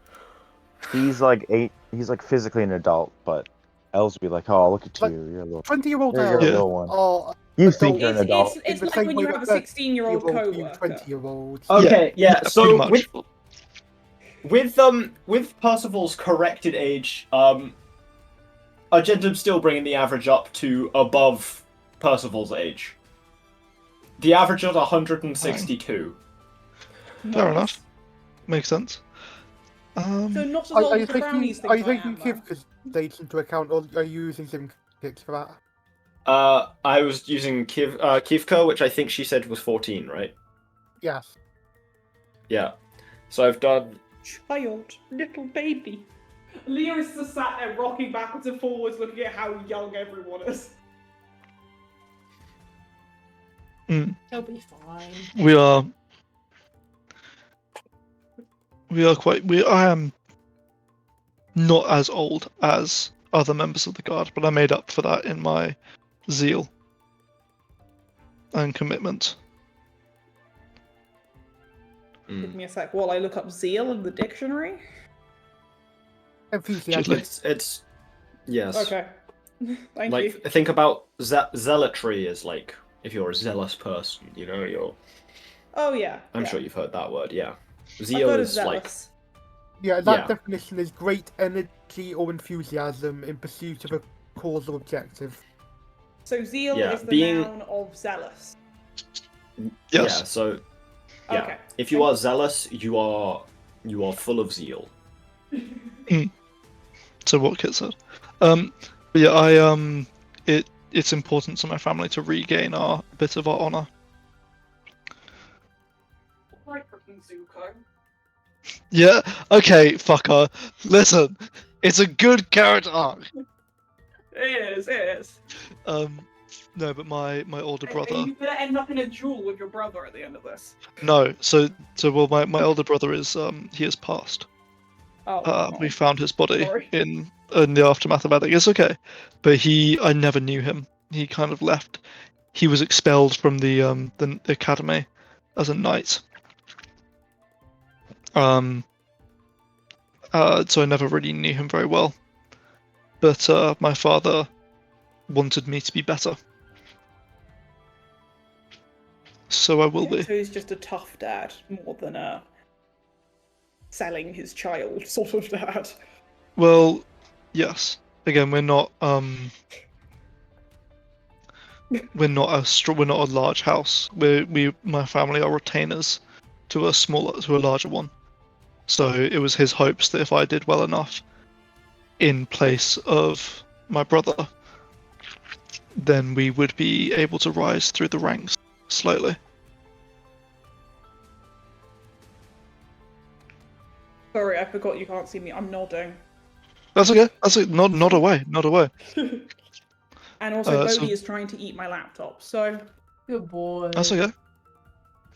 He's like 8. He's like physically an adult, but elves would be like, "Oh, look at Like, you. You're a little. 20-year-old You're a elves little one. are You think you're an It's, adult." it's, it's the like same when way you have a that 16-year-old co-worker. 20-year-olds. Okay, yeah. pretty So much. with Percival's corrected age, Argentum's still bringing the average up to above Percival's age. The average is 162. Fair enough. Makes sense. So not as Are old you as the brownies taking, think are you I taking am, though. Kivka's dates into account, or are you using Zimkiks for that? I was using Kivka, which I think she said was 14, right? Yes. Yeah. So I've done. Child, little baby. Leo is just sat there rocking backwards and forwards looking at how young everyone is. He'll be fine. I am not as old as other members of the guard, but I made up for that in my zeal and commitment. Give me a sec while I look up zeal in the dictionary. Enthusiasm. It's yes. Okay. Thank Like you. think about zealotry as like if you're a zealous person, you know, you're. Oh yeah. I'm yeah. sure you've heard that word, yeah. I've Zeal heard of is like zealous. Yeah, that Yeah. definition is great energy or enthusiasm in pursuit of a cause or objective. So zeal Yeah, is the being- noun of zealous. Yes. yeah. So yeah, Okay. if you are zealous, you are full of zeal. So what Kit said. But yeah, it's important to my family to regain a bit of our honor. Right, freaking Zuko. Yeah. Okay, fucker. Listen, it's a good character arc. It is. No, but my older Are brother. you gonna end up in a duel with your brother at the end of this? No, so well, my older brother is he has passed. Oh. We found his body Sorry. in the aftermath of that. It's okay, but I never knew him. He kind of left. He was expelled from the academy as a knight. So I never really knew him very well. But my father wanted me to be better. So I will be. So he's just a tough dad more than a selling his child sort of dad. Well, yes. Again, we're not we're not a large house. My family are retainers to a larger one. So it was his hopes that if I did well enough in place of my brother, then we would be able to rise through the ranks slowly. Sorry, I forgot you can't see me. I'm nodding. That's okay. That's it. Not away. Not away. And also, Bodhi so- is trying to eat my laptop, so... Good boy. That's okay.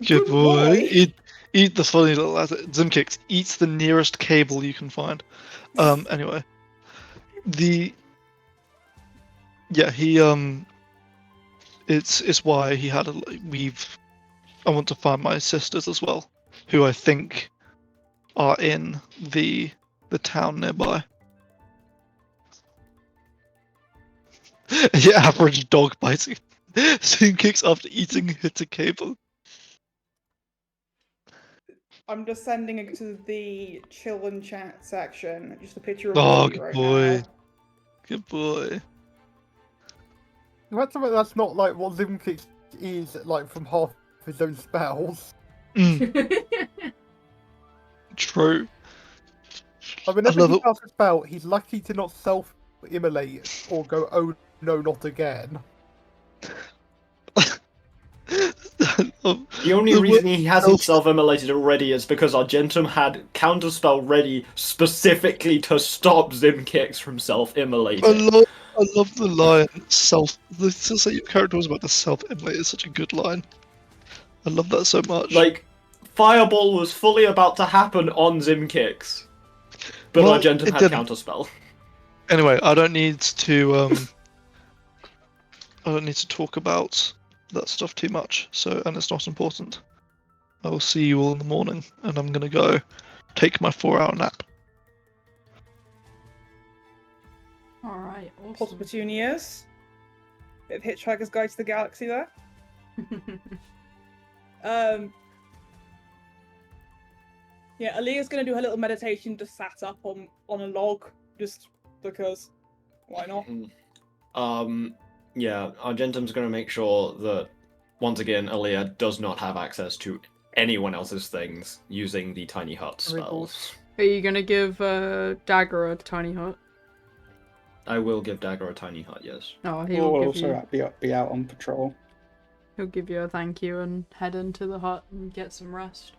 Good boy. Eat the funny little Zimkiks. Eats the nearest cable you can find. Anyway, he it's why he had I want to find my sisters as well, who I think are in the town nearby. Your average dog biting Zimkiks after eating hit a cable. I'm just sending it to the chill and chat section. Just a picture of Oh, Ruby good right boy. now. Good boy. That's something that's not like what Zimkiks is like from half his own spells. True. I whenever love he it. casts a spell, he's lucky to not self-immolate or go, oh no, not again. The only reason he hasn't self-immolated already is because Argentum had counterspell ready specifically to stop Zimkiks from self-immolating. I love the line to say your character was about to self-immolate is such a good line. I love that so much. Like, Fireball was fully about to happen on Zimkiks, but Well, Argentum it had didn't. counterspell. Anyway, I don't need to talk about that stuff too much, and it's not important. I will see you all in the morning, and I'm gonna go take my 4-hour nap. Alright, awesome. Pause petunias. Bit of Hitchhiker's Guide to the Galaxy there. Yeah, Aleya's gonna do her little meditation just sat up on a log, just because. Why not? Yeah, Argentum's gonna make sure that, once again, Aleya does not have access to anyone else's things using the tiny hut spells. Are you gonna give Dagger a tiny hut? I will give Dagger a tiny hut, yes. Oh, he We'll will give also be out on patrol. He'll give you a thank you and head into the hut and get some rest.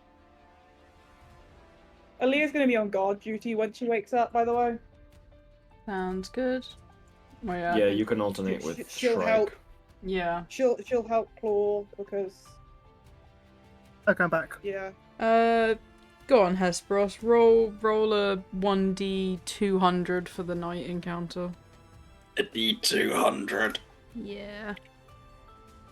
Aleya's gonna be on guard duty when she wakes up, by the way. Sounds good. Oh, yeah. Yeah, you can alternate with She'll Shrike. help. Yeah. She'll help Claw because. Okay, I'm back. Yeah. Go on, Hesperos. Roll a 1d200 for the night encounter. A D200. Yeah.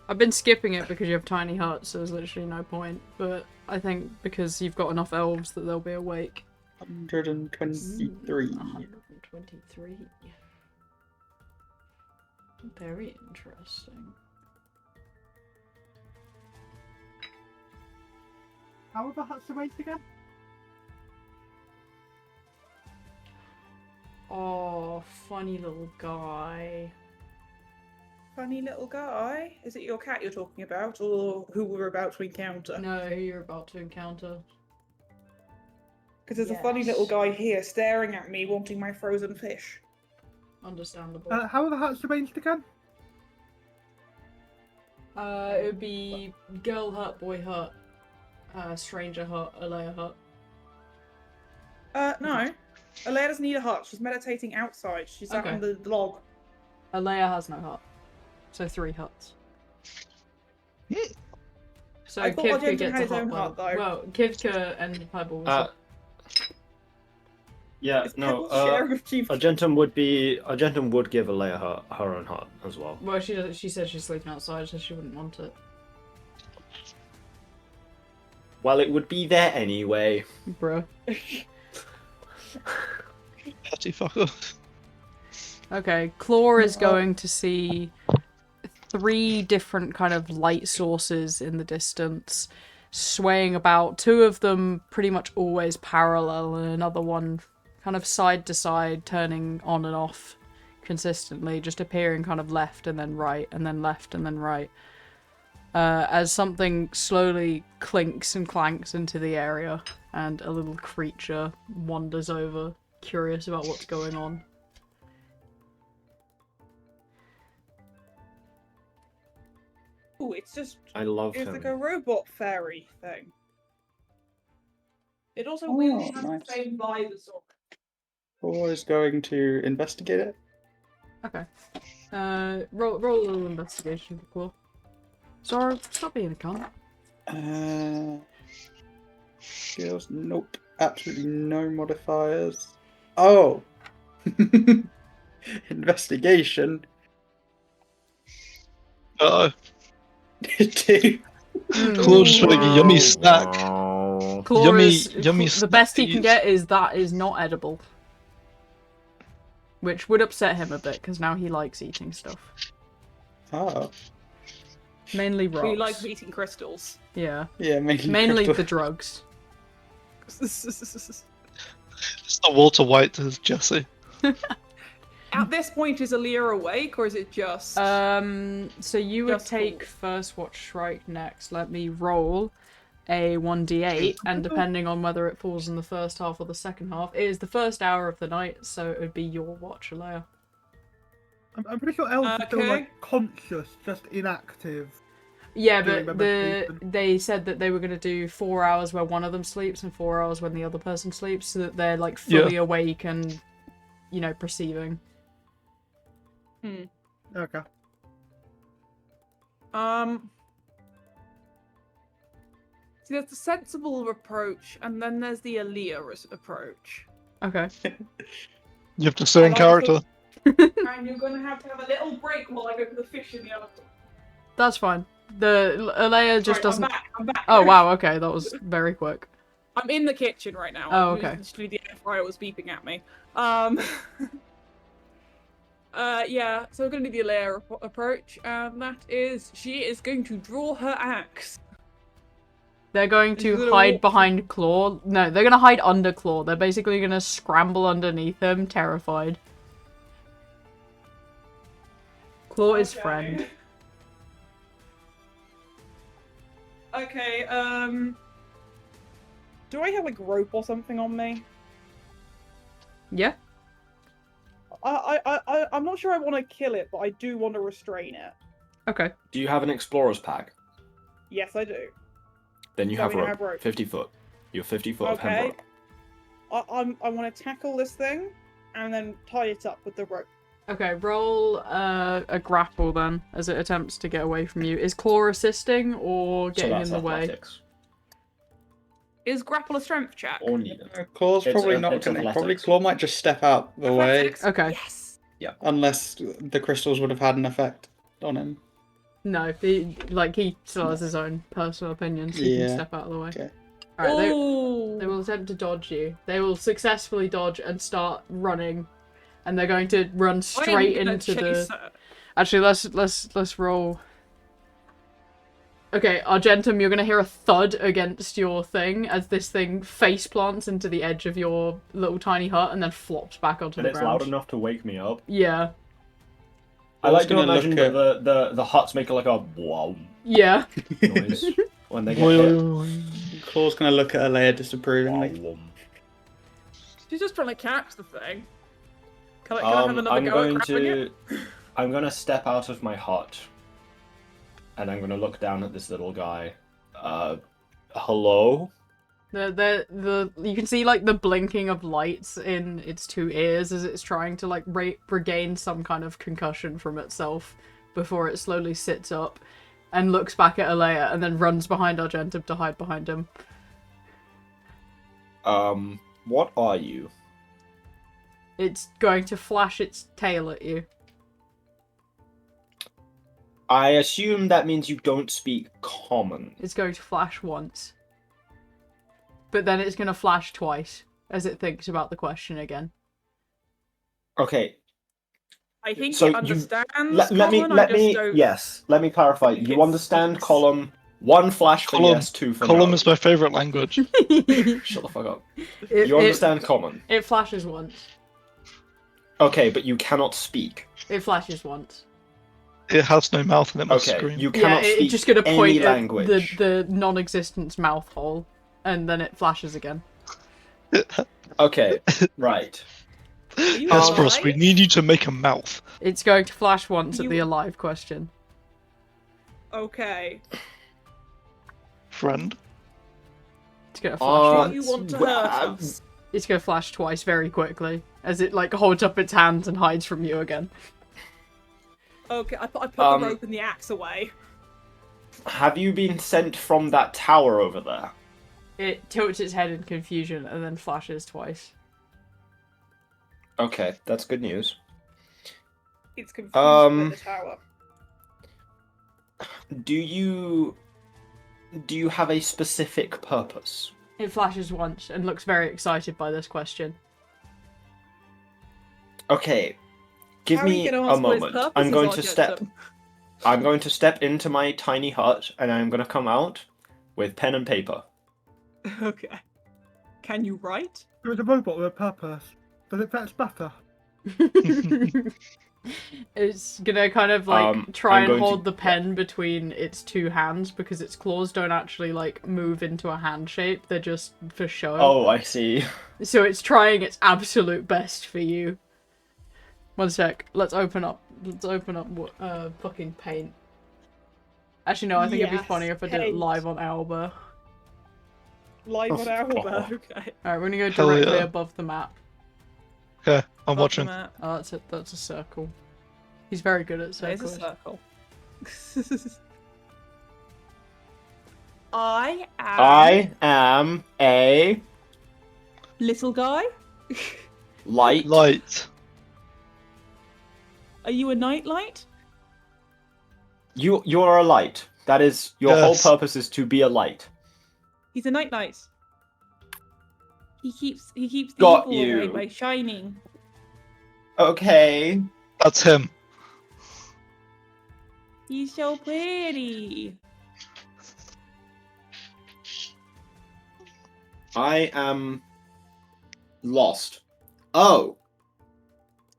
I've been skipping it because you have tiny huts, so there's literally no point. But I think because you've got enough elves that they'll be awake. 123. 123. Very interesting. How are the huts arranged again? Oh, funny little guy. Funny little guy. Is it your cat you're talking about, or who we're about to encounter? No, who you're about to encounter. Because there's a funny little guy here staring at me, wanting my frozen fish. Understandable. How are the huts arranged again? It would be girl hut, boy hut, stranger hut, Aleya hut. No. Aleya doesn't need a hut. She's meditating outside. She's sat on the log. Aleya has no hut. So 3 huts. So I thought Kivka Argentum gets had a his own hut. hut, though. Well, Kivka and Pebbles. Yeah, Is no, Pebbles sharing with Chief? Argentum would give Aleya her own hut as well. Well, she said she's sleeping outside, so she wouldn't want it. Well, it would be there anyway. Bruh. Petty fucker. Okay, Claw is going to see 3 different kind of light sources in the distance, swaying about. 2 of them pretty much always parallel, and another one kind of side to side, turning on and off consistently, just appearing kind of left and then right, and then left and then right. As something slowly clinks and clanks into the area, and a little creature wanders over, curious about what's going on. Ooh, it's just. I love It's him. like a robot fairy thing. It also weirdly has nice. the same vibe as Zork. Always going to investigate it. Okay. Roll a little investigation for Claw. Zora, stop being a cunt. Skills? Nope. Absolutely no modifiers. Oh! Investigation. Uh-oh. 2. Claw's just like a yummy snack. Claw Yummy the snack best to he can use. get is that is not edible. Which would upset him a bit, because now he likes eating stuff. Ah. Mainly rocks. We like eating crystals. Yeah. Yeah, Mainly the drugs. It's the Walter White as Jesse. At this point, is Aleya awake, or is it just... So you would Just take cool. first watch strike next. Let me roll a 1d8, and depending on whether it falls in the first half or the second half, it is the first hour of the night, so it would be your watch, Aleya. I'm pretty sure elves are still Okay. like conscious, just inactive. Yeah, During but my meditation. they said that they were going to do 4 hours where one of them sleeps and 4 hours when the other person sleeps, so that they're like fully awake and, you know, perceiving. Okay. See, there's the sensible approach, and then there's the Aleya approach. Okay. You have to stay in character. And you're going to have a little break while I go to the fish in the oven. That's fine. The Aleya just Sorry, doesn't. I'm back. Oh wow, okay, that was very quick. I'm in the kitchen right now. Oh, okay. Literally, the air fryer was beeping at me. Yeah, so we're going to do the Aleya approach, and that is, she is going to draw her axe. They're going She's to gonna hide walk- behind Claw. No, they're going to hide under Claw. They're basically going to scramble underneath him, terrified. Claw is friend. Okay, do I have like rope or something on me? Yeah? I'm not sure I want to kill it, but I do want to restrain it. Okay. Do you have an explorer's pack? Yes, I do. Then you So have we rope. have rope. 50 foot. You're 50 foot of hem Okay. rope. I want to tackle this thing, and then tie it up with the rope. Okay, roll a grapple then, as it attempts to get away from you. Is Claw assisting, or So getting that's in the way? athletics. Is grapple a strength check? Or neither. Claw's It's probably a- not it's going to. Probably athletics. Claw might just step out the way, Athletics? Okay. Yes. unless the crystals would have had an effect on him. No, he still has his own personal opinion, so he can Yeah. step out of the way. Okay. Alright, Ooh. they will attempt to dodge you. They will successfully dodge and start running. And they're going to run straight I'm gonna into chase the... her. Actually, let's roll. Okay, Argentum, you're gonna hear a thud against your thing as this thing face plants into the edge of your little tiny hut and then flops back onto And the it's ground. loud enough to wake me up. Yeah. I was like to gonna imagine look that the huts make like a wow Yeah. noise when they get hit. Claw's going to look at Aleya disapprovingly. Wow. She's just trying to catch the thing. Can I have another I'm go going at grabbing to it? I'm going to step out of my hut and I'm going to look down at this little guy. Hello? You can see like the blinking of lights in its two ears as it's trying to like regain some kind of concussion from itself before it slowly sits up and looks back at Aleya and then runs behind Argentum to hide behind him. What are you? It's going to flash its tail at you. I assume that means you don't speak common. It's going to flash once. But then it's going to flash twice as it thinks about the question again. Okay, I think so it you- understands. let me common, I just don't let me clarify. think You it's understand speaks. column, one flash for Column- yes, two for Column no. is my favourite language. Shut the fuck up. It- You understand common. It flashes once. Okay, but you cannot speak. It flashes once. It has no mouth and it must Okay, scream. you cannot it's speak just going to any point at language. the non-existent mouth hole, and then it flashes again. Okay, right. You Hesperus, alive? we need you to make a mouth. It's going to flash once at You- the alive question. Okay. Friend. It's going to flash Do you once. want to hurt us? It's going to flash twice very quickly as it like holds up its hands and hides from you again. Okay, I put the rope and the axe away. Have you been sent from that tower over there? It tilts its head in confusion and then flashes twice. Okay, that's good news. It's confused by the tower. Do you have a specific purpose? It flashes once and looks very excited by this question. Okay, give How are you me gonna a answer what his moment. purpose I'm is, going to Argentum? step. I'm going to step into my tiny hut, and I'm going to come out with pen and paper. Okay. Can you write? It was a robot with a purpose. Does it fetch better? It's gonna kind of like try I'm and going hold to- the pen between its two hands because its claws don't actually like move into a hand shape, they're just for show. Oh, I see. So it's trying its absolute best for you. One sec, let's open up fucking paint. Actually no, I think it'd be Yes, funny if I did it paint. live on Alba. Live on Alba, God. okay. Alright, we're gonna go Hell directly yeah. above the map. Okay, I'm Above the watching. map. Oh, that's a circle. He's very good at There's a circles. circle. I am a little guy. light. Light. Are you a nightlight? You're a light. That is your Yes. whole purpose is to be a light. He's a nightlight. He keeps the Got evil away you. by shining. Okay. That's him. He's so pretty. I am lost. Oh.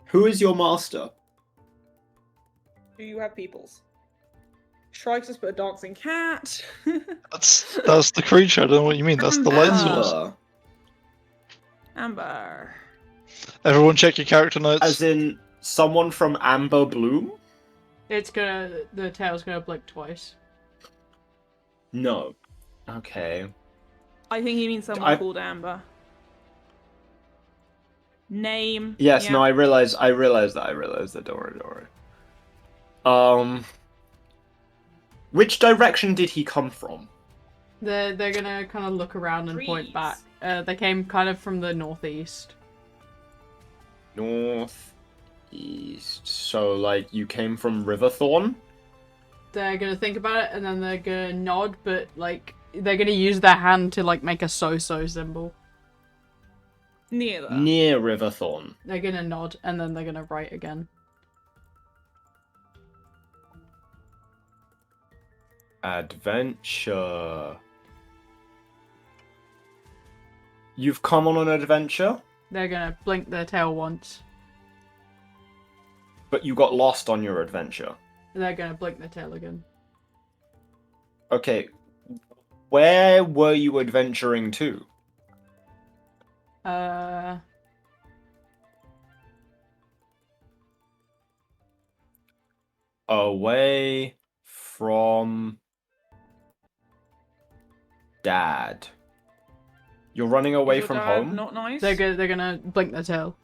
Who is your master? Do you have peoples? Strikes us but a dancing cat. That's the creature. I don't know what you mean. That's the light source. Amber. Everyone, check your character notes. As in someone from Amber Bloom? The tail's gonna blink twice. No. Okay. I think he means someone called Amber. Name. Yes, yeah. no, I realize that. Don't worry. Which direction did he come from? They're gonna kind of look around and point Trees. back. They came kind of from the northeast. Northeast. So, like, you came from Riverthorn? They're gonna think about it and then they're gonna nod, but like they're gonna use their hand to like make a so-so symbol. Near that. Near Riverthorn. They're gonna nod and then they're gonna write again. Adventure. You've come on an adventure, They're gonna blink their tail once. but you got lost on your adventure. They're gonna blink their tail again. Okay. Where were you adventuring to? Away from Dad. You're running away Is your from dad home? Not nice. They're gonna blink their tail.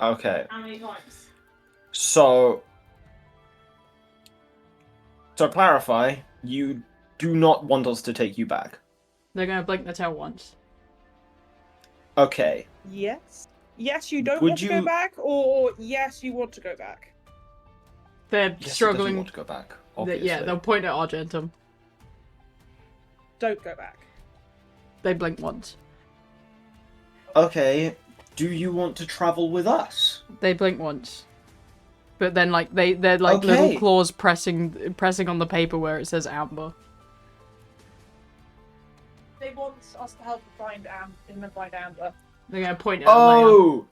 Okay. How many times? So, to clarify, you do not want us to take you back. They're gonna blink their tail once. Okay. Yes. Yes, you don't Would want to go you- back, or yes, you want to go back. They're Yes, he doesn't struggling. want to go back. Yeah, Obviously. they'll point at Argentum. Don't go back. They blink once. Okay. Do you want to travel with us? They blink once. But then like they're like Okay. little claws pressing on the paper where it says Amber. They want us to help find Amber. They're gonna point at Aleya. Oh,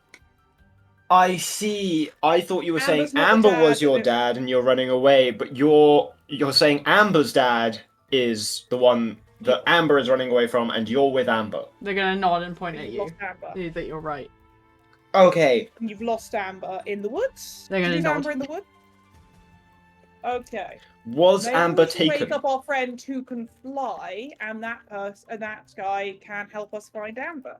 I see. I thought you were saying Amber's not the Amber dad, was your but- dad and you're running away, but you're saying Amber's dad is the one that Amber is running away from, and you're with Amber. They're gonna nod and point at You've you. lost Amber. That you're right. Okay. You've lost Amber in the woods. They're gonna Is nod. Amber in the woods? Okay. Was Maybe Amber we should wake taken? up our friend who can fly, and that guy can help us find Amber.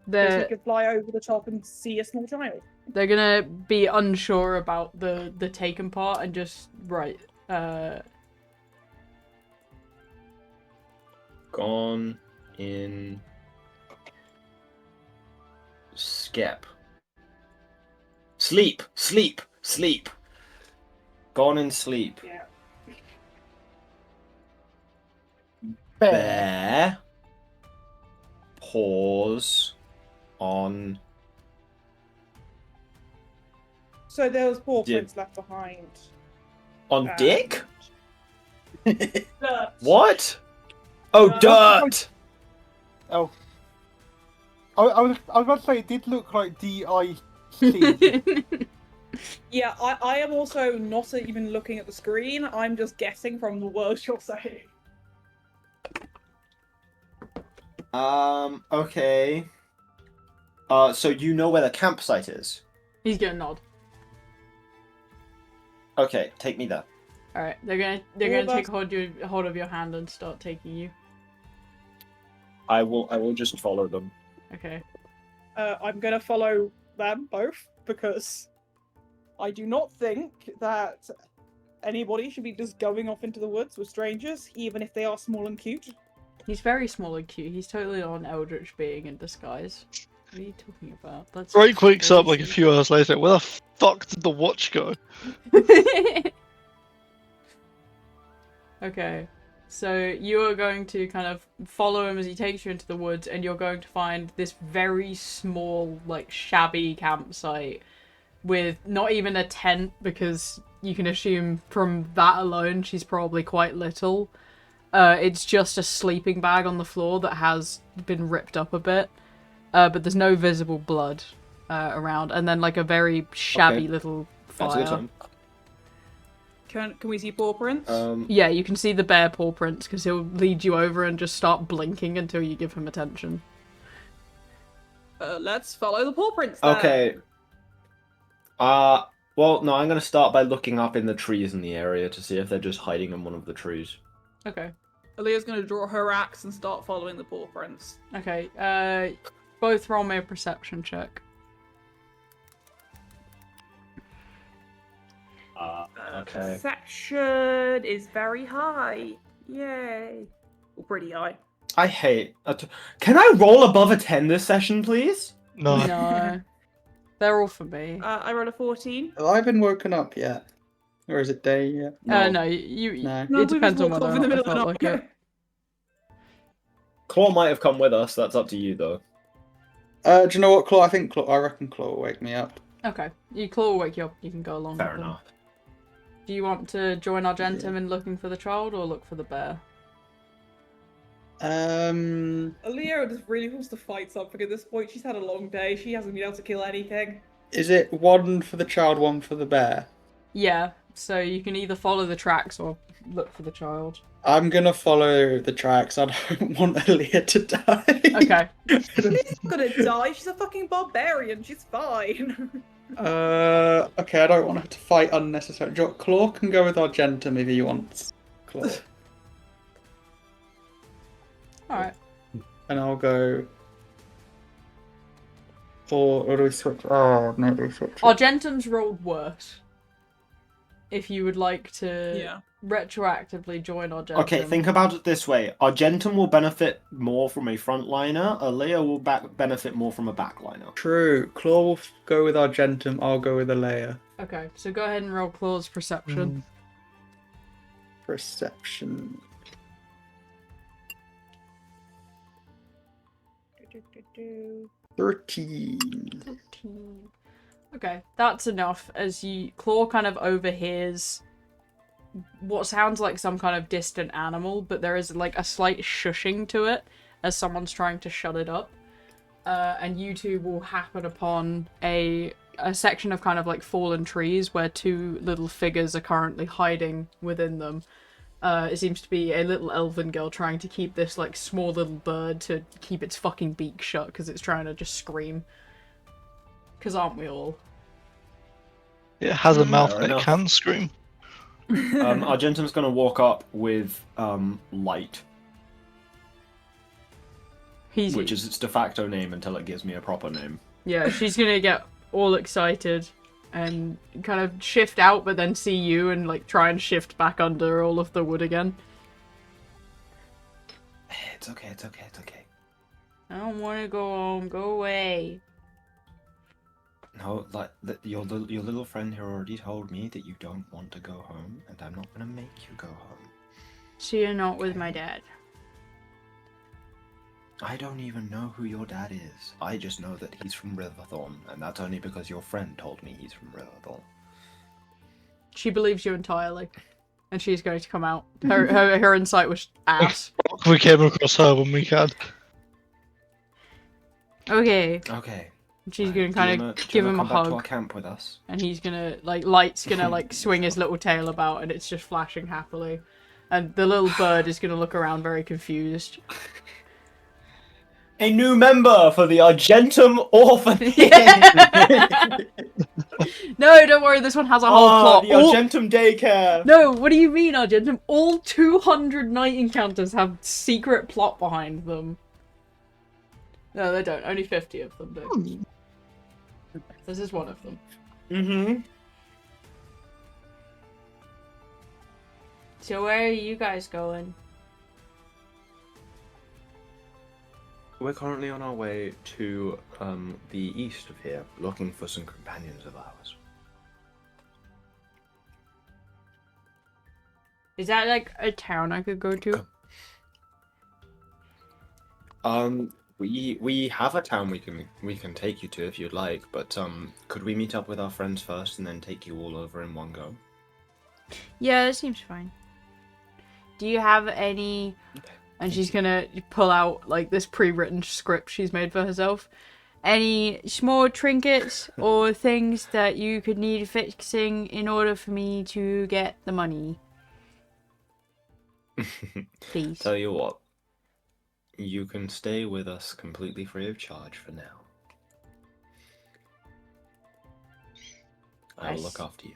Because he They're can fly over the top and see a small child. they're gonna be unsure about the taken part and just write Gone in skep. Sleep. Gone in sleep. Yeah. Bear. Pause on. So there was paw Yeah. prints left behind. On Um, Dick? Dirt. What? Oh, dirt! Oh. I was about to say it did look like D-I-C. Yeah, I am also not even looking at the screen. I'm just guessing from the words you're saying. Okay. So you know where the campsite is? He's gonna nod. Okay, take me there. All right, they're gonna take hold of your hand and start taking you. I will just follow them. Okay. I'm gonna follow them both because I do not think that anybody should be just going off into the woods with strangers, even if they are small and cute. He's very small and cute. He's totally an eldritch being in disguise. What are you talking about? That's Right wakes up like a crazy. few hours later. Where the fuck did the watch go? Okay, so you are going to kind of follow him as he takes you into the woods, and you're going to find this very small, like, shabby campsite with not even a tent, because you can assume from that alone she's probably quite little. It's just a sleeping bag on the floor that has been ripped up a bit, but there's no visible blood around, and then like a very shabby little That's a good fire. time. Can we see paw prints? Yeah, you can see the bear paw prints because he'll lead you over and just start blinking until you give him attention. Let's follow the paw prints then. Okay. Well, no, I'm gonna start by looking up in the trees in the area to see if they're just hiding in one of the trees. Okay. Aleya's gonna draw her axe and start following the paw prints. Okay, both roll me a perception check. Okay. Perception is very high. Yay. Or pretty high. I hate. Can I roll above a 10 this session, please? No. No. They're all for me. I rolled a 14. Have I been woken up yet? Or is it day yet? No, No. No, it depends on whether or in the not middle I of felt the like night. it. Claw might have come with us. That's up to you, though. Do you know what, Claw? I reckon Claw will wake me up. Okay, Claw will wake you up. You can go along Fair with them. enough. Do you want to join Argentum in looking for the child or look for the bear? Aleya just really wants to fight something at this point. She's had a long day. She hasn't been able to kill anything. Is it one for the child, one for the bear? Yeah, so you can either follow the tracks or look for the child. I'm gonna follow the tracks. I don't want Aleya to die. Okay. She's not gonna die. She's a fucking barbarian. She's fine. Okay, I don't want her to fight unnecessarily. Claw can go with Argentum if he wants. Claw. Alright. And I'll go for... Or do we switch? Oh, no, do we switch? Argentum's rolled worse. If you would like to Yeah. retroactively join Argentum. Okay, think about it this way. Argentum will benefit more from a frontliner. Aleya will benefit more from a backliner. True. Claw will go with Argentum. I'll go with Aleya. Okay, so go ahead and roll Claw's perception. Perception. 13. Okay, that's enough as Claw kind of overhears what sounds like some kind of distant animal, but there is like a slight shushing to it as someone's trying to shut it up. And you two will happen upon a section of kind of like fallen trees where two little figures are currently hiding within them. It seems to be a little elven girl trying to keep this like small little bird to keep its fucking beak shut because it's trying to just scream. Because aren't we all? It has a mouth Fair and it enough. can scream. Argentum's gonna walk up with Light, which is its de facto name until it gives me a proper name. Yeah, she's gonna get all excited and kind of shift out, but then see you and like try and shift back under all of the wood again. It's okay, it's okay, it's okay. I don't want to go home. Go away. No, like your little friend here already told me that you don't want to go home, and I'm not gonna make you go home. So you're not with my dad. I don't even know who your dad is. I just know that he's from Riverthorn, and that's only because your friend told me he's from Riverthorn. She believes you entirely, and she's going to come out. Her insight was ass. We came across her when we can. Okay. Okay. She's gonna kind of give him a come back to our hug, camp with us? and he's gonna Light's gonna swing his little tail about, and it's just flashing happily, and the little bird is gonna look around very confused. A new member for the Argentum Orphan. No, don't worry. This one has a whole plot. The Argentum Daycare. No, what do you mean, Argentum? All 200 night encounters have secret plot behind them. No, they don't. Only 50 of them do. This is one of them. Mm-hmm. So where are you guys going? We're currently on our way to the east of here, looking for some companions of ours. Is that like a town I could go to? We have a town we can take you to if you'd like, but could we meet up with our friends first and then take you all over in one go? Yeah, that seems fine. Do you have any... And she's gonna pull out like this pre-written script she's made for herself. Any small trinkets or things that you could need fixing in order for me to get the money? Please. Tell you what, you can stay with us completely free of charge for now. I will look after you.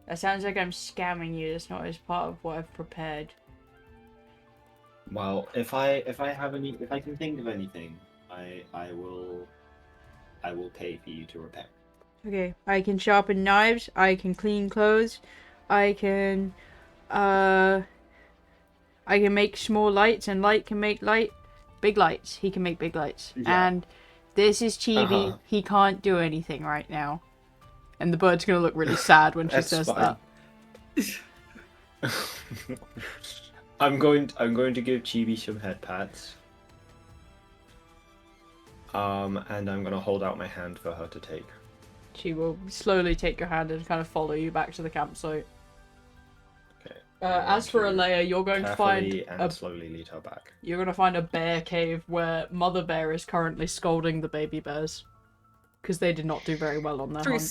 That sounds like I'm scamming you. That's not as part of what I've prepared. Well, if I can think of anything, I will pay for you to repair. Okay, I can sharpen knives, I can clean clothes, I can make small lights, and Light can make big lights. He can make big lights. Yeah. And this is Chibi. He can't do anything right now. And the bird's gonna look really sad when she says fine. that. I'm going to give Chibi some head pats. And I'm gonna hold out my hand for her to take. She will slowly take your hand and kind of follow you back to the campsite. Okay. As for Aleya, you're going to find slowly lead her back. You're going to find a bear cave where Mother Bear is currently scolding the baby bears because they did not do very well on their hunt.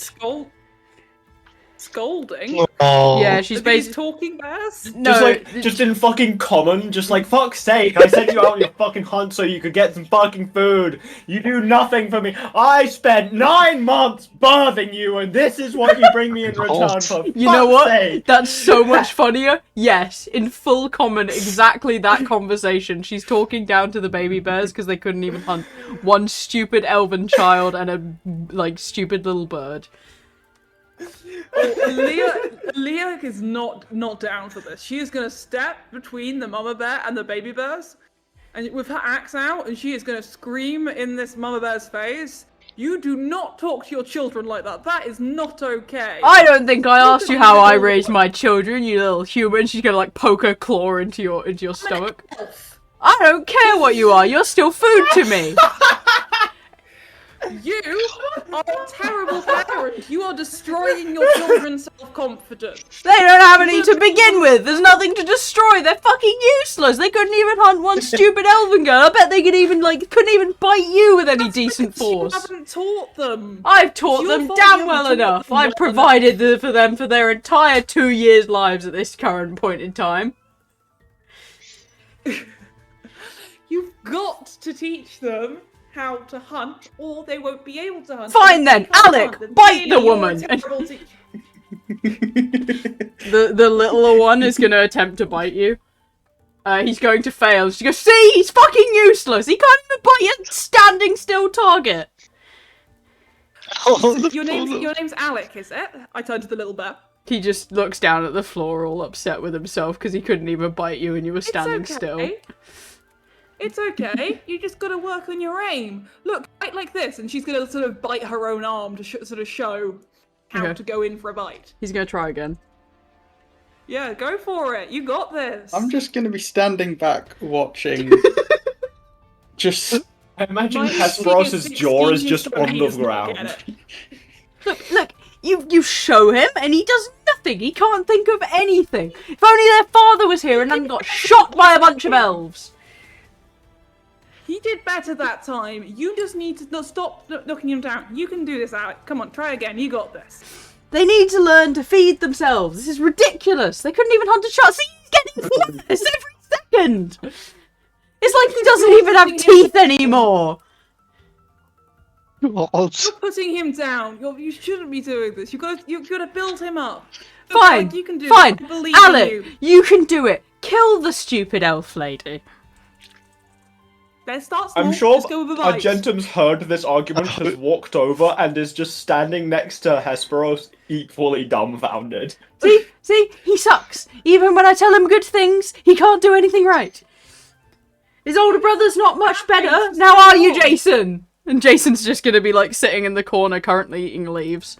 Scolding? Oh. Yeah, she's basically talking bears. No, just in fucking common, just like fuck's sake, I sent you out on your fucking hunt so you could get some fucking food. You do nothing for me. I spent 9 months birthing you, and this is what you bring me in return for. You know what? Sake. That's so much funnier. Yes, in full common, exactly that conversation. She's talking down to the baby bears because they couldn't even hunt one stupid elven child and a stupid little bird. Aleya is not down for this. She is going to step between the mama bear and the baby bears, and with her axe out, and she is going to scream in this mama bear's face, "You do not talk to your children like that. That is not okay." I don't think I asked you how I raised my children, you little human. She's going to poke her claw into your stomach. I don't care what you are. You're still food to me. You are a terrible parent. You are destroying your children's self-confidence. They don't have any to begin with. There's nothing to destroy. They're fucking useless. They couldn't even hunt one stupid elven girl. I bet they couldn't even bite you with any decent force. You haven't taught them. I've taught them damn well enough. I've provided for them for their entire 2 years' lives at this current point in time. You've got to teach them how to hunt, or they won't be able to hunt. Fine then, Alec, bite the woman. The littler one is going to attempt to bite you. He's going to fail. She goes, "See, he's fucking useless. He can't even bite a standing still target." Your name's Alec, is it? I turned to the little bear. He just looks down at the floor, all upset with himself because he couldn't even bite you and you were standing still. It's okay. You just gotta work on your aim. Look, bite like this, and she's gonna sort of bite her own arm to sort of show how to go in for a bite. He's gonna try again. Yeah, go for it. You got this. I'm just gonna be standing back watching. I imagine Hesperos's jaw is just on the ground. Look, you show him, and he does nothing. nothing. He can't think of anything. If only their father was here and hadn't got shot by a bunch of elves. He did better that time. You just need to stop knocking him down. You can do this, Alec. Come on, try again. You got this. They need to learn to feed themselves. This is ridiculous. They couldn't even hunt a shark. See, he's getting worse every second. It's like he doesn't even have teeth anymore. God. You're putting him down. You shouldn't be doing this. You've got to build him up. Fine, Like, you can do fine. it. I believe Alec, in you. you can do it. Kill the stupid elf lady. Let's start small. I'm sure Just go with the lights. Argentum's heard this argument, has walked over, and is just standing next to Hesperos, equally dumbfounded. See, he sucks. Even when I tell him good things, he can't do anything right. His older brother's not much better. Now are you, Jason? And Jason's just gonna be like sitting in the corner, currently eating leaves.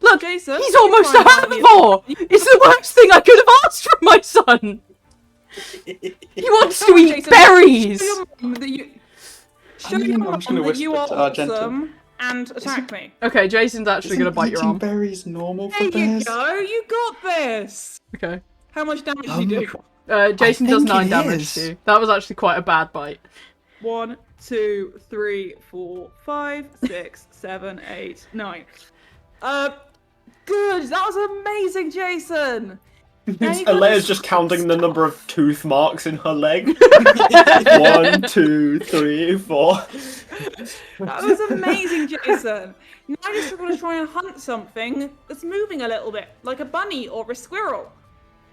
Look, Jason, he's almost a herbivore. It's the worst thing I could have asked from my son. He wants to eat Jason, berries. Show your mum I'm just gonna that you whisper are to Argentum. awesome and attack me. Okay, Jason's actually gonna bite your Eating arm. berries normal for There you bears? go. You got this. Okay. How much damage did you do? Jason does think 9 it damage is. to you. That was actually quite a bad bite. 1, 2, 3, 4, 5, 6, 7, 8, 9. Good. That was amazing, Jason. Aleya's just counting the number of tooth marks in her leg. 1, 2, 3, 4. That was amazing, Jason. Now I just want to try and hunt something that's moving a little bit, like a bunny or a squirrel.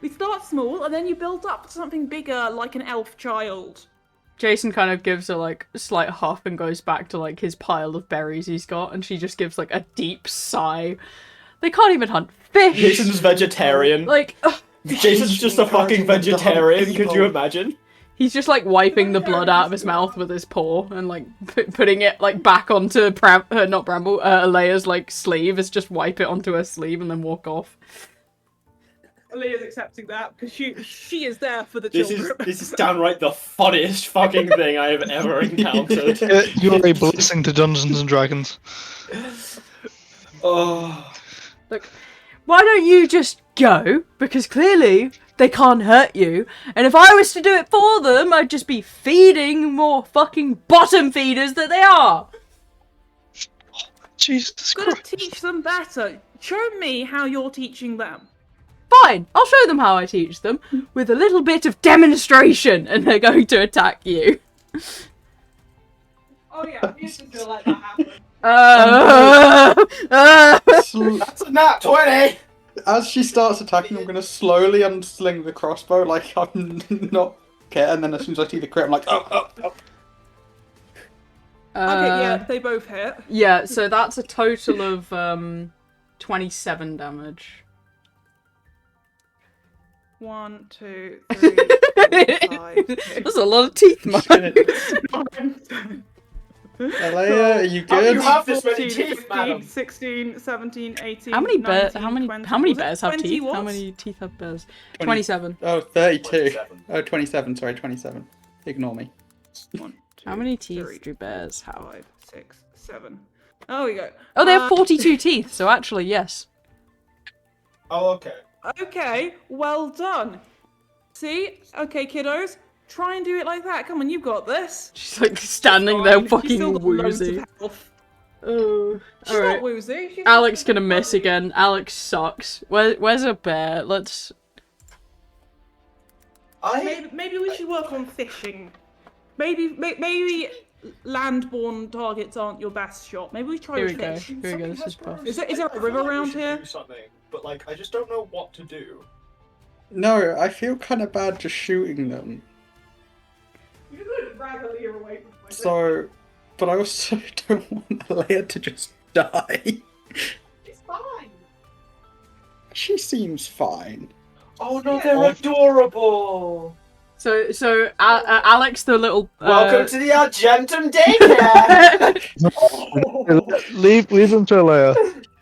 We start small, and then you build up to something bigger, like an elf child. Jason kind of gives a like slight huff and goes back to like his pile of berries he's got, and she just gives like a deep sigh. They can't even hunt fish. Jason's vegetarian. Like, Jason's just a fucking vegetarian, could you imagine? he's just like wiping the blood out of his mouth with his paw and like putting it like back onto Aleya's like sleeve. Is just wipe it onto her sleeve and then walk off. Aleya's accepting that because she is there for the children. This is downright the funniest fucking thing I have ever encountered. You're a blessing to Dungeons and Dragons. Oh. Look, why don't you just go? Because clearly they can't hurt you. And if I was to do it for them, I'd just be feeding more fucking bottom feeders that they are. Jesus Gotta Christ. teach them better. Show me how you're teaching them. Fine, I'll show them how I teach them with a little bit of demonstration, and they're going to attack you. Oh yeah, you just gonna let that happen. That's a nat 20! As she starts attacking, I'm gonna slowly unsling the crossbow, like I'm not care, and then as soon as I see the crit, I'm like, oh. Okay, yeah, they both hit. Yeah, so that's a total of 27 damage. 1, 2, 3, 4, 5, 6. That's a lot of teeth, man. Aleya, are you How do good? you have this many 14, teeth, 15, madam? 16, 17, 18, How many 19, 20. how many Was it bears have 20 teeth? what? How many teeth have bears? 20. 27. Oh, 32. Oh, 27, sorry, 27. Ignore me. 1, 2, How many teeth 3, do bears have? 5, 6, 7. Oh, we go. Oh, they have 42 teeth, so actually, yes. Oh, okay. Okay, well done. See? Okay, kiddos. Try and do it like that. Come on, you've got this. She's like standing there Fine. She's still fucking got loads of woozy. health. Oh, She's alright. not woozy. She's Alex gonna miss again. Alex sucks. Where's a bear? Let's... Maybe we should work on fishing. Maybe land-born targets aren't your best shot. Maybe we try Here with we go. fish. Here we go. This is buff. Is there a river around here? Do something, but like I just don't know what to do. No, I feel kind of bad just shooting them. You could drag Aleya away from my So, but I also don't want Aleya to just die. It's fine. She seems fine. Oh no, they're adorable! So Alex, the little... Welcome to the Argentum daycare! Leave them to Aleya.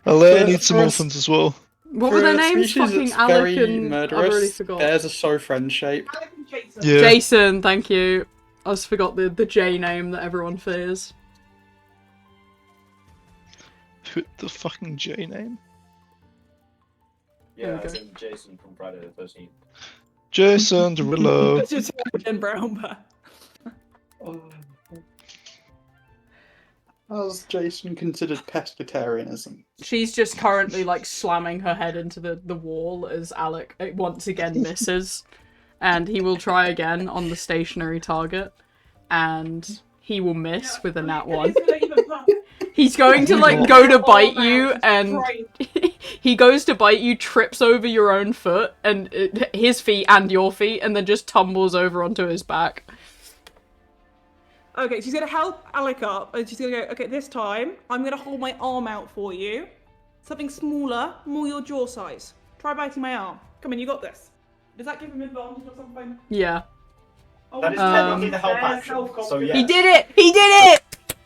Aleya For- needs some for a orphans as well. What were For their a names? species Fucking that's Alec very and... I've murderous, already forgot. bears are so friend-shaped. Alec and Jason. Yeah. Jason, thank you. I just forgot the J name that everyone fears. Who the fucking J name? There Yeah, we as go. in Jason from Friday the 13th. Jason Derulo. That's just Jen Brown bear. How's Jason considered pescatarianism? She's just currently like slamming her head into the wall as Alec once again misses. And he will try again on the stationary target. And he will miss with a nat 1. He's going to like go to bite you, and he goes to bite you, trips over your own foot, and his feet and your feet, and then just tumbles over onto his back. Okay, she's gonna help Alec up, and she's gonna go, okay, this time, I'm gonna hold my arm out for you. Something smaller, more your jaw size. Try biting my arm. Come on, you got this. Does that give him advantage or something? Yeah. Oh, That is technically the help action, so yeah. He did it! He did it!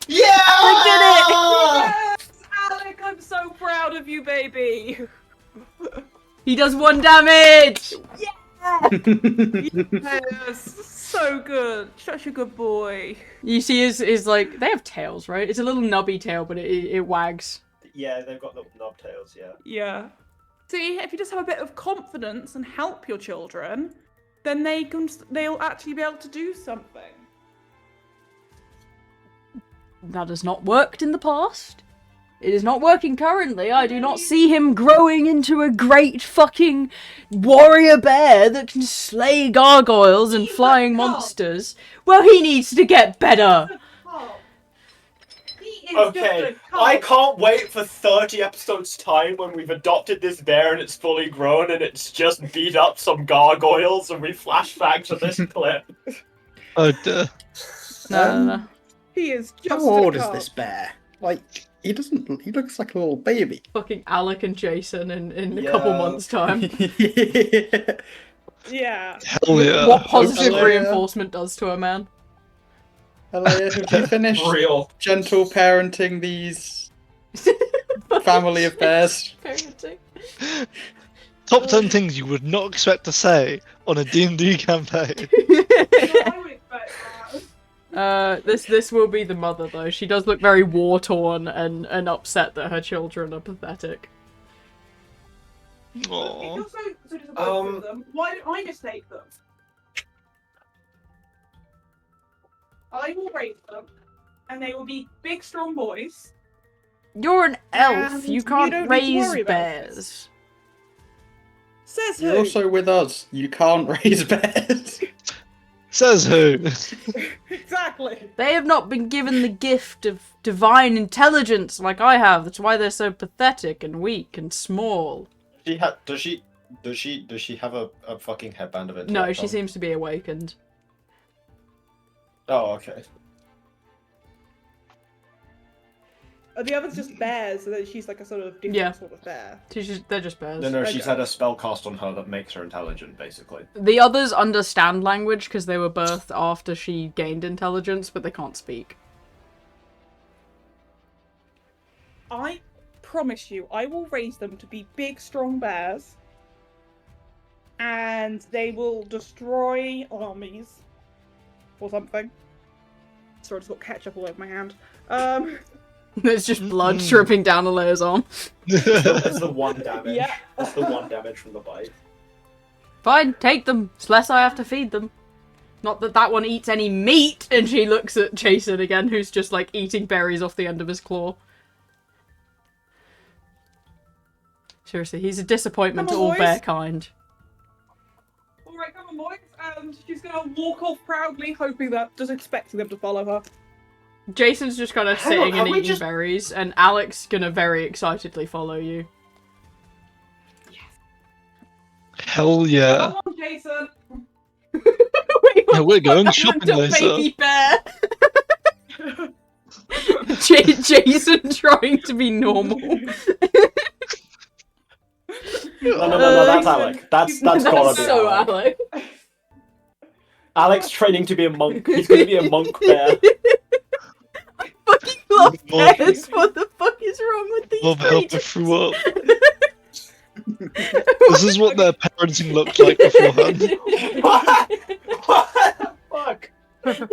Yeah! We did it! Yes! Alec, I'm so proud of you, baby! He does 1 damage! Yes! So good. Such a good boy. You see his like, they have tails, right? It's a little nubby tail, but it wags. Yeah, they've got little knob tails, yeah. Yeah. See, if you just have a bit of confidence and help your children, then they'll actually be able to do something. That has not worked in the past. It is not working currently. I do not see him growing into a great fucking warrior bear that can slay gargoyles and flying monsters. Well, he needs to get better. Okay, I can't wait for 30 episodes time when we've adopted this bear and it's fully grown and it's just beat up some gargoyles and we flash back to this clip. Oh dear. No. He is just How old is this bear? Like, he looks like a little baby. Fucking Alec and Jason in a couple months' time. Yeah. Hell yeah. What positive Aleya. reinforcement does to a man. Aleya, have you finished gentle parenting these family of bears? Parenting. Top 10 things you would not expect to say on a D&D campaign. This will be the mother though. She does look very war torn and upset that her children are pathetic. Aww. You're so disappointed with them. Why don't I just take them? I will raise them, and they will be big, strong boys. You're an elf. And You you can't don't need to raise worry about bears. Says who? You're also with us. You can't raise bears. Says who? Exactly. They have not been given the gift of divine intelligence like I have. That's why they're so pathetic and weak and small. Does she have a fucking headband of it? No, she seems to be awakened. Oh, okay. Are the others just bears, so that she's like a sort of different sort of bear? They're just bears. No, she's had a spell cast on her that makes her intelligent, basically. The others understand language because they were birthed after she gained intelligence, but they can't speak. I promise you, I will raise them to be big, strong bears, and they will destroy armies or something. Sorry, I just got ketchup all over my hand. There's just blood dripping down Aleya's arm. That's the one damage. Yeah. That's the one damage from the bite. Fine, take them. It's less I have to feed them. Not that that one eats any meat. And she looks at Jason again, who's just like eating berries off the end of his claw. Seriously, he's a disappointment to all boys. bear kind. Alright, come on, boys. And she's gonna walk off proudly, hoping that, just expecting them to follow her. Jason's just kind of Hang on, sitting are and we eating berries, and Alec's gonna very excitedly follow you. Hell yeah. Come on, Jason. Yeah, we're going What shopping happened to later. baby bear? Jason trying to be normal. No, that's Alec. That's gotta be so Alec. Alec. Alec's training to be a monk. He's gonna be a monk bear. I fucking love Love bears. What the fuck is wrong with these Love help creatures? threw up. This is what their parenting looked like beforehand. What? Fuck. Okay,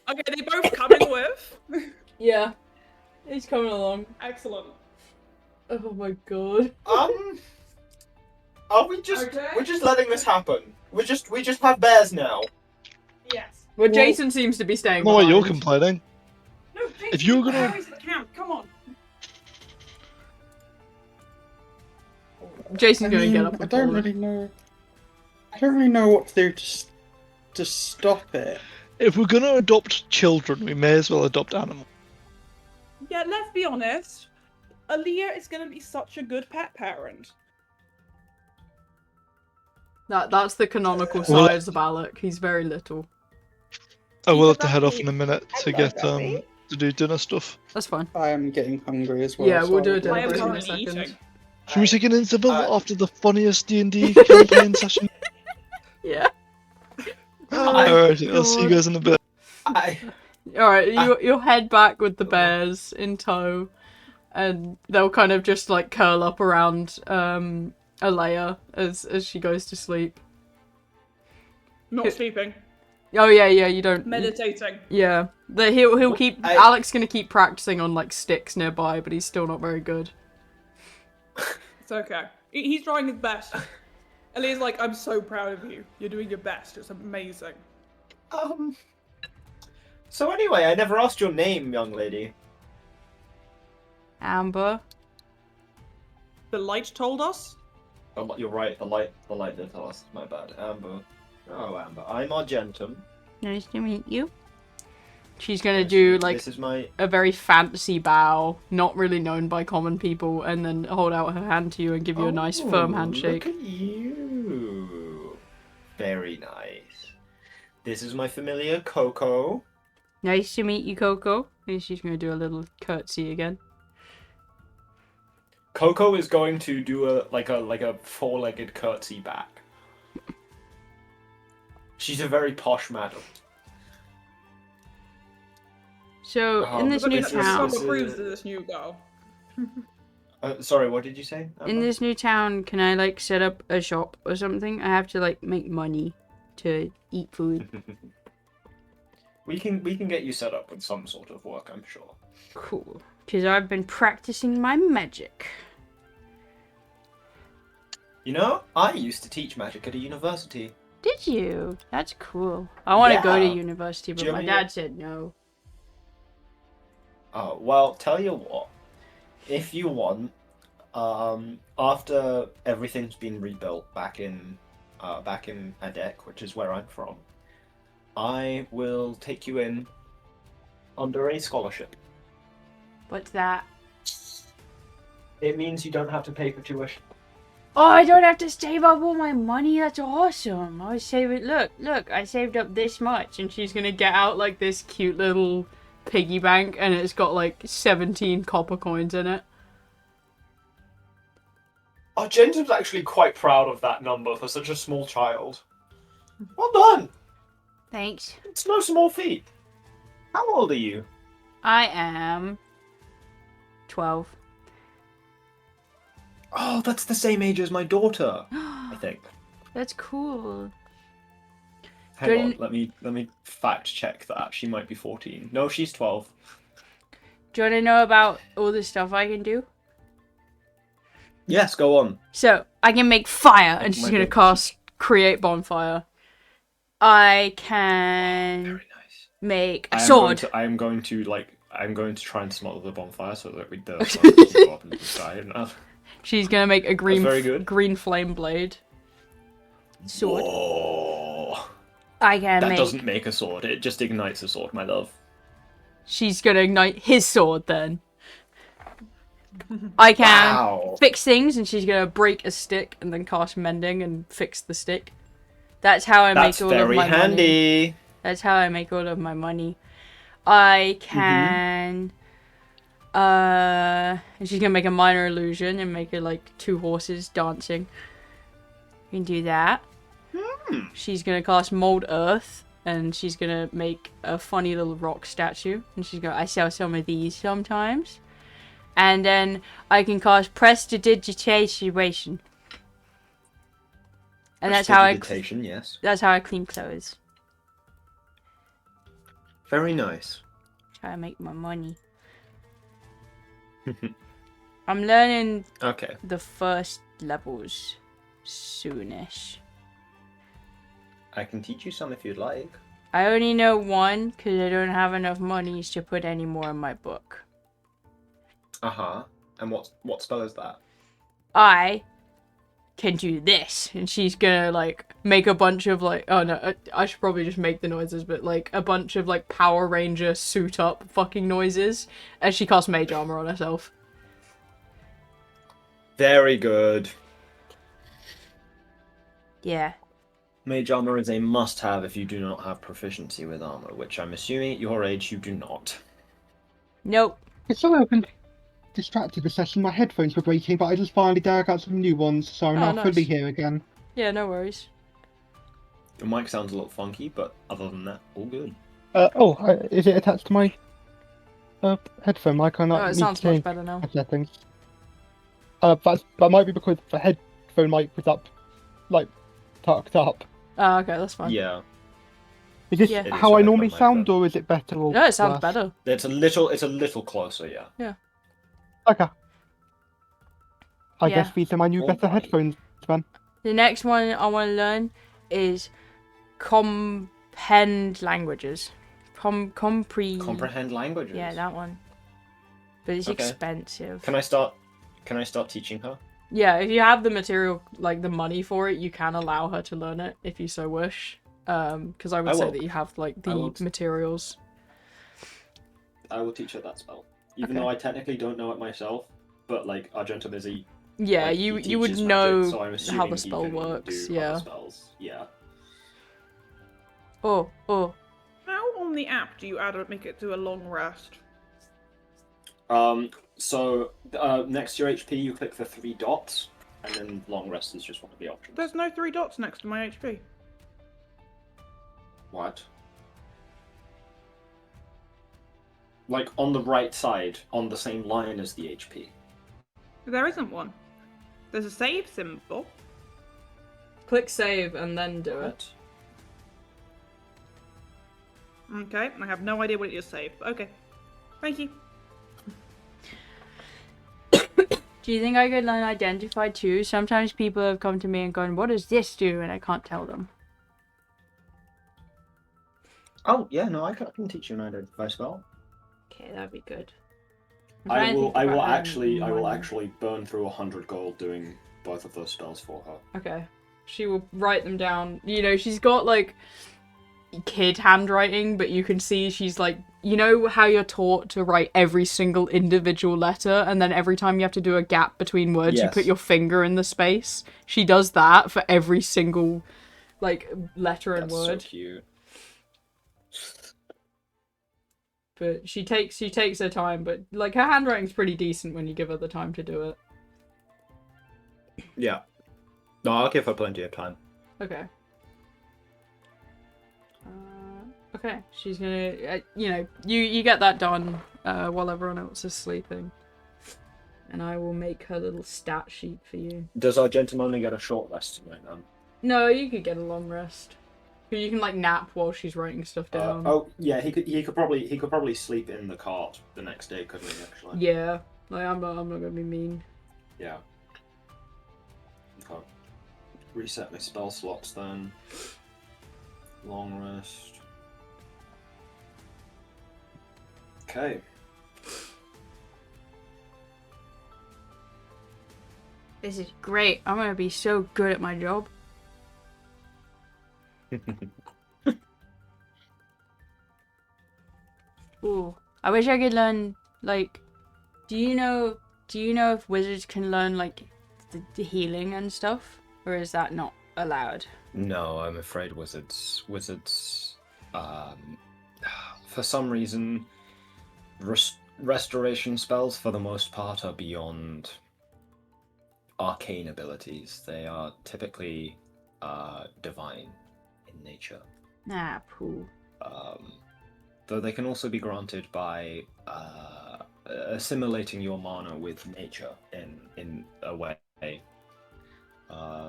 they both coming with. Yeah, he's coming along. Excellent. Oh my god. Are we just? Okay. We're just letting this happen. We just have bears now. Yes. Well, Jason seems to be staying No, behind. you're complaining. No, Jason, If you're the gonna- berries at the camp. Come on. Jason's gonna get up I and don't follow. really know. I don't really know what to do to stop it. If we're gonna adopt children, we may as well adopt animals. Yeah, let's be honest. Aleya is gonna be such a good pet parent. That's the canonical Well- size of Alec. He's very little. I will have He's to head off about in a minute to Hello, get Gabby. to do dinner stuff. That's fine. I am getting hungry as well. Yeah, so we'll do I a dinner I am break in a currently second. eating. Should we take an interval Uh, after the funniest D&D campaign session? Yeah. Alright, I'll see you guys in a bit. Alright, you'll head back with the bears in tow, and they'll kind of just like curl up around Aleya as she goes to sleep. Not sleeping. Oh yeah, you don't. Meditating. Yeah, he'll keep. I- Alec's gonna keep practicing on like sticks nearby, but he's still not very good. It's okay. He's trying his best. Aleya's like, I'm so proud of you. You're doing your best. It's amazing. So anyway, I never asked your name, young lady. Amber. The light told us. Oh, you're right. The light did tell us. My bad, Amber. Oh, Amber. I'm Argentum. Nice to meet you. She's gonna do like This is my. a very fancy bow, not really known by common people, and then hold out her hand to you and give you a nice firm handshake. Look at you. Very nice. This is my familiar Coco. Nice to meet you, Coco. And she's gonna do a little curtsy again. Coco is going to do a four-legged curtsy back. She's a very posh madam. So in this but new this is- town, this Proper is- proves to this new girl. Sorry, what did you say? in Amber? this new town, can I like set up a shop or something? I have to like make money to eat food. We can get you set up with some sort of work, I'm sure. Cool. Because I've been practicing my magic. You know, I used to teach magic at a university. Did you? That's cool. I want to go to Yeah. university, but Do you my mean- dad said no. Oh, well, tell you what. If you want, after everything's been rebuilt back in Adek, which is where I'm from, I will take you in under a scholarship. What's that? It means you don't have to pay for tuition. Oh, I don't have to save up all my money. That's awesome. I was saving. Look, I saved up this much, and she's gonna get out like this cute little piggy bank, and it's got like 17 copper coins in it. Argentum's actually quite proud of that number for such a small child. Well done! Thanks. It's no small feat. How old are you? I am 12. Oh, that's the same age as my daughter, I think. That's cool. Hang on, let me fact check that. She might be 14. No, she's 12. Do you want to know about all the stuff I can do? Yes, go on. So, I can make fire, and she's my gonna goodness. cast Create Bonfire. I can Very nice. make a sword. I'm going to try and smother the bonfire so that the smoke doesn't go up into the sky. She's gonna make a green very good. green flame blade. Sword. Whoa. I can That make. doesn't make a sword. It just ignites a sword, my love. She's gonna ignite his sword then. I can Wow. fix things, and she's gonna break a stick and then cast mending and fix the stick. That's how I That's make all of very my money. handy. That's how I make all of my money. I can. And she's gonna make a minor illusion and make it like 2 horses dancing. You can do that. She's gonna cast Mold Earth, and she's gonna make a funny little rock statue. And she's gonna. I sell some of these sometimes. And then I can cast Prestidigitation. And that's how Prestidigitation, yes. That's how I clean clothes. Very nice. That's how I make my money. I'm learning Okay. the first levels. soonish. I can teach you some if you'd like. I only know one because I don't have enough monies to put any more in my book. Uh-huh. And what spell is that? I can do this, and she's gonna like make a bunch of like, oh no, I should probably just make the noises, but like a bunch of like Power Ranger suit up fucking noises as she casts mage armor on herself. Very good. Yeah. Mage armor is a must-have if you do not have proficiency with armor, which I'm assuming at your age you do not. Nope. Sorry, I've been distracted this session. My headphones were breaking, but I just finally dug out some new ones, so I'm now nice. fully here again. Yeah, no worries. Your mic sounds a little funky, but other than that, all good. Is it attached to my headphone mic? Oh, it sounds much better now. Settings. That might be because the headphone mic was up, like, tucked up. Oh, okay, that's fine. Yeah. Is this Yeah. how I normally sound, or is it better or No, it sounds worse? better. It's a little closer, yeah. Yeah. Okay. I Yeah. guess these are my new better headphones, then. The next one I want to learn is comprehend languages. Comprehend languages. Yeah, that one. But it's Okay. expensive. Can I start teaching her? Yeah, if you have the material, like the money for it, you can allow her to learn it if you so wish. Because I would say will. that you have like I the will. materials. I will teach her that spell. Even Okay. though I technically don't know it myself, but like Argentum is a Yeah, like, you he would teaches know magic, so I'm how assuming the he spell can works. do Yeah. other spells. Yeah. Oh. How on the app do you make it to a long rest? So next to your HP, you click the 3 dots, and then long rest is just one of the options. There's no 3 dots next to my HP. What? Like on the right side, on the same line as the HP. There isn't one. There's a save symbol. Click save and then do it. Okay, I have no idea what it is saved. Okay. Thank you. Do you think I could learn identify too? Sometimes people have come to me and gone, "What does this do?" and I can't tell them. Oh yeah, no, I can teach you an identify spell. Okay, that'd be good. I will actually burn through 100 gold doing both of those spells for her. Okay. She will write them down. You know, she's got like kid handwriting, but you can see she's like, you know how you're taught to write every single individual letter, and then every time you have to do a gap between words, you Yes. put your finger in the space? She does that for every single like letter and That's word. so cute. But she takes her time, but like her handwriting's pretty decent when you give her the time to do it. Yeah. No, I'll give her plenty of time. Okay. Okay, she's gonna, you know, you get that done while everyone else is sleeping. And I will make her little stat sheet for you. Does our gentleman only get a short rest tonight then? No, you could get a long rest. You can like nap while she's writing stuff down. Oh yeah, he could probably sleep in the cart the next day, couldn't he? Actually. Yeah, like I'm not gonna be mean. Yeah. Okay. Reset my spell slots then. Long rest. Okay. This is great. I'm gonna be so good at my job. Ooh, I wish I could learn like. Do you know if wizards can learn like the healing and stuff, or is that not allowed? No, I'm afraid wizards, for some reason, restoration spells for the most part are beyond arcane abilities. They are typically divine in nature. Nah, poo. Though they can also be granted by assimilating your mana with nature in a way.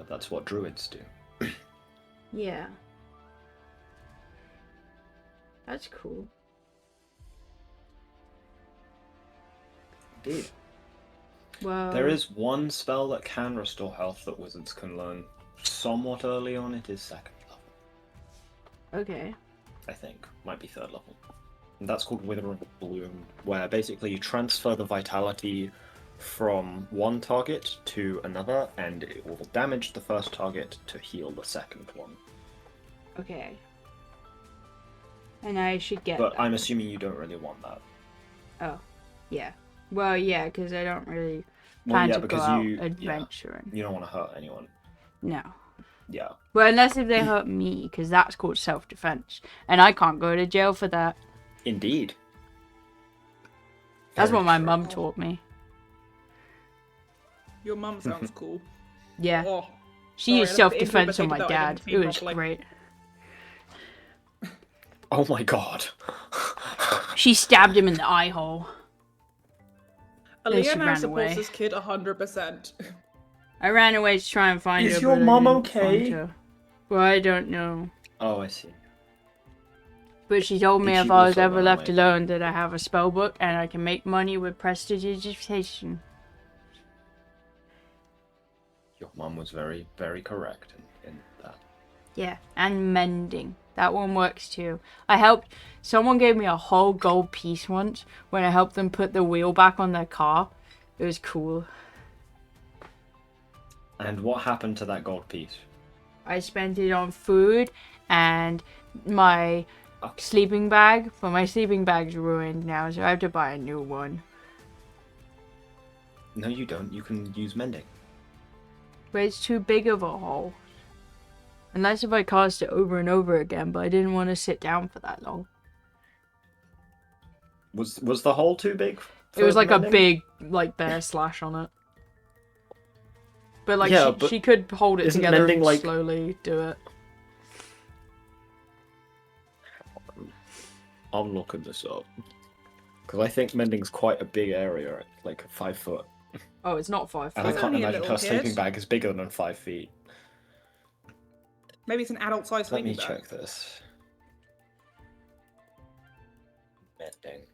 That's what druids do. Yeah. That's cool. Indeed. Well, There is one spell that can restore health that wizards can learn somewhat early on. It is 2nd level, okay. I think. Might be 3rd level. And that's called Withering Bloom, where basically you transfer the vitality from one target to another, and it will damage the first target to heal the second one. Okay. And I should get But that. I'm assuming you don't really want that. Oh, yeah. Well, yeah, because I don't really Well, plan yeah, to go because out you adventuring. you don't want to hurt anyone. No. Yeah. Well, unless if they hurt me, because that's called self-defense. And I can't go to jail for that. Indeed. That's Very what my true. mum taught me. Your mum sounds cool. Yeah. Oh, She used sorry, I self-defense on interpreted my that I dad. didn't It see was properly. great. Oh my god. She stabbed him in the eye hole. Then she Aleya now ran supports away. this kid 100%. I ran away to try and find her. Is your but I mum didn't okay? find her. Well, I don't know. Oh, I see. But she told me Did if she I was also ever run left away? alone that I have a spell book and I can make money with prestidigitation. Your mum was very, very correct in that. Yeah, and mending. That one works too. I helped. Someone gave me a whole gold piece once when I helped them put the wheel back on their car. It was cool. And what happened to that gold piece? I spent it on food and my Okay. sleeping bag, but my sleeping bag's ruined now, so I have to buy a new one. No, you don't. You can use mending. But it's too big of a hole. Unless if I cast it over and over again, but I didn't want to sit down for that long. Was the hole too big? It was like mending? a big, like, bear slash on it. But like, Yeah, she, but she could hold it isn't together mending, and like- slowly do it. I'm looking this up. Because I think mending's quite a big area, like 5 foot. Oh, it's not 5 And I foot. can't only a imagine little her sleeping kid. bag is bigger than 5 feet. Maybe it's an adult-sized Let me sleeping bag. check this. Mending.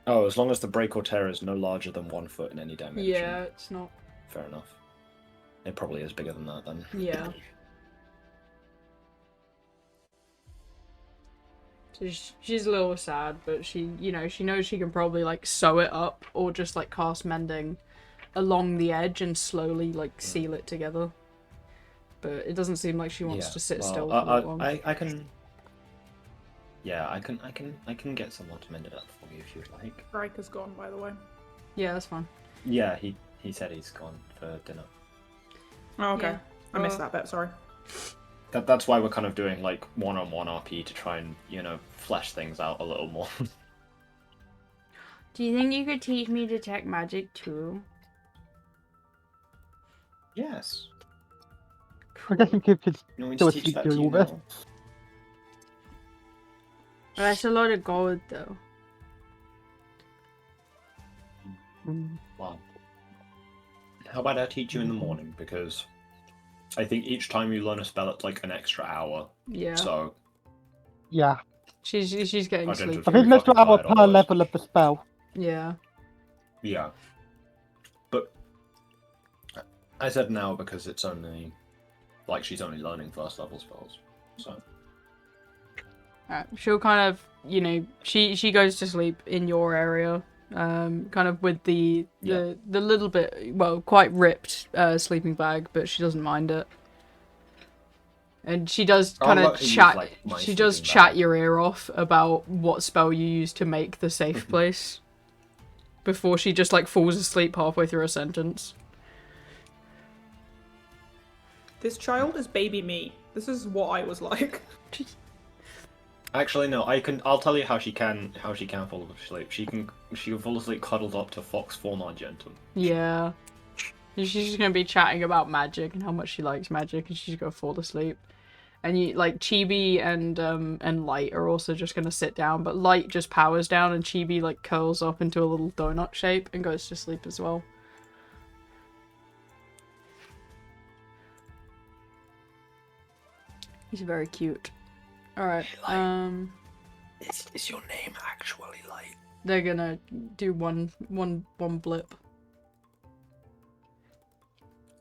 Oh, as long as the break or tear is no larger than 1 foot in any dimension. Yeah, it's not. Fair enough. It probably is bigger than that then. Yeah. So she's a little sad, but she, you know, she knows she can probably like sew it up or just like cast mending along the edge and slowly like seal it together. But it doesn't seem like she wants to sit still for that long. I can. Yeah, I can get someone to mend it up for you if you'd like. Ryko's gone, by the way. Yeah, that's fine. Yeah, he said he's gone for dinner. Oh, okay. Yeah. I missed that bit, sorry. That's why we're kind of doing like one-on-one RP to try and, you know, flesh things out a little more. Do you think you could teach me detect magic too? Yes. I guess you could You want me still to teach keep that to doing you all this. now? Well, that's a lot of gold though. Well, how about I teach you in the morning, because I think each time you learn a spell, it's like an extra hour. Yeah. So Yeah. She's getting I don't sleepy. know if I you're think an extra fucking hour tired per otherwise. level of the spell. Yeah. Yeah. But I said now because it's only like she's only learning first level spells. So She'll kind of, you know, she goes to sleep in your area, kind of with the little bit, well, quite ripped sleeping bag, but she doesn't mind it. And she does I'll kind of let her use, chat. like, my She does sleeping chat bag. your ear off about what spell you use to make the safe place. Before she just like falls asleep halfway through a sentence. This child is baby me. This is what I was like. actually no, I'll tell you how she can fall asleep. She can fall asleep cuddled up to Fox form Argentum. Yeah. She's just gonna be chatting about magic and how much she likes magic, and she's gonna fall asleep. And you like Chibi and Light are also just gonna sit down, but Light just powers down and Chibi like curls up into a little donut shape and goes to sleep as well. He's very cute. Alright, Is your name actually Light? they're gonna do one blip.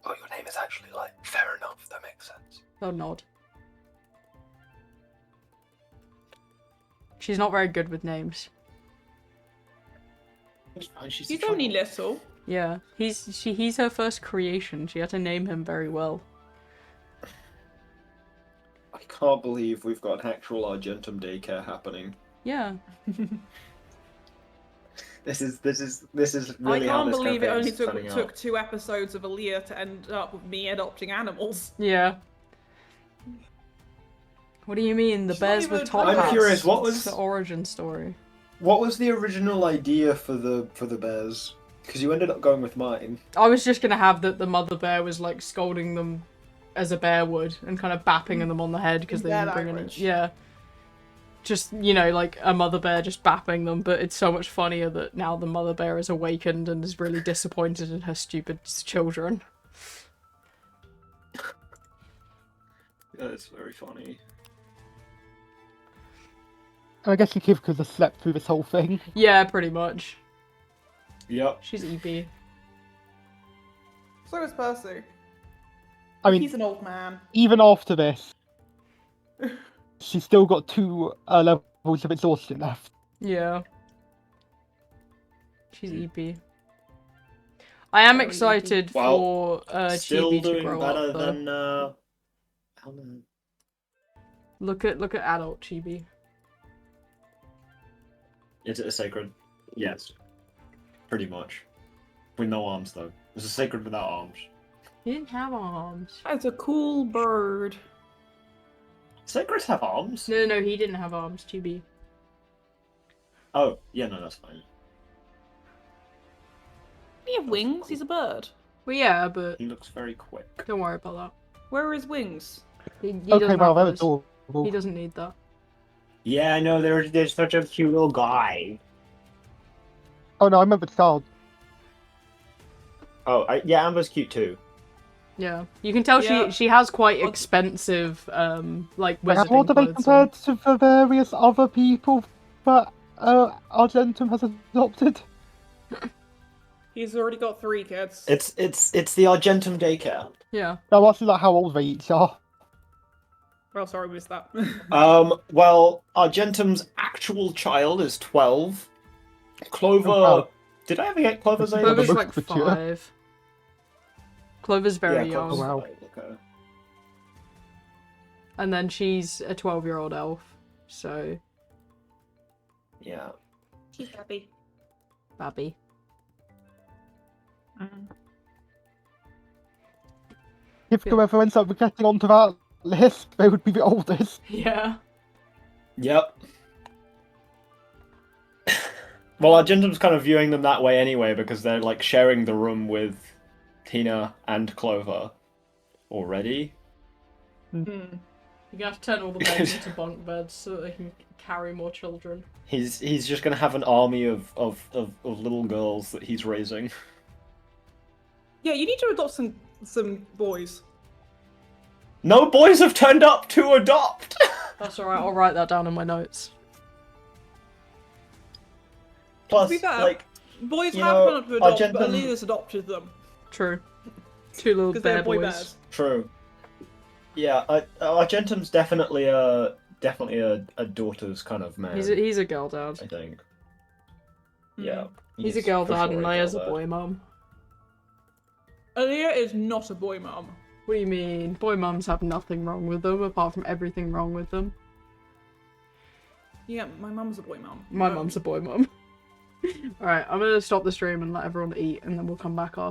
Oh, your name is actually Light. Fair enough, that makes sense. They'll nod. She's not very good with names. He's only little. Yeah, he's her first creation. She had to name him very well. I can't believe we've got an actual Argentum daycare happening. Yeah. This is really I how can't this believe it campaign only is turning took out. 2 episodes of Aleya to end up with me adopting animals. Yeah. What do you mean? The She's not bears even with top a- hats? I'm curious, what It's was the origin story? what was the original idea for the bears? Because you ended up going with mine. I was just gonna have that the mother bear was like scolding them as a bear would and kind of bapping them on the head because they Bear didn't bring any. language. Yeah. Just, you know, like a mother bear just bapping them, but it's so much funnier that now the mother bear is awakened and is really disappointed in her stupid children. That's very funny. I guess Kivka just slept through this whole thing. Yeah, pretty much. Yep. She's EP. So is Percy. I mean, He's an old man. even after this, she's still got 2 levels of exhaustion left. Yeah. She's EP. I am Very excited Well, for Still Chibi to doing grow better up, though. than I don't know. Look at adult Chibi. Is it a sacred? Yes. Pretty much. With no arms though. It's a sacred without arms. He didn't have arms. That's a cool bird. Sacreds have arms? No, he didn't have arms, Chibi. Oh, yeah, no, that's fine. He have wings. He's a bird. Well, yeah, but He looks very quick. don't worry about that. Where are his wings? He Okay, doesn't well, have that's those. adorable. He doesn't need that. Yeah, I know, there's such a cute little guy. Oh no, I remember the child. Oh, yeah, Amber's cute too. Yeah, you can tell Yeah. she has quite expensive like Wait, wizarding what are they clothes on. compared to the various other people that Argentum has adopted? He's already got 3 kids. It's the Argentum daycare. Yeah. No, asking like how old they each are. Well, sorry, we missed that. Well, Argentum's actual child is 12. Clover... Oh, wow. Did I ever get Clover's age? Clover's looks like mature. 5. Clover's very yeah, young. Clover's Wow. 5, okay. And then she's a 12-year-old elf. So, Yeah. She's happy. Babby. If whoever ends up getting onto that list, they would be the oldest. Yeah. Yep. Well, Argentum's kind of viewing them that way anyway, because they're like sharing the room with Tina and Clover already. You're gonna have to turn all the beds into bunk beds so that they can carry more children. He's just gonna have an army of little girls that he's raising. Yeah, you need to adopt some boys. No boys have turned up to adopt! That's alright, I'll write that down in my notes. Plus, To be fair, like, boys you have know, gone up to adopt, but Argentum- Aleya's adopted them. True. 2 little Because bear they're boy boys. bears. true. Yeah, Argentum's definitely a daughter's kind of man. He's a girl dad. I think. Hmm. Yeah. He's a girl for dad sure and girl Leia's a dad. boy mum. Aleya is not a boy mum. What do you mean? Boy mums have nothing wrong with them apart from everything wrong with them. Yeah, my mum's a boy mum. My No. mum's a boy mum. Alright, I'm gonna stop the stream and let everyone eat and then we'll come back after.